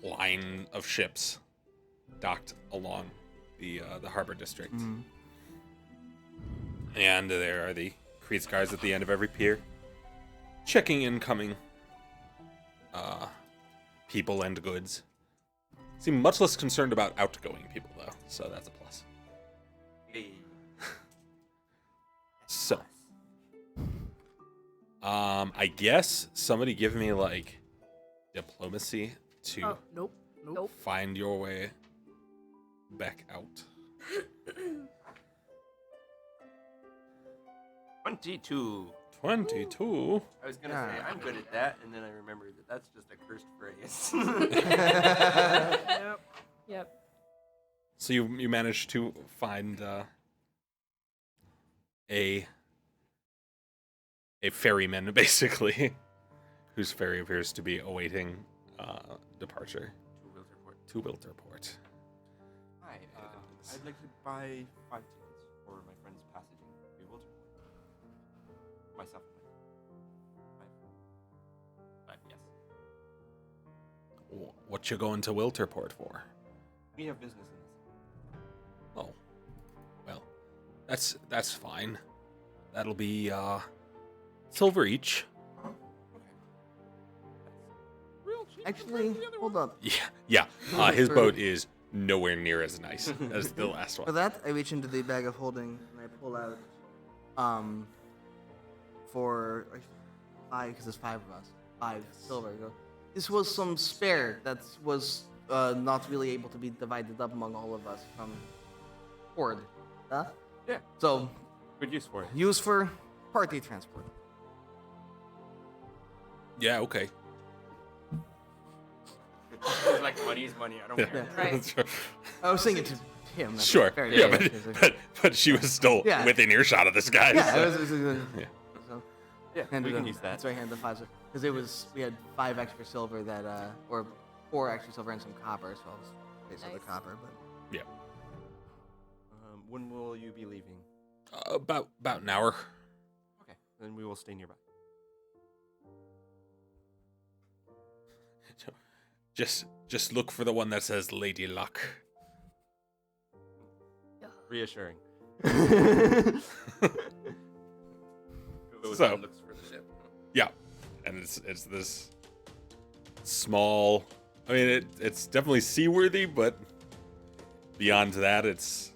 line of ships docked along the harbor district. And there are the Creed's guards at the end of every pier, checking incoming people and goods. Seem much less concerned about outgoing people, though, so that's a plus. So, I guess somebody give me, like, diplomacy to Oh, nope. Nope. find your way back out. 22. 22. I was gonna say I'm good at that, and then I remembered that that's just a cursed phrase. Yep. Yep. So you managed to find a ferryman, basically, whose ferry appears to be awaiting departure to Wilterport. Hi, I'd like to buy 5 tickets for my friend's passage to Wilterport. Myself and my 5. 5, yes. What you going to Wilterport for? We have business in this. Oh, well, that's fine. That'll be silver each. Actually, hold up. Yeah. His boat is nowhere near as nice as the last For one. that, I reach into the bag of holding and I pull out, for 5, because there's 5 of us, 5 silver. I go, this was some spare that was not really able to be divided up among all of us from Horde. Huh? Yeah. So, Good use for it. use for party transport. Yeah, okay. It's like money's money. I don't care. Right. I was thinking to him. that's Sure. fair. Yeah, but she was still Yeah. within earshot of this guy. Yeah, so- it was Yeah. so, Yeah, we handed can him- use that. So I handed the 5 because we had 5 extra silver that or 4 extra silver and some copper, so I was basically Nice. the copper. But Yeah. When will you be leaving? About an hour. Okay, then we will stay nearby. Just look for the one that says Lady Luck. Reassuring. Goes So- and looks for the ship. Yeah, and it's this small. I mean, it's definitely seaworthy, but beyond that, it's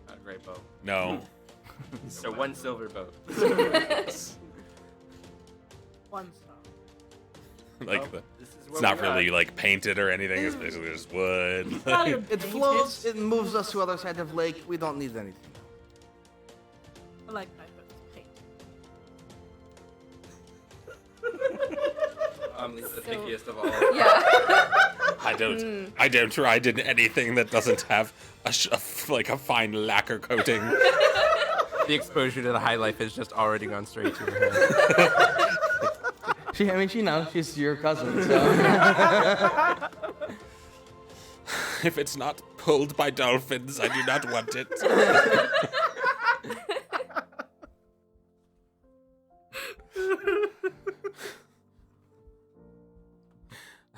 Not a great boat. no. So 1 silver boat. One star. Like Well, the, this is it's what not we got. really like painted or anything. It's basically just wood. Not even it painted. flows. It moves us to other side of lake. We don't need anything. I like that, but it's paint. He's the So- pickiest of all. Yeah. I don't ride in anything that doesn't have like a fine lacquer coating. The exposure to the high life has just already gone straight to her head. She knows she's your cousin. So. If it's not pulled by dolphins, I do not want it.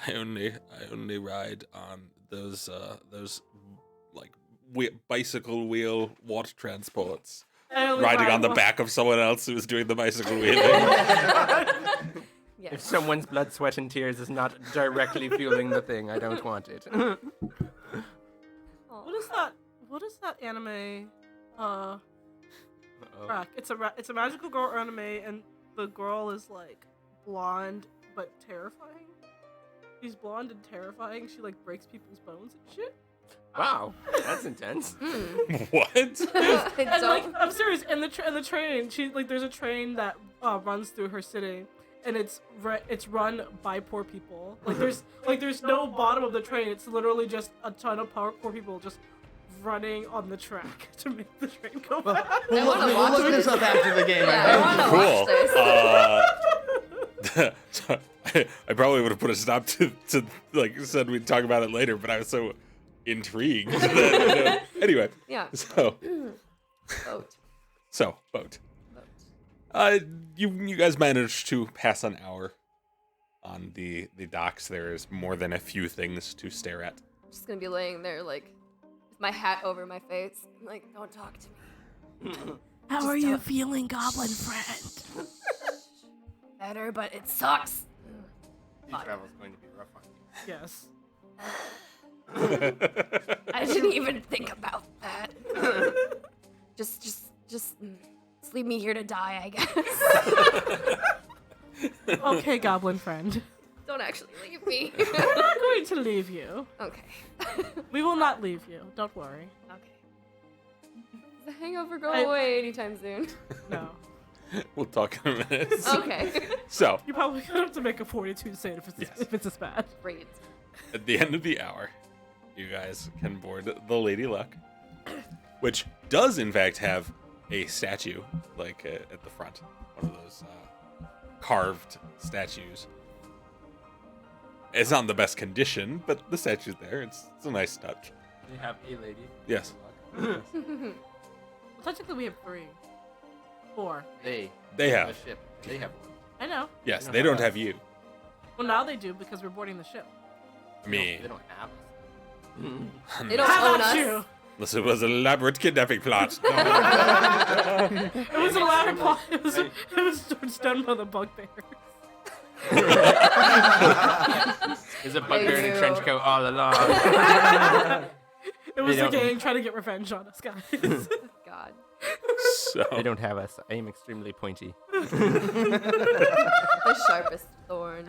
I only ride on those like bicycle wheel water transports. I only Riding ride on the one- back of someone else who is doing the bicycle wheeling. Yeah. If someone's blood, sweat, and tears is not directly fueling the thing, I don't want it. What is that? What is that anime? Frack. It's a magical girl anime, and the girl is like blonde but terrifying. She's blonde and terrifying. She like breaks people's bones and shit. Wow, that's intense. What? And like, Don't. I'm serious. In the train, she like there's a train that runs through her city, and it's run by poor people. Like there's no bottom of the train. It's literally just a ton of poor people just running on the track to make the train go fast. I want to We'll watch look this this. up after the game. Yeah, I want to watch this. So, I probably would have put a stop to like said we'd talk about it later, but I was so intrigued. That, anyway, Yeah. so Boat. boat. Boat. You guys managed to pass an hour on the docks, there is more than a few things to stare at. I'm just gonna be laying there, like, with my hat over my face. I'm like, don't talk to me. How are you feeling, goblin friend? Better, but it sucks. Sea travel's going to be rough on you. Yes. I didn't even think about that. just leave me here to die, I guess. Okay, goblin friend. Don't actually leave me. We're not going to leave you. Okay. We will not leave you. Don't worry. Okay. Does the hangover go I- away anytime soon? No. We'll talk in a minute. Okay. So, You're probably gonna have to make a fortitude save if it's Yes. if it's this bad. Great. at the end of the hour, you guys can board the Lady Luck, which does in fact have a statue, like at the front, one of those carved statues. It's not in the best condition, but the statue's there. It's a nice touch. They have a lady. Yes. Well, technically, we have 3. 4. They They a have. ship. They have one. I know. Yes, They they don't don't have have you. Well, now they do because we're boarding the ship. Me. They don't have us. They don't How own about us. you? This was an elaborate kidnapping plot. It was a ladder plot. It was done by the bugbears. There's a bugbear in a do. trench coat all along. It was They the don't- gang trying to get revenge on us, guys. God. So They don't have us. I am extremely pointy. The sharpest thorn.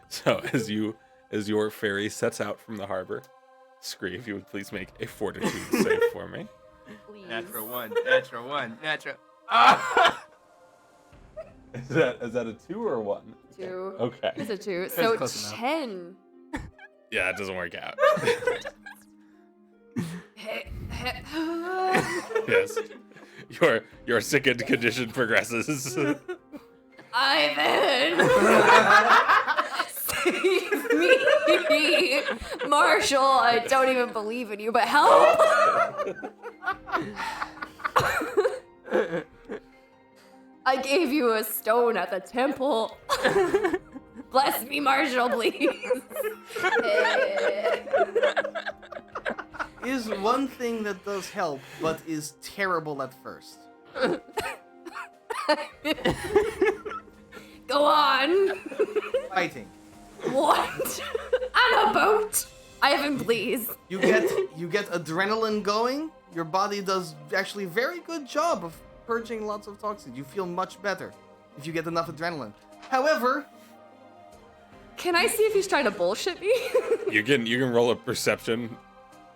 So as your ferry sets out from the harbor, Scree, if you would please make a fortitude save for me. Please. Natural one. Natural one. Natural. Ah! Is that a 2 or a 1? 2. Okay. It's a 2. So close enough. 10. Yeah, it doesn't work out. Yes. Your sickened condition progresses. Ivan! Save me! Marshall, I don't even believe in you, but help! I gave you a stone at the temple. Bless me, Marshall, please. Is one thing that does help, but is terrible at first. Go on. Fighting. What? On a boat? Ivan, please. You get adrenaline going. Your body does actually a very good job of purging lots of toxins. You feel much better if you get enough adrenaline. However, Can I see if he's trying to bullshit me? You can roll a perception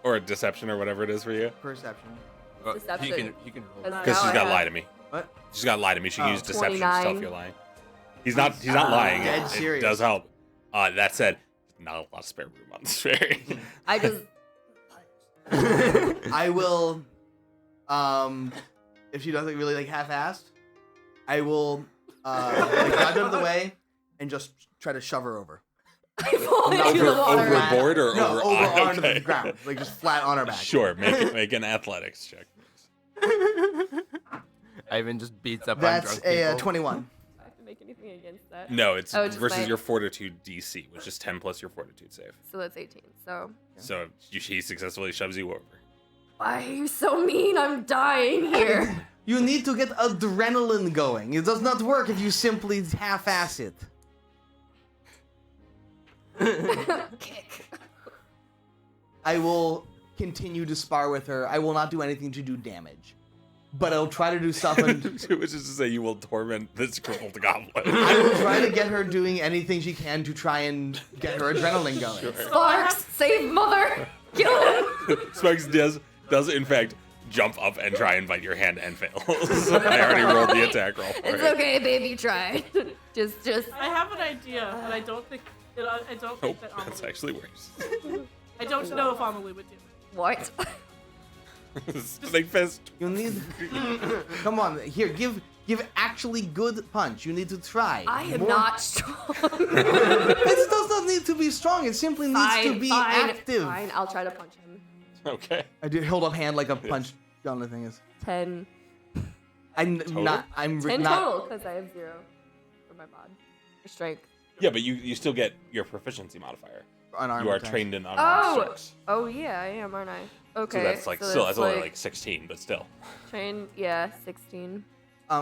or a deception or whatever it is for you. perception. Well, Deception. You can roll. Because Because she's Now I got to have- lie to me. What? She's got to lie to me. She can Oh. use deception to tell if 29. you're lying. He's not lying. dead It serious. does help. That said, not a lot of spare room on this ferry. I just. I will, if she does it really like half-assed, I will like dive out of the way and just try to shove her over. I fall into the water. Overboard or No, over? over onto Okay. the ground, like just flat on her back. Sure, make an athletics check. Ivan just beats up on That's drunk a people. 21. Do I have to make anything against that? No, it's Oh, just versus my- your fortitude DC, which is 10 plus your fortitude save. So that's 18. So. So he successfully shoves you over. Why are you so mean? I'm dying here. You need to get adrenaline going. It does not work if you simply half-ass it. Kick. I will continue to spar with her. I will not do anything to do damage. But I'll try to do stuff and Which is to say, you will torment this crippled goblin. I will try to get her doing anything she can to try and get her adrenaline going. Sparks, save mother. Kill him. Sparks does in fact jump up and try and bite your hand and fails. I already rolled the attack roll for It's it. okay, babe. You tried. just. I have an idea, but I don't think I don't Oh, think that that's Amelie. actually worse. I don't know if Amelie would do it. What? Snake fist. You need. Come on, here. Give actually good punch. You need to try. I am More- not strong. It does not need to be strong. It simply needs to be active. Fine, I'll try to punch him. Okay. I do hold up hand like a punch gun. The thing is, 10. I'm Total? not. I'm 10 not. total, because I have 0 for my bod. For strength. Yeah, but you still get your proficiency modifier. Unarmed You are attacks. trained in unarmed strikes. Oh yeah, I am, aren't I? Okay. So that's like still that's only like 16, but still. train. Yeah, 16.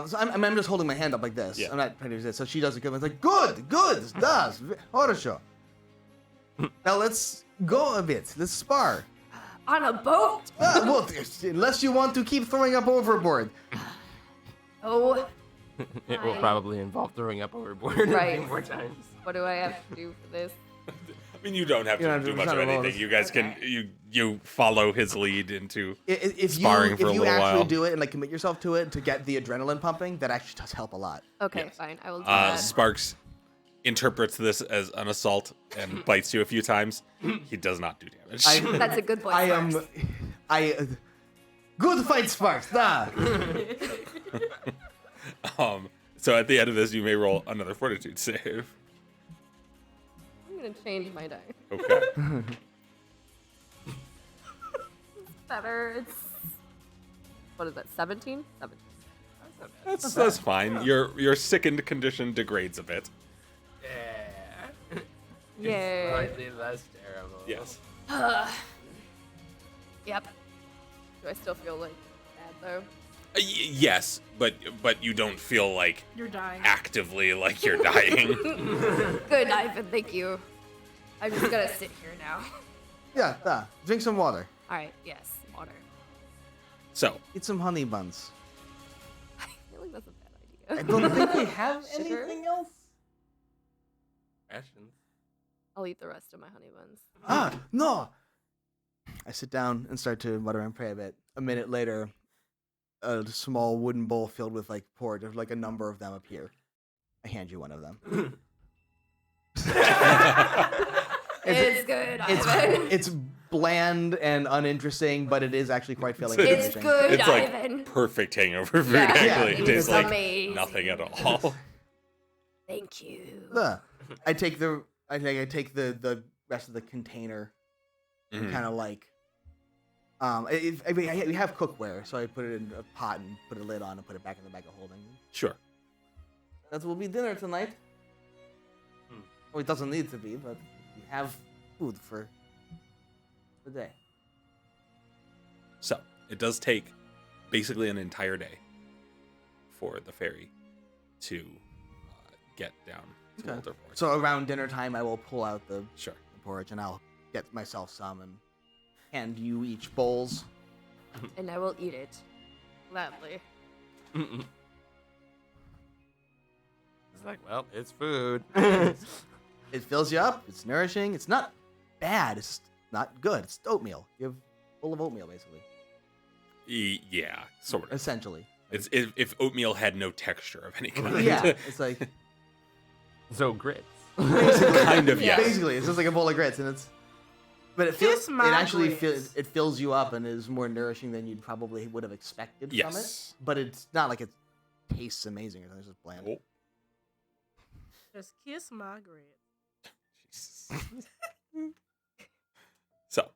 So I'm just holding my hand up like this. Yeah. I'm not trying to resist. So she does it good. It's like, good, das, хорошо. Now let's go a bit. Let's spar. On a boat? Well, unless you want to keep throwing up overboard. Oh, It will probably involve throwing up overboard a Right. few more times. what do I have to do for this? I mean, you don't have You don't to have do to- much it's of not a anything. bonus. You guys can you follow his lead into. If Sparring for a you little actually while. do it and like commit yourself to it to get the adrenaline pumping, that actually does help a lot. Okay, Yes. fine. I will do that. Sparks interprets this as an assault and bites you a few times. He does not do damage. That's a good boy. I am, Sparks. good fight, Sparks. Da. So at the end of this, you may roll another fortitude save. I'm gonna change my die. Okay. Better. It's what is that? 17? 17. That's fine. Your sickened condition degrades a bit. Yeah. Yay. Slightly less terrible. Yes. Yep. Do I still feel like bad though? Yes, but you don't feel like You're dying. actively like you're dying. Good, Ivan. Thank you. I'm just gonna sit here now. Yeah, da. Drink some water. All right. Yes. Water. So Eat some honey buns. I feel like that's a bad I idea. don't think we have Sugar? anything else. Rations. I'll eat the rest of my honey buns. No. I sit down and start to mutter and pray a bit. A minute later, a small wooden bowl filled with like port, of like a number of them appear. I hand you one of them. It's good, Ivan. It's bland and uninteresting, but it is actually quite filling. and It's nourishing. good, it's like Ivan. perfect hangover food. Yeah, Actually, it it tastes is like amazing. nothing at all. Thank you. I take the rest of the container and Mhm. kind of like we have cookware, so I put it in a pot and put a lid on and put it back in the bag of holding. Sure. That will be dinner tonight. Well, it doesn't need to be, but we have food for the day. So it does take basically an entire day for the ferry to get down to Okay. Wilderport. So around dinner time, I will pull out the Sure. porridge and I'll get myself some and hand you each bowls. And I will eat it. Gladly. It's like, well, it's food. It fills you up. It's nourishing. It's not bad. It's just not good. It's oatmeal. You're full of oatmeal, basically. Yeah, sort of. Essentially. It's if oatmeal had no texture of any kind. Yeah. It's like So grits. Kind of, yes. basically it's just like a bowl of grits, and it's. But it feels. Kiss It my actually grits. it fills you up and is more nourishing than you probably would have expected from it. Yes. But it's not like it tastes amazing or something. It's just bland. Oh, Just kiss my grits. Jesus. So, is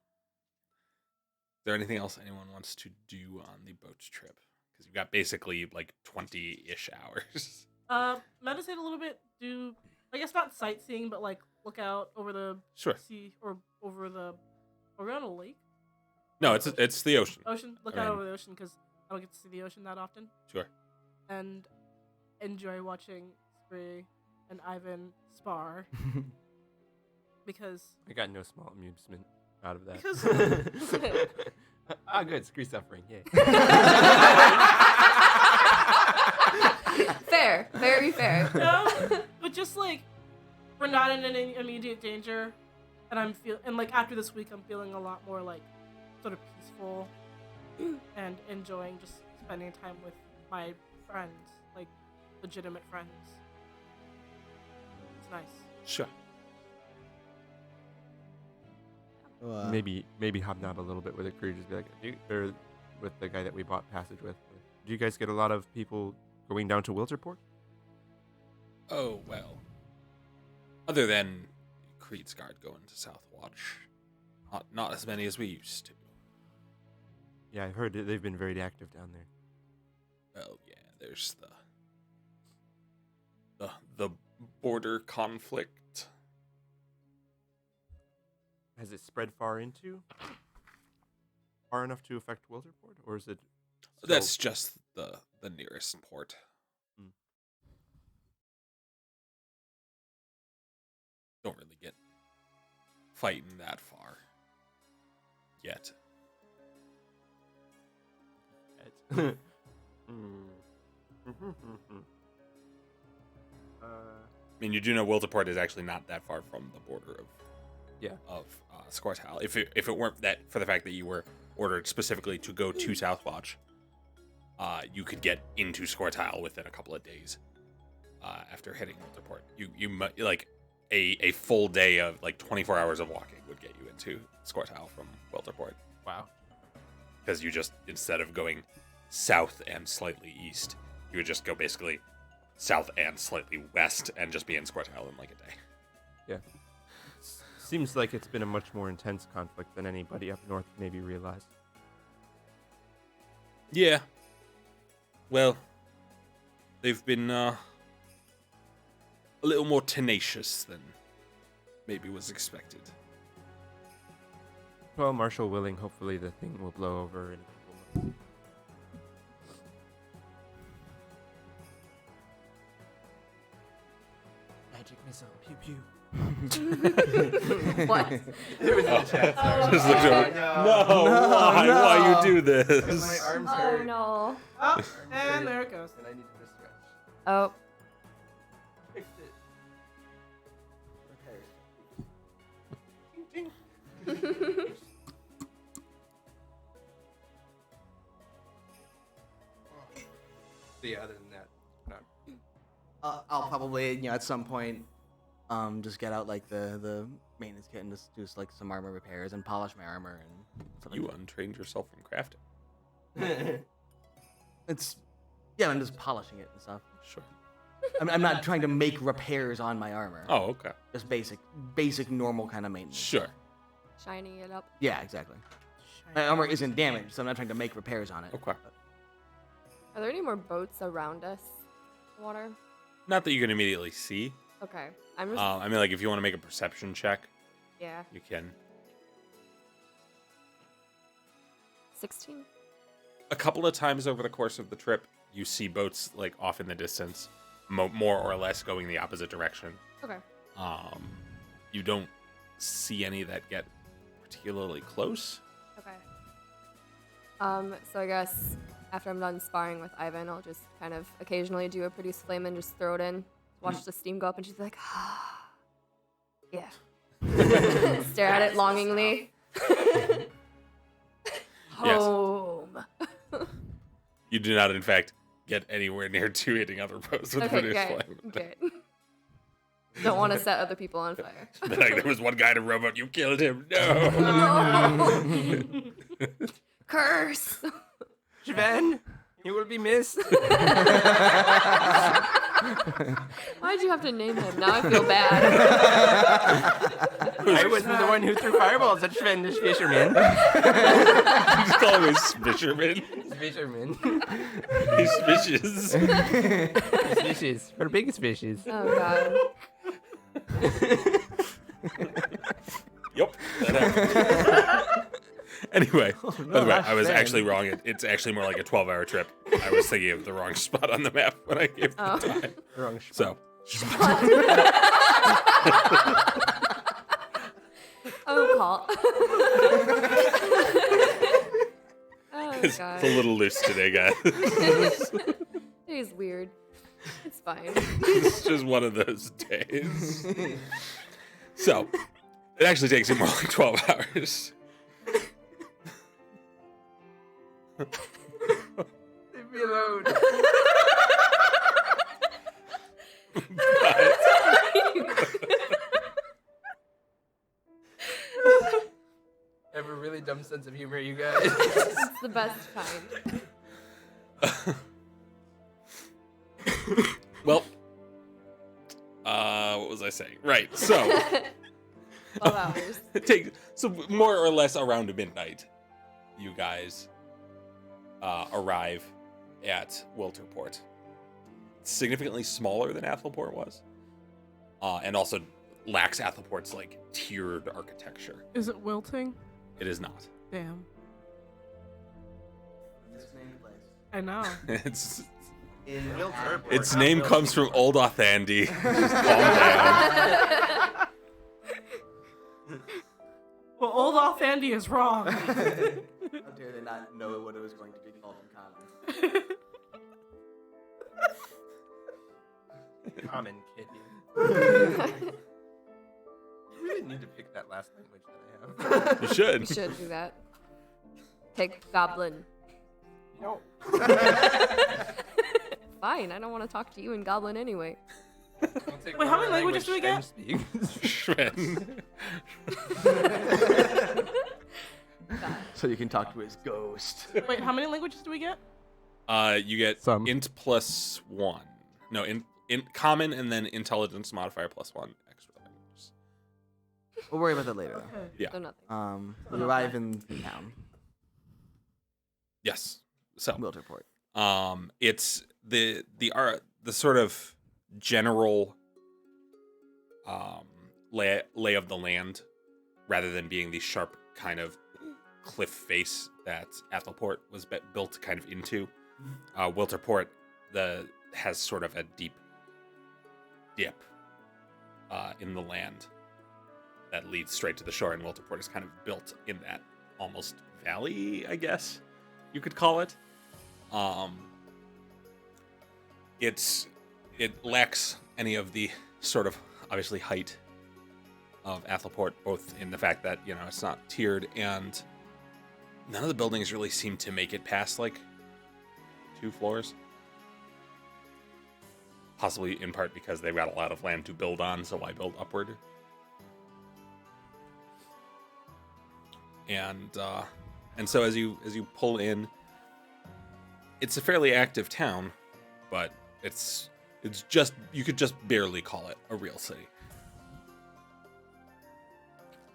there anything else anyone wants to do on the boat trip? Because you've got basically like 20-ish hours. Meditate a little bit. Do I guess not sightseeing, but like look out over the Sure. sea or over the. Are we on a lake? No, it's the ocean. Ocean. Look I out mean- over the ocean because I don't get to see the ocean that often. Sure. And enjoy watching Spree and Ivan spar because I got no small amusement out of that. Because- Ah, good. Screw suffering. Yay. Fair. Very fair. but just like we're not in any immediate danger, and and after this week I'm feeling a lot more like sort of peaceful and enjoying just spending time with my friends, like legitimate friends. It's nice. Sure. Maybe hobnob a little bit with the crew. Just be like, or with the guy that we bought passage with. Do you guys get a lot of people going down to Wilterport? Oh, well. Other than Creed's Guard going to Southwatch, not as many as we used to. Yeah, I've heard that they've been very active down there. Well, yeah, there's the border conflict. Has it spread far enough to affect Wilderport, or is it? Still... That's just the nearest port. Hmm. Don't really get fighting that far yet. I mean, you do know Wilderport is actually not that far from the border of Scortal. If it weren't that for the fact that you were ordered specifically to go to Southwatch, you could get into Scortal within a couple of days after hitting Wilderport. You like a full day of like 24 hours of walking would get you into Scortal from Wilderport. Wow. Because you just, instead of going south and slightly east, you would just go basically south and slightly west and just be in Scortal in like a day. Yeah. Seems like it's been a much more intense conflict than anybody up north maybe realized. Yeah. Well, they've been a little more tenacious than maybe was expected. Well, Marshall willing, hopefully the thing will blow over in a couple months. Magic missile, pew pew. What? It was in the chat. Sorry. Just looked over. No, Why you do My this? arms Oh hurt. no. Oh, and there it goes. And I needed to stretch. Oh. Fixed it. So yeah, other than that, not. I'll probably, at some point, just get out like the maintenance kit and just do like some armor repairs and polish my armor and stuff like You that. untrained yourself from crafting. I'm just polishing it and stuff. Sure. I'm not trying to make repairs on my armor. Oh, okay. Just basic normal kind of maintenance. Sure. Shining it up. Yeah, exactly. My armor isn't damaged, so I'm not trying to make repairs on it. Okay. Are there any more boats around us? Water? Not that you can immediately see. Okay. I'm just. I mean, like, if you want to make a perception check, Yeah. you can. 16? A couple of times over the course of the trip, you see boats, like, off in the distance, more or less going the opposite direction. Okay. You don't see any that get particularly close. Okay. So I guess after I'm done sparring with Ivan, I'll just kind of occasionally do a produce flame and just throw it in, watch the steam go up, and she's like, ah, yeah. Stare at it longingly. Home. You do not, in fact, get anywhere near to hitting other boats with Okay, produce good. flame. Good. Don't want to set other people on fire. Like, there was one guy in a rowboat, you killed him. No. Curse. Sven, you will be missed. Why'd you have to name him? Now I feel bad. I wasn't the one who threw fireballs at Sven, this fisherman. You just call him a fisherman. Fisherman. He's fishes. Fishes. For biggest fishes. Oh god. Yep. That happened. Anyway, by the way, that's I was fair. actually wrong. It's actually more like a 12-hour trip. I was thinking of the wrong spot on the map when I gave the time. Wrong So, Oh, call. Oh it's god. a little loose today, guys. He's weird. It's fine. It's just one of those days. So, it actually takes you more like 12 hours. Leave me alone. I have a really dumb sense of humor, you guys. It's the best kind. Well, what was I saying? Right. So, 12 hours. it takes more or less around midnight. You guys arrive at Wilterport. It's significantly smaller than Athelport was. and also lacks Athelport's like tiered architecture. Is it wilting? It is not. Damn. This name place. I know. It's In its name comes from Old Authandi. Just calm down. Well, old Authandi is wrong. How dare they not know what it was going to be called in common? Common kitty. We didn't need to pick that last language that I have. You should. You should do that. Pick goblin. No. Fine, I don't want to talk to you in goblin anyway. Wait, how many languages do we get? Shren. So you can talk to his ghost. Wait, how many languages do we get? You get Some. int plus 1. No, in common and then intelligence modifier plus 1 extra languages. We'll worry about that later. Okay. Yeah. So nothing. We arrive in town, Yes. So, Wilterport. it's the sort of general lay of the land, rather than being the sharp kind of cliff face that Athelport was built kind of into. Wilterport has sort of a deep dip in the land that leads straight to the shore, and Wilterport is kind of built in that almost valley, I guess you could call it. It lacks any of the sort of obviously height of Athelport, both in the fact that it's not tiered, and none of the buildings really seem to make it past like 2 floors. Possibly in part because they've got a lot of land to build on, so why build upward? And so as you pull in, it's a fairly active town, but it's just, you could just barely call it a real city.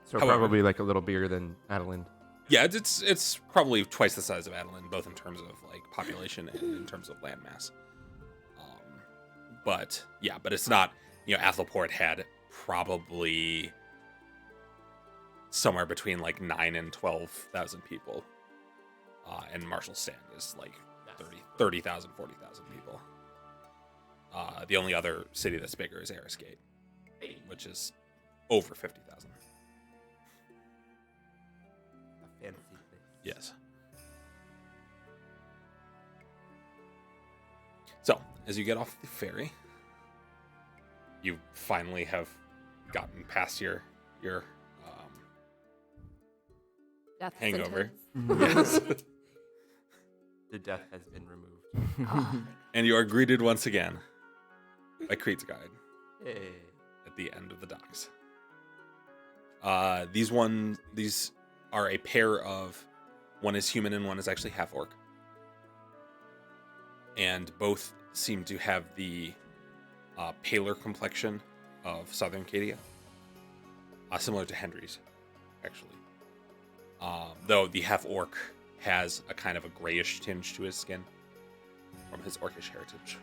So However- probably like a little bigger than Adeline. Yeah, it's probably twice the size of Adeline, both in terms of like population and in terms of land mass. But it's not. Athelport had probably somewhere between like 9 and 12,000 people, and Marshall Stand is like 30,000, 40,000 people. The only other city that's bigger is Erisgate, which is over 50,000. A fancy place. Yes. So, as you get off the ferry, you finally have gotten past your Death hangover. sentence. Yes. The death has been removed. Ah, And you are greeted once again by Creed's guide Hey. at the end of the docks. These are a pair of, one is human and one is actually half orc. And both seem to have the paler complexion of Southern Cadia, similar to Hendry's, actually. Though the half orc has a kind of a grayish tinge to his skin from his orcish heritage.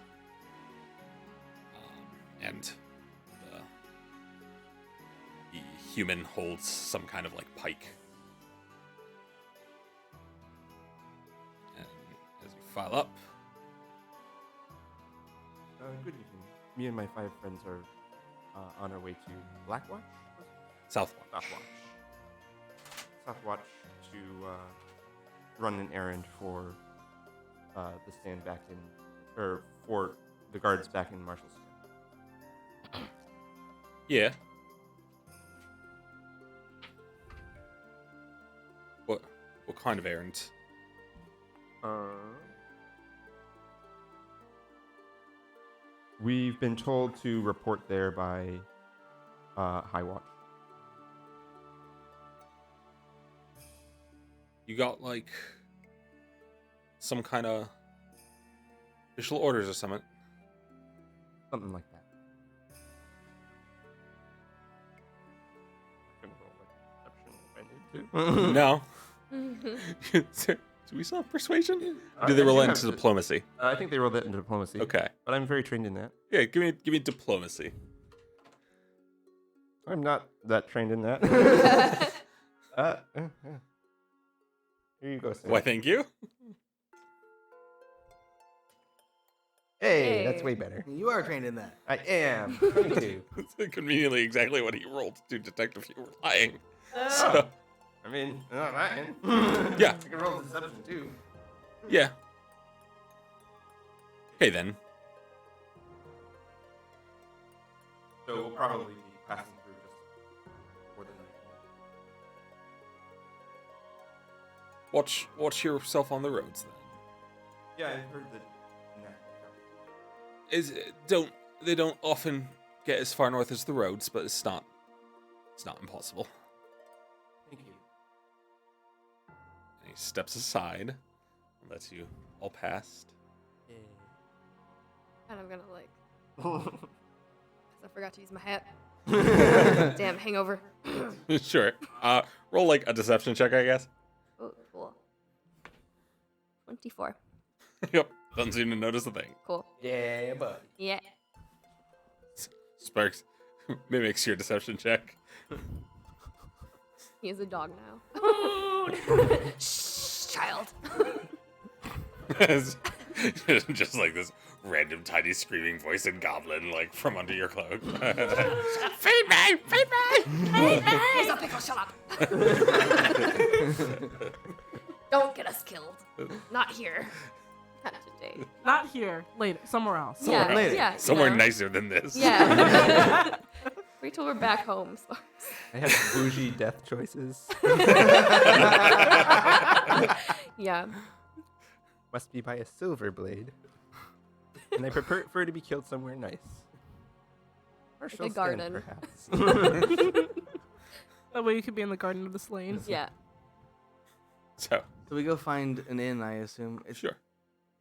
And the human holds some kind of like pike. And as you file up, Good evening. Me and my 5 friends are on our way to Blackwatch? Southwatch. Southwatch to run an errand for the stand back in, or for the guards back in Marshall's stand. Yeah. What kind of errands? We've been told to report there by High Watch. You got like some kind of official orders or something? Something like that. I can roll like perception if I need to. No. mhm. Do we still have persuasion? Or do they roll that into diplomacy? I think they rolled that into diplomacy. Okay. But I'm very trained in that. Yeah, give me diplomacy. I'm not that trained in that. Here you go, sir. Why, thank you. Hey, that's Hey. way better. You are trained in that. I am. 22. It's conveniently exactly what he rolled to detect if you were lying. Oh. So, I mean, not lying. Yeah. I can roll deception too. yeah. Okay, then. So we'll probably be passing through just for the night. Watch yourself on the roads, then. Yeah, I've heard that. They don't often get as far north as the roads, but it's not impossible. Thank you. And he steps aside and lets you all past. And I'm gonna like, because I forgot to use my hat. Damn, hangover. Sure. Roll like a deception check, I guess. Oh, cool. 24. Yep. Doesn't seem to notice a thing. Cool. Yeah, buddy. Yeah. Sparks mimics your deception check. He's a dog now. Shh, child. Just like this random tiny screaming voice in goblin, like from under your cloak. Feed me! Feed me! He's a pickle, shut up. Don't get us killed. Not here. Not today. Not here. Later. Somewhere else. Yeah, later. yeah. you Somewhere know. nicer than this. Yeah. Wait till we're back home. So. I have bougie death choices. Yeah. Must be by a silver blade. And I prefer to be killed somewhere nice. Marshall's Den, garden. perhaps. That way you could be in the Garden of the Slain. Yeah. So, So we go find an inn, I assume. sure.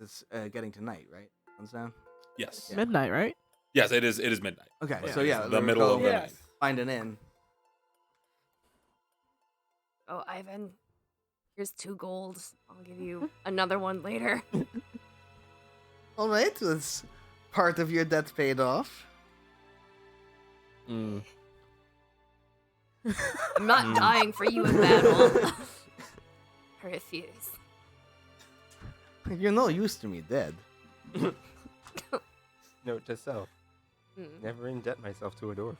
It's getting to night, right? Sundown? Yes. Midnight, right? Yes, it is midnight. Okay, Yeah, so yeah. it's the we'll middle go of the Yeah. night. Find an inn. Oh, Ivan. Here's 2 gold. I'll give you another one later. All right, that's part of your debt paid off. Mm. I'm not dying for you in battle. I refuse. You're no use to me, dead. Note to self. Mm. Never indebt myself to a dwarf.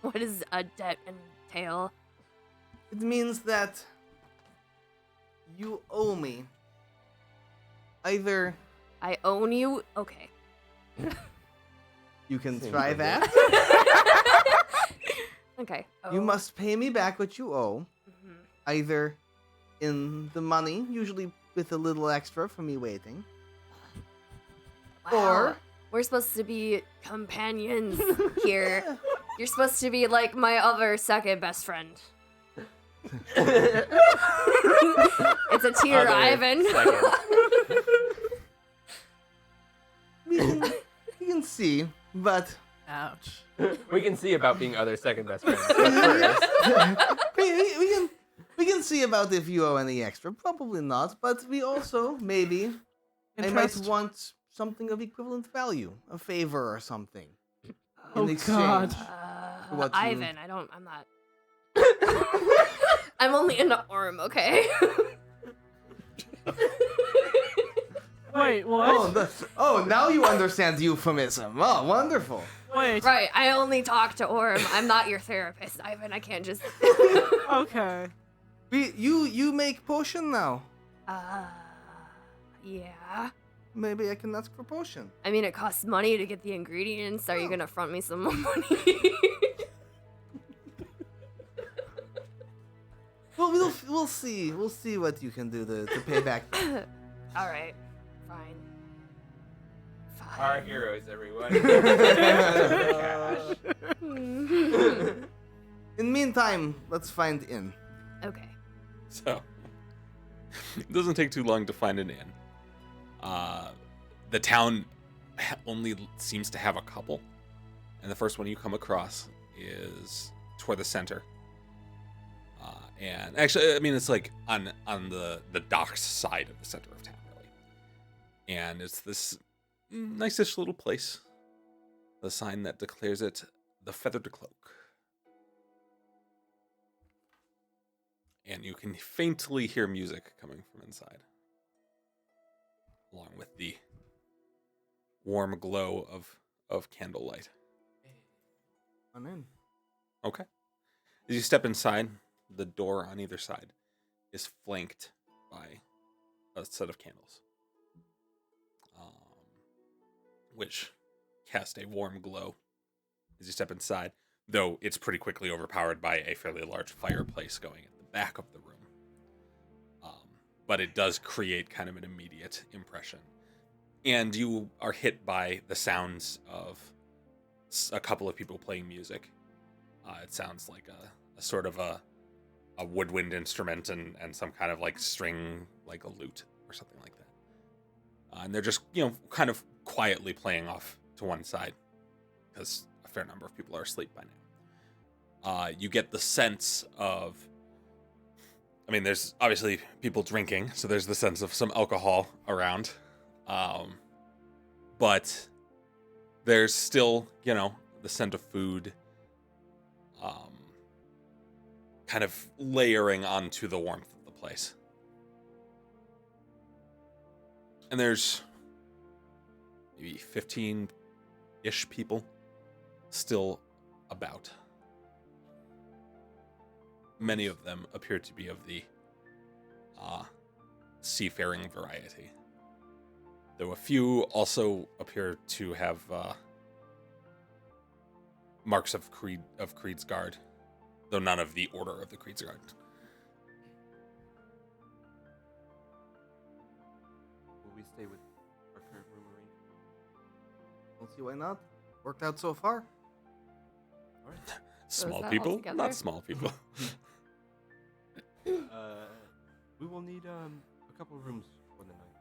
What does a debt entail? It means that you owe me either I own you? Okay. you can Seems try like that. Okay. You Oh. must pay me back what you owe, Mhm. either in the money, usually with a little extra for me waiting, Wow. or We're supposed to be companions here. You're supposed to be like my other second best friend. It's a tear, Other Ivan. we can see, but Ouch. We can see about being other second best friends. But first, we can see about if you owe any extra. Probably not, but we also maybe I might Interest. want something of equivalent value, a favor or something. Oh, in exchange. God. What you- Ivan, I'm not. I'm only into Orm, okay? Wait, what? Oh, now you understand the euphemism. Oh, wonderful. Wait. Right, I only talk to Orm. I'm not your therapist, Ivan. I can't just. Okay. You make potion now. Yeah. Maybe I can ask for potion. I mean, it costs money to get the ingredients. Are you gonna front me some more money? Well, we'll see. We'll see what you can do to pay back. All right, fine. our Fine. heroes, everyone. In meantime, let's find inn. Okay. So, it doesn't take too long to find an inn. The town only seems to have a couple, and the first one you come across is toward the center. And actually, I mean, it's like on the docks side of the center of town, really. And it's this nice-ish little place. the sign that declares it the Feathered Cloak. And you can faintly hear music coming from inside, along with the warm glow of candlelight. On in. Okay. As you step inside, the door on either side is flanked by a set of candles, which cast a warm glow as you step inside, though it's pretty quickly overpowered by a fairly large fireplace going at the back of the room. But it does create kind of an immediate impression. And you are hit by the sounds of a couple of people playing music. It sounds like a sort of a woodwind instrument and some kind of like string, like a lute or something like that. And they're just, kind of quietly playing off to one side because a fair number of people are asleep by now. You get the sense of, there's obviously people drinking, so there's the sense of some alcohol around. But there's still, the scent of food, kind of layering onto the warmth of the place. And there's maybe 15-ish people still about. Many of them appear to be of the seafaring variety, though a few also appear to have marks of Creed's Guard, though none of the Order of the Creed's Guard. Will we stay with our current room arrangement? Don't see why not. Worked out so far. All right. Small that people? altogether? Not small people. We will need a couple of rooms for the night.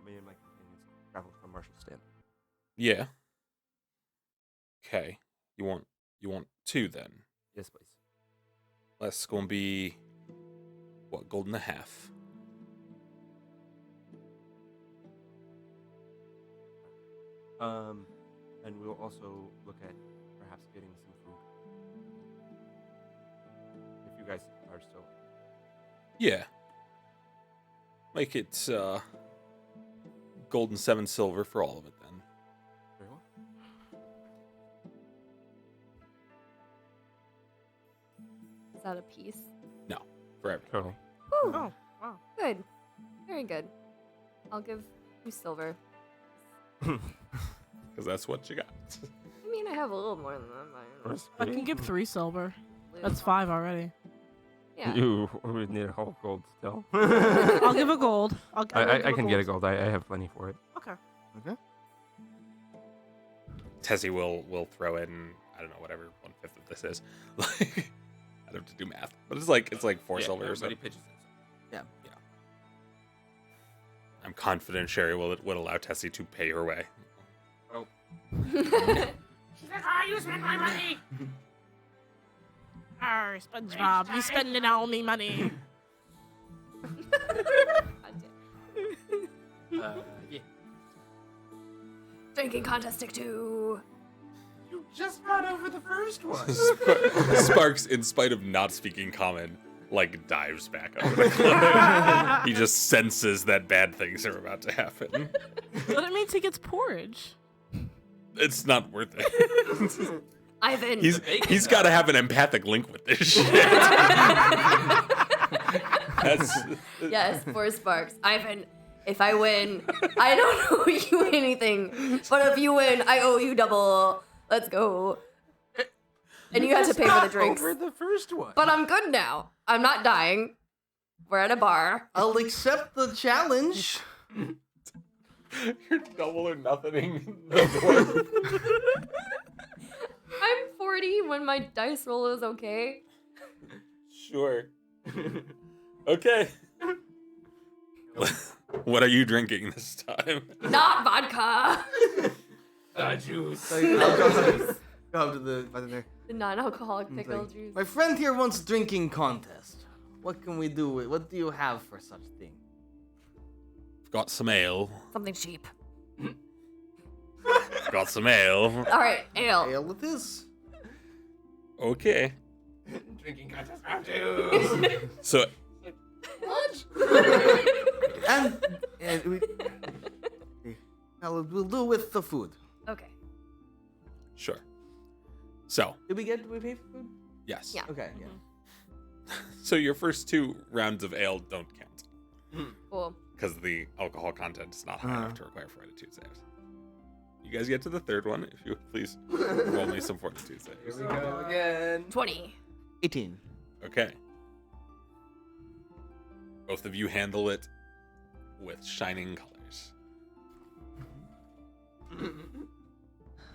Me and my companions traveled from Marshall's Stand. Yeah. Okay. You want 2 then? Yes, please. That's gonna be gold and a half. And we'll also look at perhaps getting some food. If you guys are still. Yeah. Make it gold and 7 silver for all of it then. Very well. Is that a piece? For everything. Totally. Woo! Oh, wow. Good. Very good. I'll give you silver. Because that's what you got. I mean, I have a little more than that. I can give 3 silver. That's 5 already. Yeah. You would need a whole gold still. I'll give a gold. I can get a gold. I have plenty for it. Okay. Okay. Tessie will throw in, I don't know, whatever 1/5 of this is. Like, I don't have to do math, but it's like 4 silver or so. Everybody pitches in. I'm confident Sherry would allow Tessie to pay her way. Oh. She's like, you spend my money. Arr, SpongeBob, you spending all me money. Yeah. Drinking contest stick 2. You just got over the first one. Sparks, in spite of not speaking common, dives back over the cliff. He just senses that bad things are about to happen. But it means he gets porridge. It's not worth it. Ivan. He's got to have an empathic link with this shit. That's Yes, for Sparks. Ivan, if I win, I don't owe you anything. But if you win, I owe you double. Let's go. And you have to pay for the drinks. Over the first one. But I'm good now. I'm not dying. We're at a bar. I'll accept the challenge. you're double or nothing. I'm 40 when my dice roll is okay. Sure. Okay. What are you drinking this time? Not vodka. Juice. Go up to the button there. The non-alcoholic It's pickle like, juice. my friend here wants drinking contest. What can we do? What do you have for such thing? Got some ale. Something cheap. got some ale. All right, ale. Ale it is. Okay. Drinking contest round 2. So And we, we'll do with the food. Okay. sure. So Did we pay for food? yes. Yeah. Okay, yeah. So your first 2 rounds of ale don't count Cool. because the alcohol content is not high enough to require fortitude saves. You guys get to the 3rd one, if you would please roll me some fortitude Here saves. we go again. 20. 18. Okay. Both of you handle it with shining colors.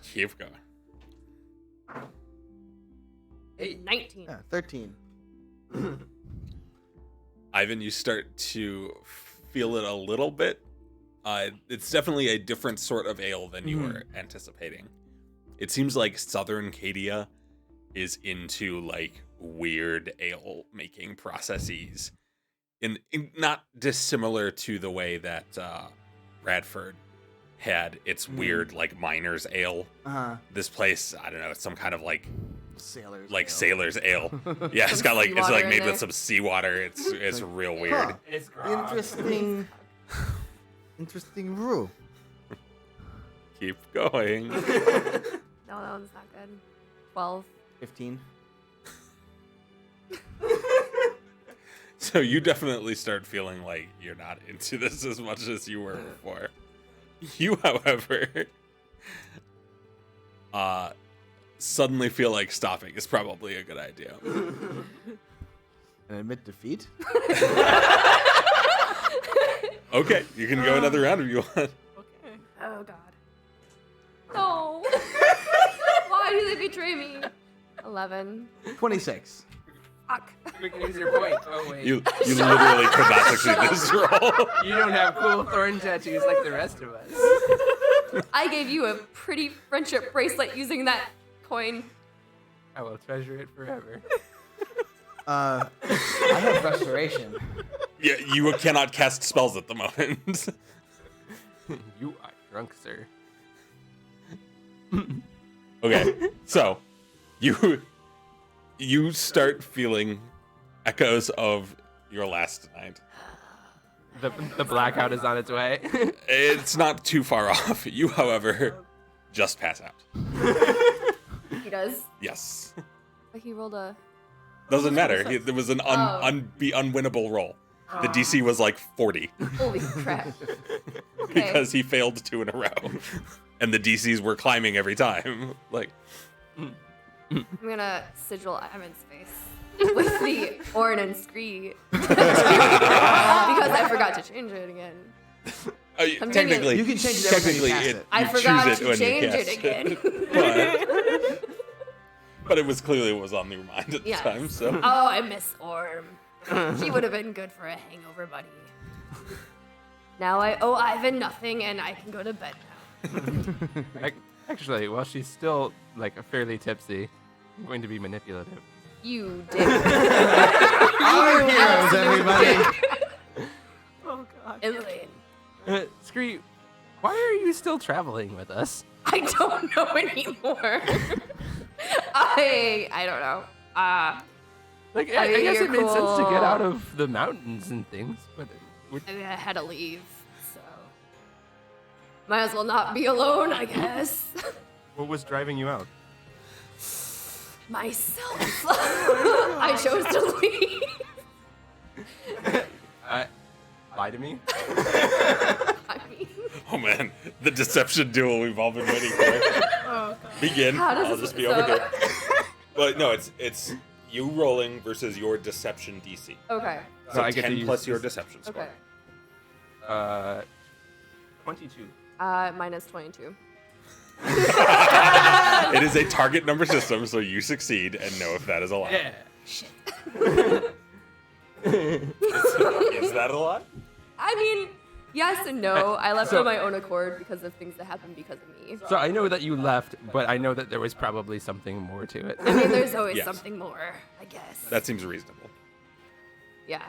Keep going. 19. Yeah, 13. Ivan, you start to feel it a little bit. It's definitely a different sort of ale than you were anticipating. It seems like Southern Cadia is into like weird ale making processes, in not dissimilar to the way that Bradford had its weird like miner's ale. This place, I don't know, it's some kind of like sailor's ale. Yeah, it's got like it's seawater like in made there. with some seawater. It's real weird. Huh. It's grog. Interesting. Interesting brew. Keep going. No, that one's not good. 12. 15. So you definitely start feeling like you're not into this as much as you were before. You, however, suddenly feel like stopping is probably a good idea. And admit defeat? Okay, you can go another round if you want. Okay. Oh, God. No. Why do they betray me? 11. 26. Fuck. We can use your point. Oh, wait. You literally could not succeed this roll. You don't have cool thorn tattoos like the rest of us. I gave you a pretty friendship bracelet using that coin. I will treasure it forever. I have restoration. Yeah, you cannot cast spells at the moment. You are drunk, sir. Okay, so you start feeling echoes of your last night. The blackout is on its way. It's not too far off. You, however, just pass out. He does. Yes. But he rolled a. Doesn't matter. It was an unwinnable roll. The DC was like 40 Holy crap. Okay. because he failed 2 in a row. And the DCs were climbing every time. Like, I'm gonna sigil Ivan's face with the Orin and Scree because I forgot to change it again. technically, You can change it every time you technically, cast it. I you forgot choose it to when change you it cast again. but it was clearly was on your mind at the Yes. time. So Oh, I miss Orm. He would have been good for a hangover buddy. Now I owe Ivan nothing and I can go to bed now. Actually, while she's still like fairly tipsy, I'm going to be manipulative. You dick. Our heroes, everybody. Oh god. Elaine. Scree, why are you still traveling with us? I don't know anymore. I don't know. Like, I I mean, guess you're it made sense to get cool. out of the mountains and things, but I mean, I had to leave, so might as well not be alone, I guess. What was driving you out? Myself. I chose to leave. Lie to me? I mean, oh man, the deception duel we've all been waiting for. Oh god. Begin. How does I'll this- just be over so- here. Well, no, it's you rolling versus your deception DC. okay. So So I get to 10 use plus your this- deception score. Okay. 22. Minus 22. It is a target number system, so you succeed and know if that is a lie. yeah. Shit. Is that a lie? I mean, yes and no. I left So- on my own accord because of things that happened because of me. So I know that you left, but I know that there was probably something more to it. I mean, there's always Yes. something more, I guess. That seems reasonable. Yeah.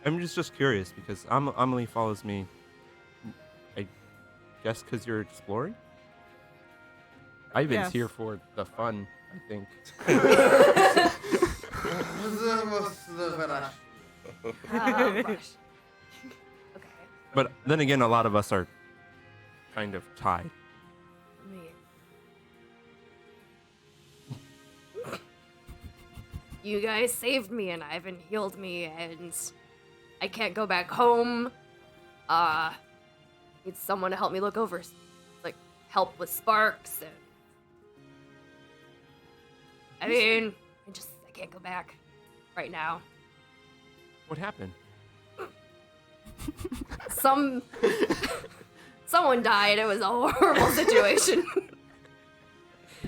I'm just curious because Amelie follows me guess because you're exploring? Ivan's Yes. here for the fun, I think. Rush. Okay. But then again, a lot of us are kind of tied. Me. You guys saved me, and Ivan healed me, and I can't go back home. Need someone to help me look over, like, help with sparks, and I mean, I can't go back right now. What happened? Someone died. It was a horrible situation.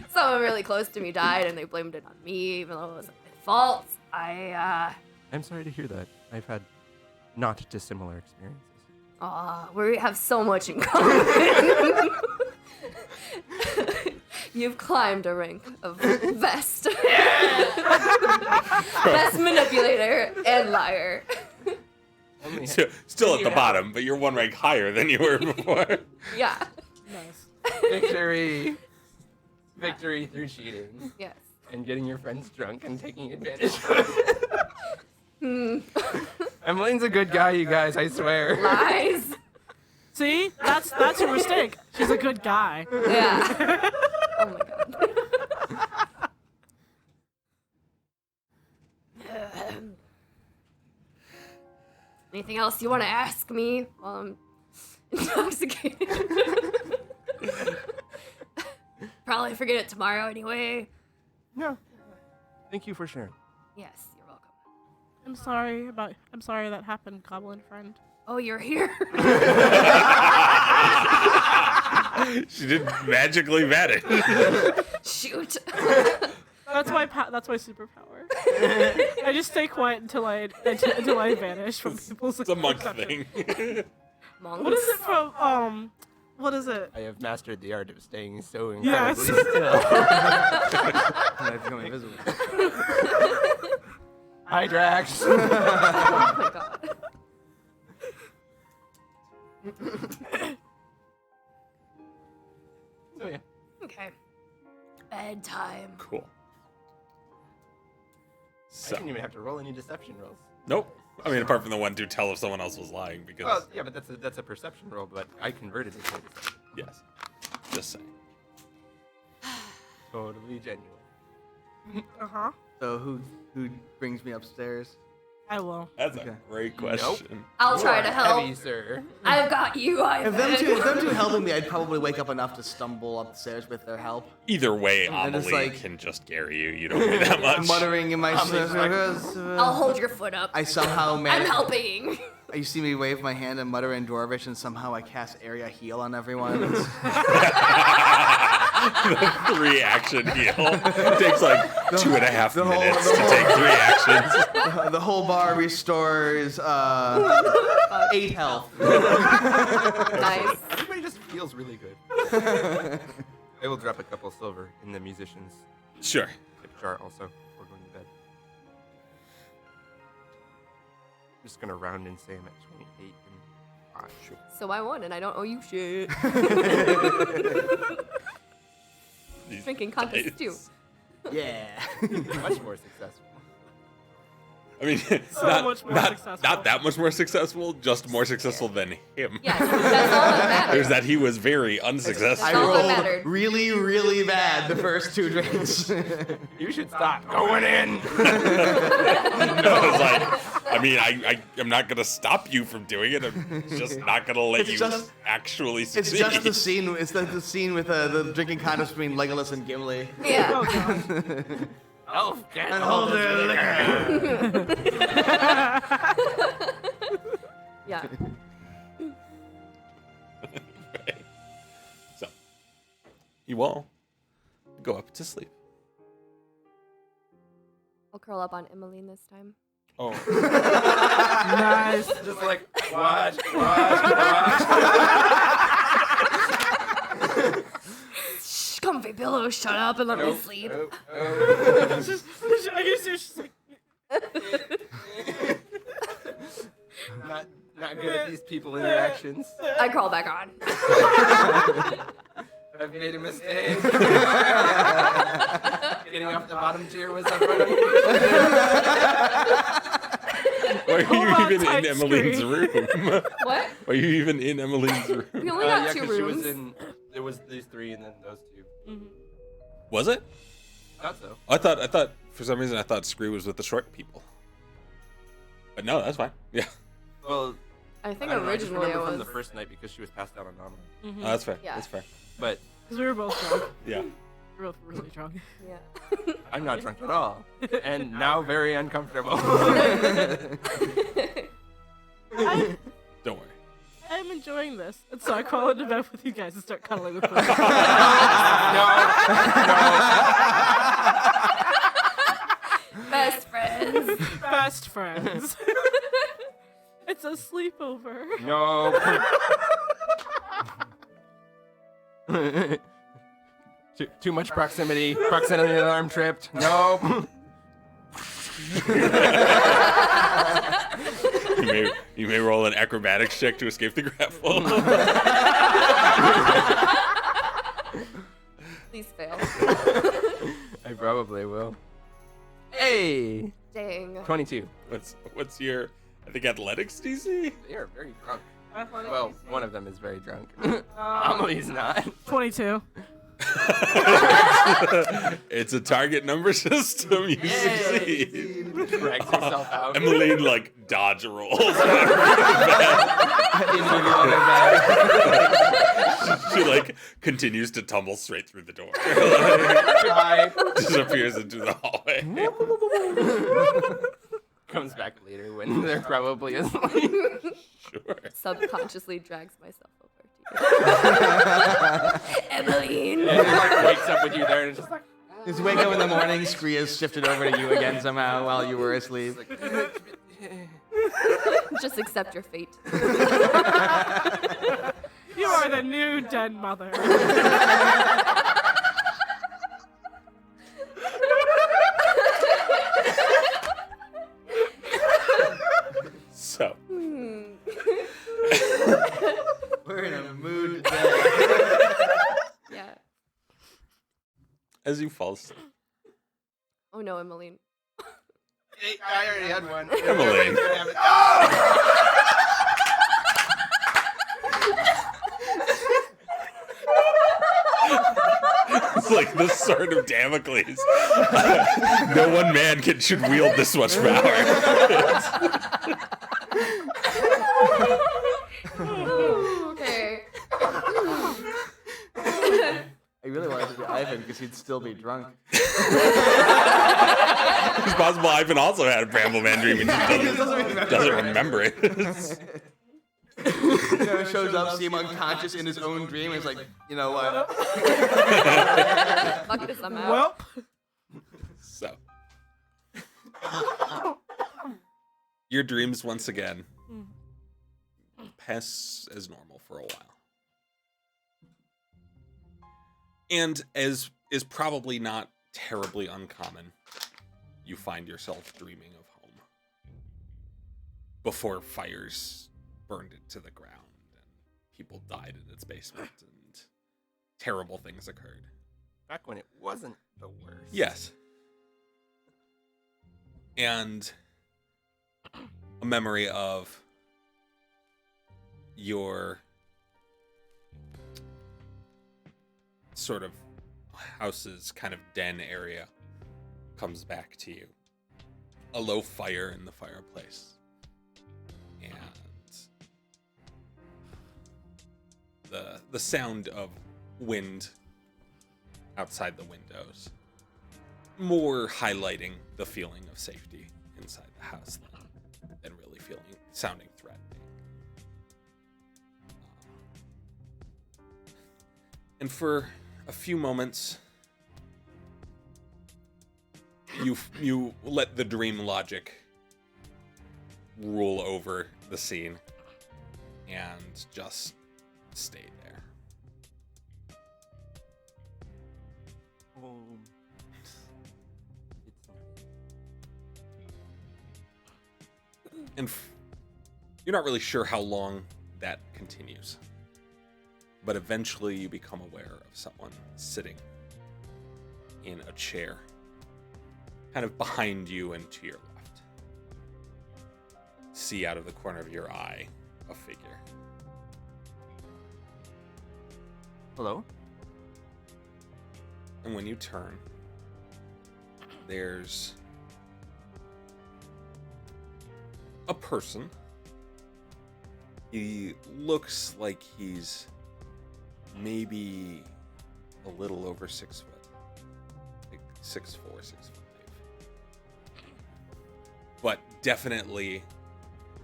Someone really close to me died, and they blamed it on me, even though it wasn't my fault. I'm sorry to hear that. I've had not dissimilar experiences. We have so much in common. You've climbed a rank of best. Best manipulator and liar. Still at the bottom, but you're one rank higher than you were before. Yeah. Nice. Victory! Victory through cheating. Yes. And getting your friends drunk and taking advantage of it. Emmeline's a good guy, you guys, I swear. Lies. See, that's your mistake. She's a good guy. Yeah. Oh my god. Anything else you want to ask me while I'm intoxicated? Probably forget it tomorrow anyway. No. Thank you for sharing. Yes, you're welcome. I'm sorry that happened, Goblin friend. Oh, you're here. She didn't magically vanish. Shoot. That's my superpower. I just stay quiet until I vanish from people's. It's a monk perception. thing. Monks. What is it from? What is it? I have mastered the art of staying so Yes. incredibly still. I become invisible. Hi, Drax. Oh my god. So yeah. Okay. Bedtime. Cool. I So, didn't even have to roll any deception rolls. nope. I mean, apart from the one to tell if someone else was lying, because Well, yeah, but that's a perception roll, but I converted it to deception. yes, just saying. Totally genuine. Uh huh. So who brings me upstairs? I will. That's Okay. a great question. I'll try to help. Heavy, sir. I've got you, If them two Ivan. helping me, I'd probably wake up enough to stumble up the stairs with their help. Either way, And it's Amelie like- can just carry you. You don't need that much. Muttering in my I'll hold your foot up. I somehow I'm manage. helping. You see me wave my hand and mutter in Dwarvish, and somehow I cast Area Heal on everyone. 3 action heal. It takes like 2.5 the whole- minutes the to whole- take 3 actions. The whole bar restores 8 health. Nice. Everybody just feels really good. I will drop a couple silver in the musician's Sure. tip jar also before going to bed. I'm just gonna round and say I'm at 28 and 5. Sure. So I won, and I don't owe you shit. These Drinking contest too. dice. Yeah. Much more successful. I mean, much more not successful. that much more successful, just more successful than him. Yes, that's all that matters. There's that he was very unsuccessful. I all that rolled mattered. really, really bad the first 2 drinks. You should stop going in. I was like, I mean, I'm not gonna stop you from doing it. I'm just not gonna let It's you just- actually It's succeed. just the scene. It's like the scene with the drinking contest between Legolas and Gimli. Yeah. Oh god. Elf can't And hold hold his their liquor. Yeah. So, you all go up to sleep. I'll curl up on Emmeline this time. Oh, Nice. Just like, watch. Shh, comfy pillow, shut up and let me sleep. I guess it's just like, Not Not good at these people interactions. I crawl back on. I've made a mistake. Getting off the bottom tier was a fun. Why Hold are on you even tight, in Emmeline's room? What? Why are you even in Emmeline's room? We only got 2 'cause rooms. There was these 3 and then those 2. Was it? Thought so. I thought for some reason I thought Screw was with the short people. But no, that's fine. Yeah, Well, I think I don't know, I just originally remember it from was. the first night because she was passed out on Nomad. oh, that's fair. Yeah. That's fair. But Because we were both drunk. Yeah. We were both really drunk. Yeah. I'm not drunk at all, and now very uncomfortable. Don't worry. I'm enjoying this. And so I crawl into bed with you guys and start cuddling with them. Best friends. Best friends. It's a sleepover. No. Too much proximity. Proximity alarm tripped. No. You may roll an acrobatics check to escape the grapple. Please fail. I probably will. Hey. Dang. 22. What's your I think athletics DC? They are very drunk. Athletics Well, DC? one of them is very drunk. Amelie's not. 22. It's a target number system. You succeed. Drags herself out. Emmeline like dodge rolls. She like continues to tumble straight through the door. Goodbye. Disappears into the hallway. Comes back later when they're probably asleep. Sure. Subconsciously drags myself over to you. Emmeline. And it like wakes up with you there and it's just like. Just wake up in the morning, Scree has shifted over to you again somehow while you were asleep. Just accept your fate. You are the new dead mother. So We're in a mood today. Yeah. as you fall asleep, Oh no, Emmeline. I already had one. Emmeline. It's like the sword of Damocles. No one man should wield this much power. Okay. I really wanted to be Ivan because he'd still be drunk. It's possible Ivan also had a Bramble Man dream and just doesn't remember it. You know, shows up, see him unconscious in his own dream, and is like, you know what? Fuck this, I'm out. Well, So, your dreams once again pass as normal for a while. And as is probably not terribly uncommon, you find yourself dreaming of home. Before fires burned it to the ground and people died in its basement and terrible things occurred. Back when it wasn't the worst. Yes. And a memory of your sort of house's kind of den area comes back to you. A low fire in the fireplace. And the sound of wind outside the windows. More highlighting the feeling of safety inside the house than really sounding threatening. And for a few moments, you let the dream logic rule over the scene and just stay there. And You're not really sure how long that continues. But eventually you become aware of someone sitting in a chair, kind of behind you and to your left. See out of the corner of your eye a figure. Hello? And when you turn, there's a person. He looks like he's maybe a little over 6 foot. Like 6'4", 6'5". But definitely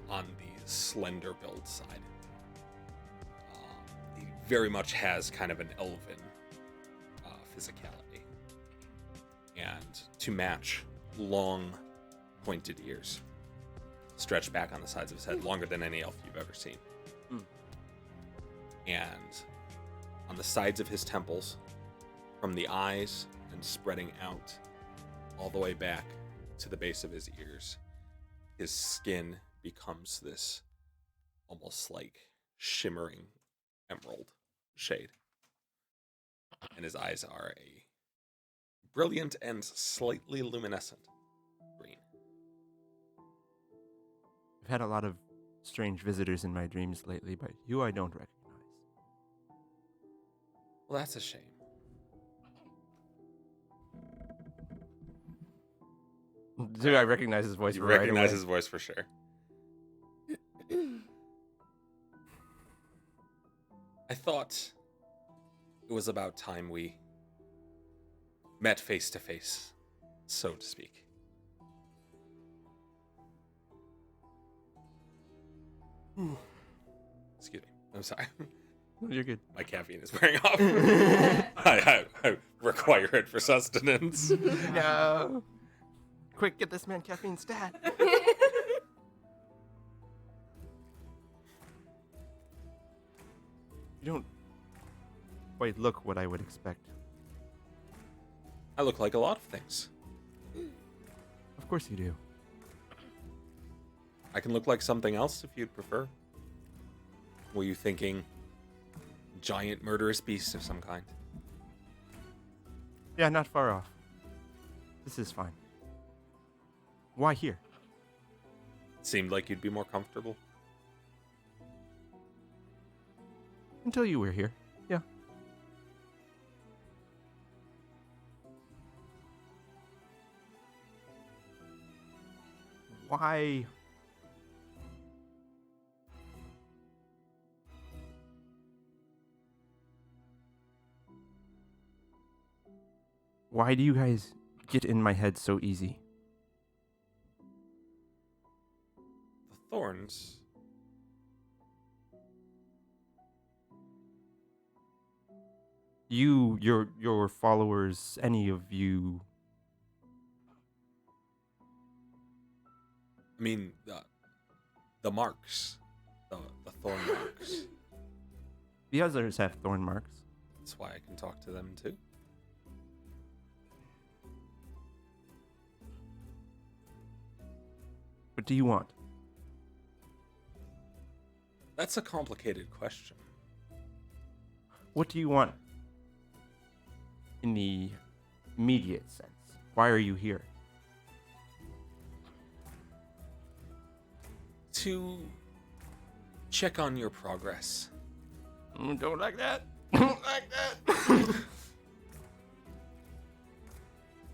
on the slender build side. He very much has kind of an elven physicality. And to match, long, pointed ears. Stretched back on the sides of his head, longer than any elf you've ever seen. And on the sides of his temples, from the eyes and spreading out all the way back to the base of his ears, his skin becomes this almost like shimmering emerald shade. And his eyes are a brilliant and slightly luminescent green. I've had a lot of strange visitors in my dreams lately, but you I don't recognize. Well, that's a shame. Do I recognize his voice? You right recognize away? his voice for sure. I thought it was about time we met face to face, so to speak. Excuse me. I'm sorry. You're good. My caffeine is wearing off. I require it for sustenance. No. Quick, get this man caffeine stat. You don't quite look what I would expect. I look like a lot of things. Of course you do. I can look like something else if you'd prefer. Were you thinking giant murderous beast of some kind? Yeah, not far off. This is fine. Why here? Seemed like you'd be more comfortable. Until you were here. Yeah. Why? Why do you guys get in my head so easy? The thorns. You, your followers, any of you. I mean, the marks. The thorn marks. The others have thorn marks. That's why I can talk to them too. What do you want? That's a complicated question. What do you want in the immediate sense? Why are you here? To check on your progress. Don't like that. Don't like that.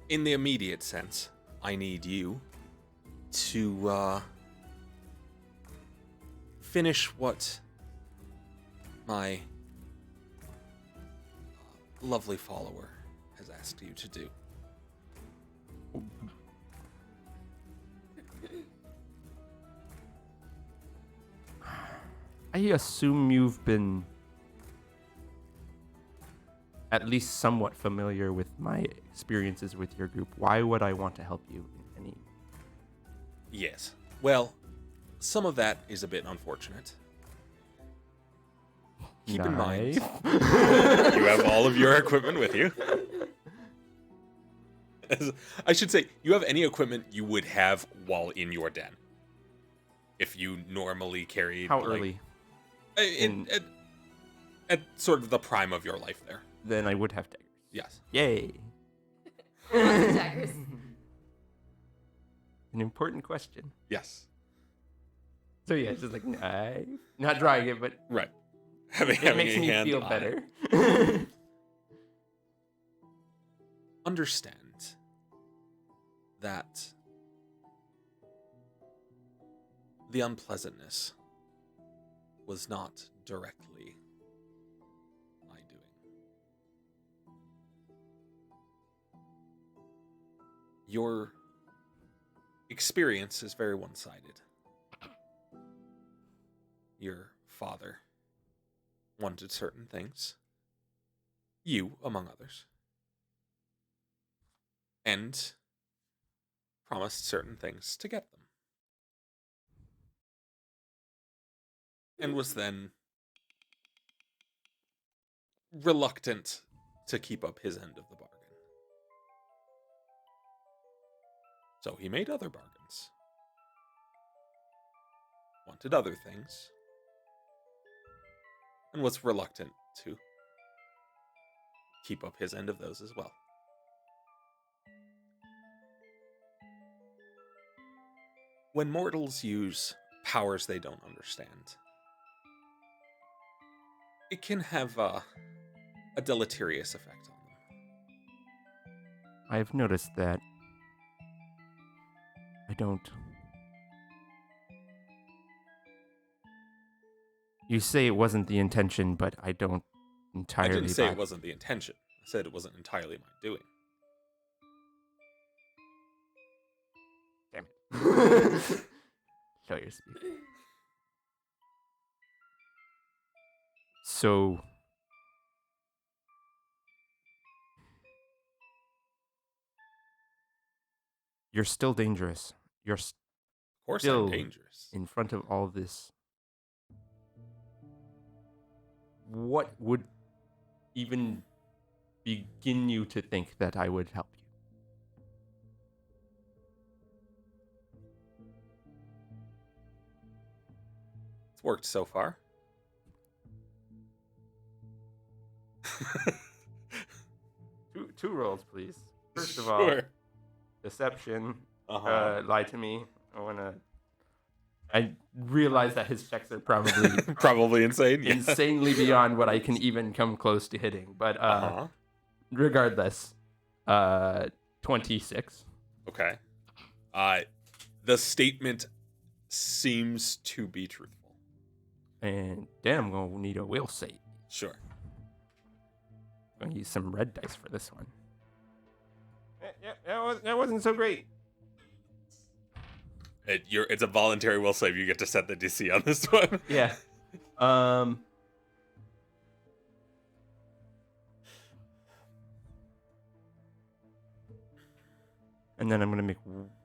In the immediate sense, I need you to finish what my lovely follower has asked you to do. I assume you've been at least somewhat familiar with my experiences with your group. Why would I want to help you in any? Yes. Well, some of that is a bit unfortunate. Keep in mind, you have all of your equipment with you. I should say, you have any equipment you would have while in your den. if you normally carried How like, early? At sort of the prime of your life there. Then I would have daggers. Yes. Yay. Daggers. An important question. Yes. So yeah, it's just like knife. Not drawing it, but Right. Having it makes a me hand feel on better. it. Understand that the unpleasantness was not directly my doing. Your experience is very one-sided. Your father wanted certain things, you among others, and promised certain things to get them. And was then reluctant to keep up his end of the bargain. So he made other bargains. Wanted other things. And was reluctant to keep up his end of those as well. When mortals use powers they don't understand, it can have a deleterious effect on them. I've noticed that I don't. You say it wasn't the intention, but I don't entirely. I didn't say buy- it wasn't the intention. I said it wasn't entirely my doing. Damn it. Show your speed. So. You're still dangerous. You're Of course still I'm dangerous. in front of all this. What would even begin you to think that I would help you? It's worked so far. Two rolls, please. First of all, Sure. deception. Uh-huh. Lie to me. I realize that his checks are probably Probably insane. Yeah. insanely beyond what I can even come close to hitting. But Uh-huh. regardless, 26. Okay. The statement seems to be truthful. And damn, I'm gonna need a will save. Sure. I'm gonna use some red dice for this one. Yeah, that wasn't so great. It's a voluntary will save. You get to set the DC on this one. Yeah. And then I'm going to make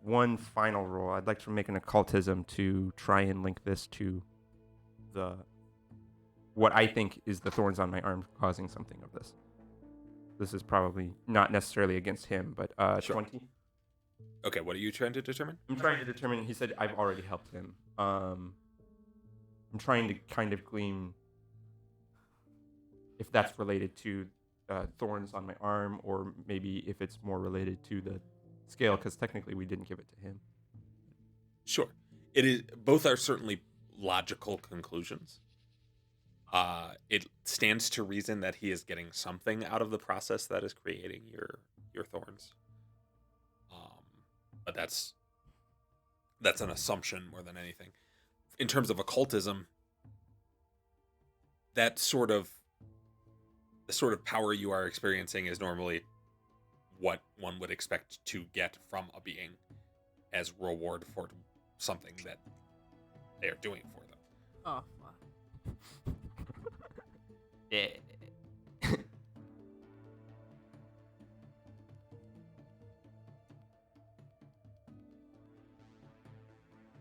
one final roll. I'd like to make an occultism to try and link this to what I think is the thorns on my arm causing something of this. This is probably not necessarily against him, but Sure. 20. Okay, what are you trying to determine? I'm trying to determine. He said I've already helped him. I'm trying to kind of glean if that's related to thorns on my arm, or maybe if it's more related to the scale, because technically we didn't give it to him. Sure. It is. Both are certainly logical conclusions. It stands to reason that he is getting something out of the process that is creating your thorns. But that's an assumption more than anything. In terms of occultism, the sort of power you are experiencing is normally what one would expect to get from a being as reward for something that they are doing for them. Oh, fuck. Yeah.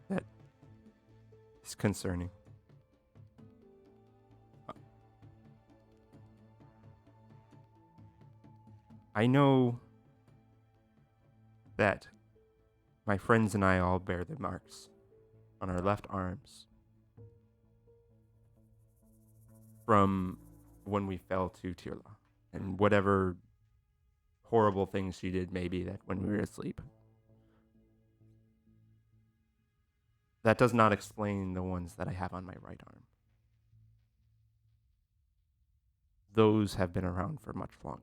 That is concerning. I know that my friends and I all bear the marks on our left arms from when we fell to Tirla. And whatever horrible things she did, maybe that when we were asleep. That does not explain the ones that I have on my right arm. Those have been around for much longer.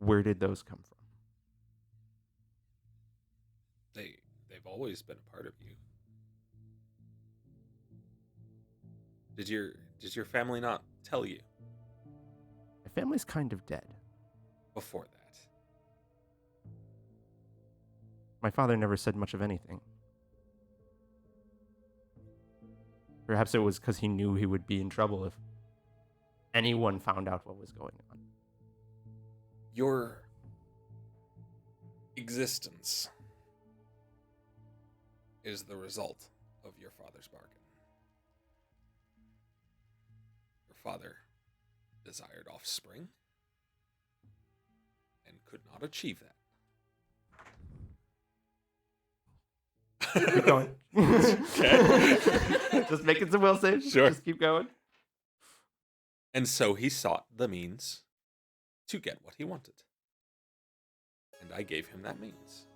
Where did those come from? They've always been a part of you. Did your family not tell you My family's kind of dead. before that? My father never said much of anything. Perhaps it was because he knew he would be in trouble if anyone found out what was going on. Your existence is the result of your father's bargain. Your father desired offspring and could not achieve that. Keep going. Okay. Just making some will saves. Sure. Just keep going. And so he sought the means to get what he wanted. And I gave him that means.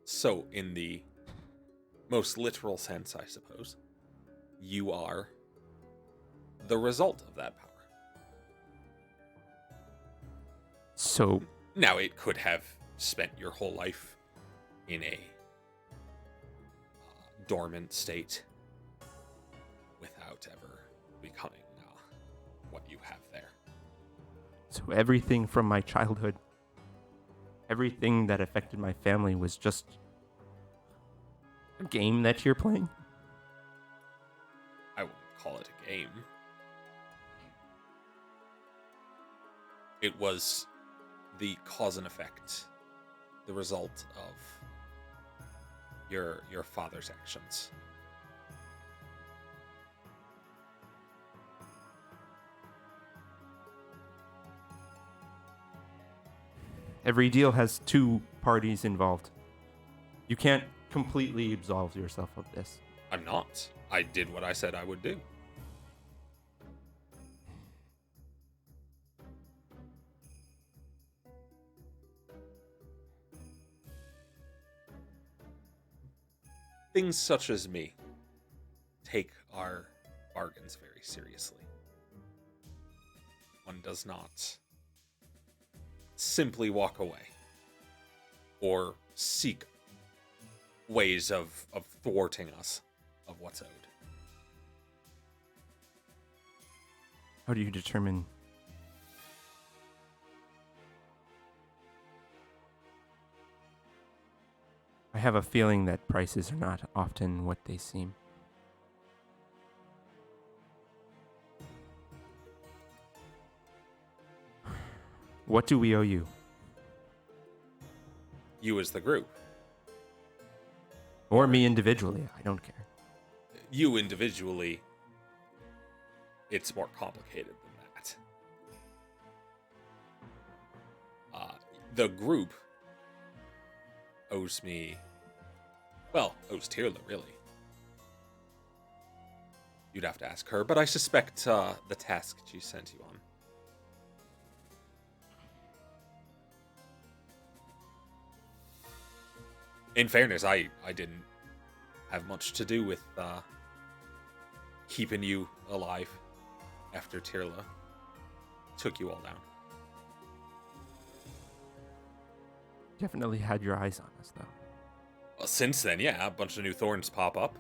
So, in the most literal sense, I suppose, you are the result of that power. So, Now, it could have spent your whole life in a dormant state without ever becoming what you have there. so everything from my childhood, everything that affected my family was just a game that you're playing? I wouldn't call it a game. It was the cause and effect, the result of your father's actions. Every deal has two parties involved. You can't completely absolve yourself of this. I'm not. I did what I said I would do. Things such as me take our bargains very seriously. One does not simply walk away or seek ways of thwarting us of what's owed. How do you determine? I have a feeling that prices are not often what they seem. What do we owe you? You as the group. Or me individually? I don't care. You individually, it's more complicated than that. The group owes me, owes Tirla, really. You'd have to ask her, but I suspect the task she sent you on. In fairness, I didn't have much to do with keeping you alive after Tirla took you all down. Definitely had your eyes on us, though. Well, since then, yeah, a bunch of new thorns pop up.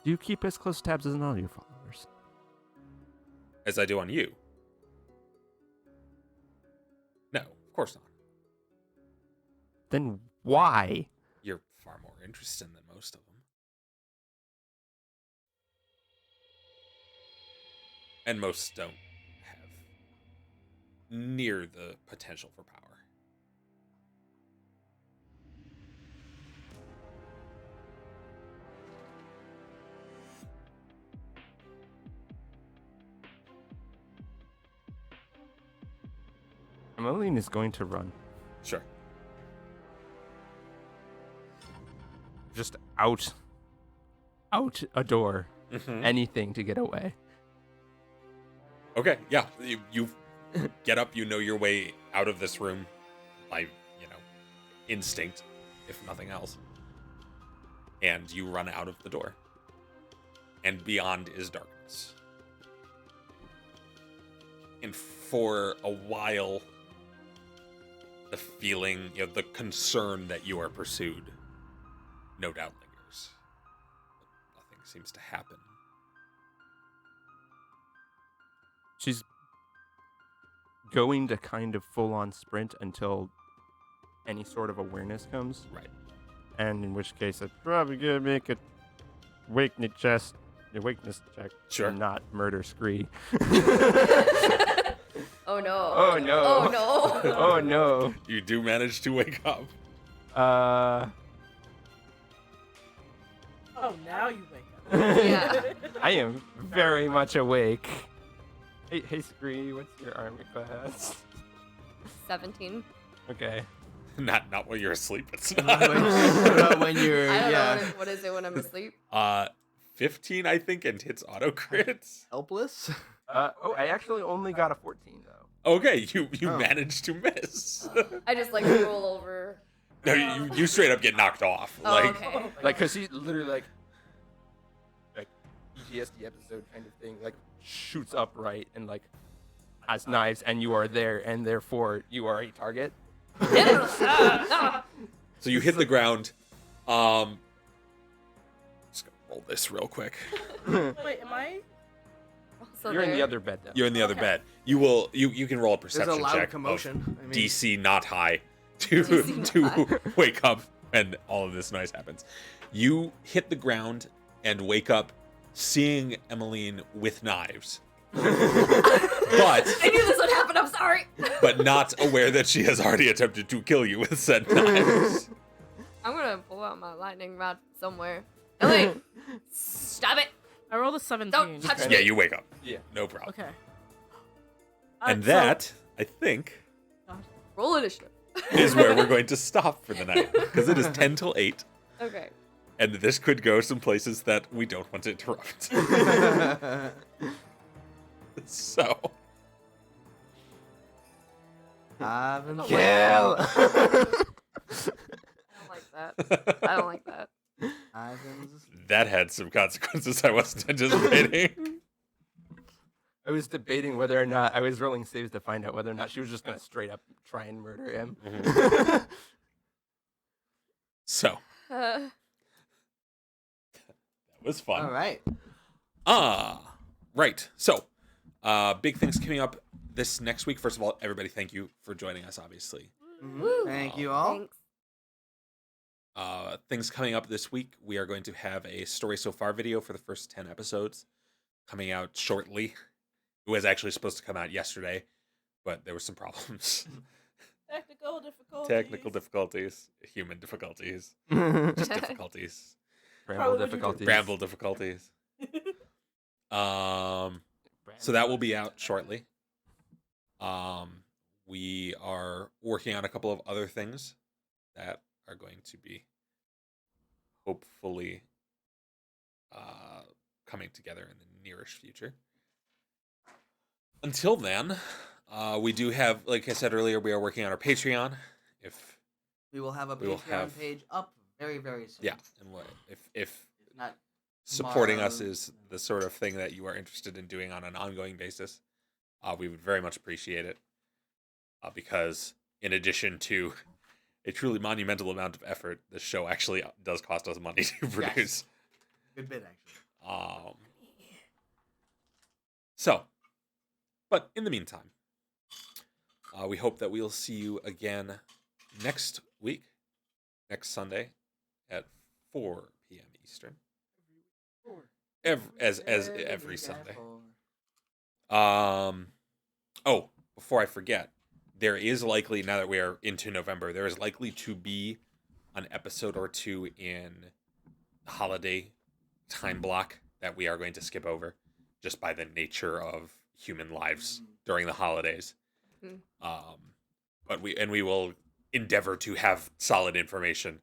Do you keep as close tabs as all your followers? As I do on you. No, of course not. Then why? You're far more interesting than most of them. And most don't have near the potential for power. Emmeline is going to run. Sure. Just out a door. Mhm. Anything to get away. Okay, yeah. You get up, you know your way out of this room by, instinct, if nothing else. And you run out of the door. And beyond is darkness. And for a while, the feeling, the concern that you are pursued, no doubt lingers. But nothing seems to happen. She's going to kind of full on sprint until any sort of awareness comes. Right. And in which case, I'd probably gonna make a weakness check. Sure. And not murder Scree. Oh no. Oh no. Oh no. Oh no. You do manage to wake up. Oh, now you wake up. Yeah. I am very much awake. Hey Scree, what's your armor class? 17. Okay. Not while you're asleep. It's What not. about when you're I don't yeah know what is it when I'm asleep. 15, I think, and hits auto crits. helpless? I actually only got a 14 though. Okay, you Oh. managed to miss. I just like roll over. No, you straight up get knocked off. Oh, Like, okay. Like, cause he literally like PTSD episode kind of thing, like shoots upright and like has knives, and you are there, and therefore you are a target. so you hit the ground. Just gonna roll this real quick. Wait, am I? So You're in the there- other bed though. You're in the other Okay. bed. You can roll a There's perception a loud check commotion. of DC not high to DC not to high. wake up when all of this noise happens. You hit the ground and wake up seeing Emmeline with knives. but I knew this would happen. I'm sorry. but not aware that she has already attempted to kill you with said knives. I'm gonna pull out my lightning rod somewhere. Ellie, stop it! I rolled a 17. Don't touch Yeah, me. you wake up. Yeah. No problem. Okay. And So- that, I think, Roll initiative. is where we're going to stop for the night. Because it is 10 till 8. Okay. And this could go some places that we don't want to interrupt. So, Haven't Kill. I don't like that. I don't like that. Ivan's that had some consequences I wasn't anticipating. I was debating whether or not I was rolling saves to find out whether or not she was just gonna straight up try and murder him. So, Uh, that was fun. all right. Right. So, big things coming up this next week. First of all, everybody, thank you for joining us, obviously. Woo. Thank you all. Thanks. Things coming up this week. We are going to have a story so far video for the first 10 episodes coming out shortly. It was actually supposed to come out yesterday, but there were some problems. Technical difficulties, human difficulties, just difficulties, Bramble Probably difficulties. bramble difficulties. So that will be out shortly. We are working on a couple of other things that are going to be hopefully coming together in the nearish future. Until then, we do have, like I said earlier, we are working on our Patreon. If We will have a We will Patreon have- page up very, very soon. yeah, and what if If not supporting us tomorrow. is the sort of thing that you are interested in doing on an ongoing basis, we would very much appreciate it. Because in addition to a truly monumental amount of effort, this show actually does cost us money to produce. Good bit, actually. So, but in the meantime, we hope that we'll see you again next week, next Sunday at 4 p.m. Eastern. Every Sunday. Oh, before I forget, there is likely, now that we are into November, there is likely to be an episode or two in the holiday time block that we are going to skip over just by the nature of human lives during the holidays. Mhm. but we will endeavor to have solid information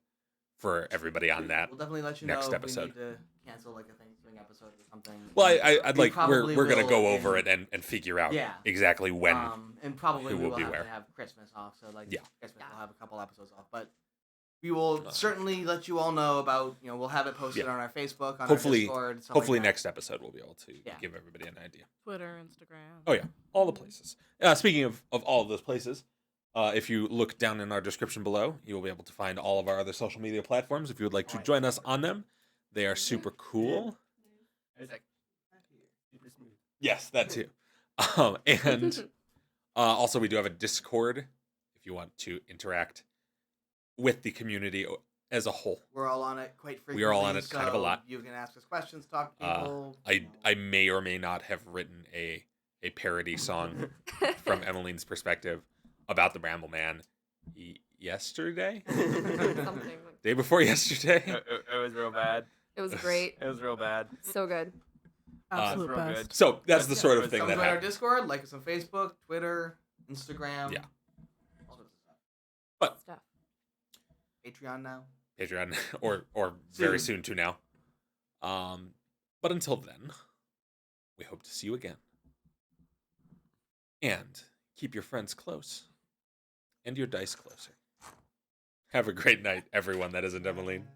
for everybody on that. We'll definitely let you next know episode. if we need to cancel like a Thanksgiving episode or something. Well, I'd We like probably we're gonna will go over in- it and figure out Yeah. exactly when. and probably who we will will be have where. to have Christmas off, so like Yeah. Christmas we'll have a couple episodes off, but we will certainly let you all know about. We'll have it posted Yeah. on our Facebook, on Hopefully- our Discord. Stuff Hopefully like that. next episode we'll be able to Yeah. give everybody an idea. Twitter, Instagram. Oh yeah, all the places. Speaking of all of those places, if you look down in our description below, you will be able to find all of our other social media platforms. If you would like to join us on them, they are super cool. It's like super smooth. Yes, that too. And also we do have a Discord if you want to interact with the community as a whole. We're all on it quite frequently. We are all on it kind of a so lot. You can ask us questions, talk to people. I may or may not have written a parody song from Emmeline's perspective about the Bramble Man yesterday, Something like day before yesterday. It was real bad. it was great. It was real bad. So good. Absolute real best. good. So that's the sort of Come thing Come that join our happens. Discord, like us on Facebook, Twitter, Instagram. Yeah. All sorts of stuff. Stuff. Patreon now. Patreon or very soon to now. But until then, we hope to see you again. And keep your friends close and your dice closer. Have a great night, everyone that isn't Emmeline.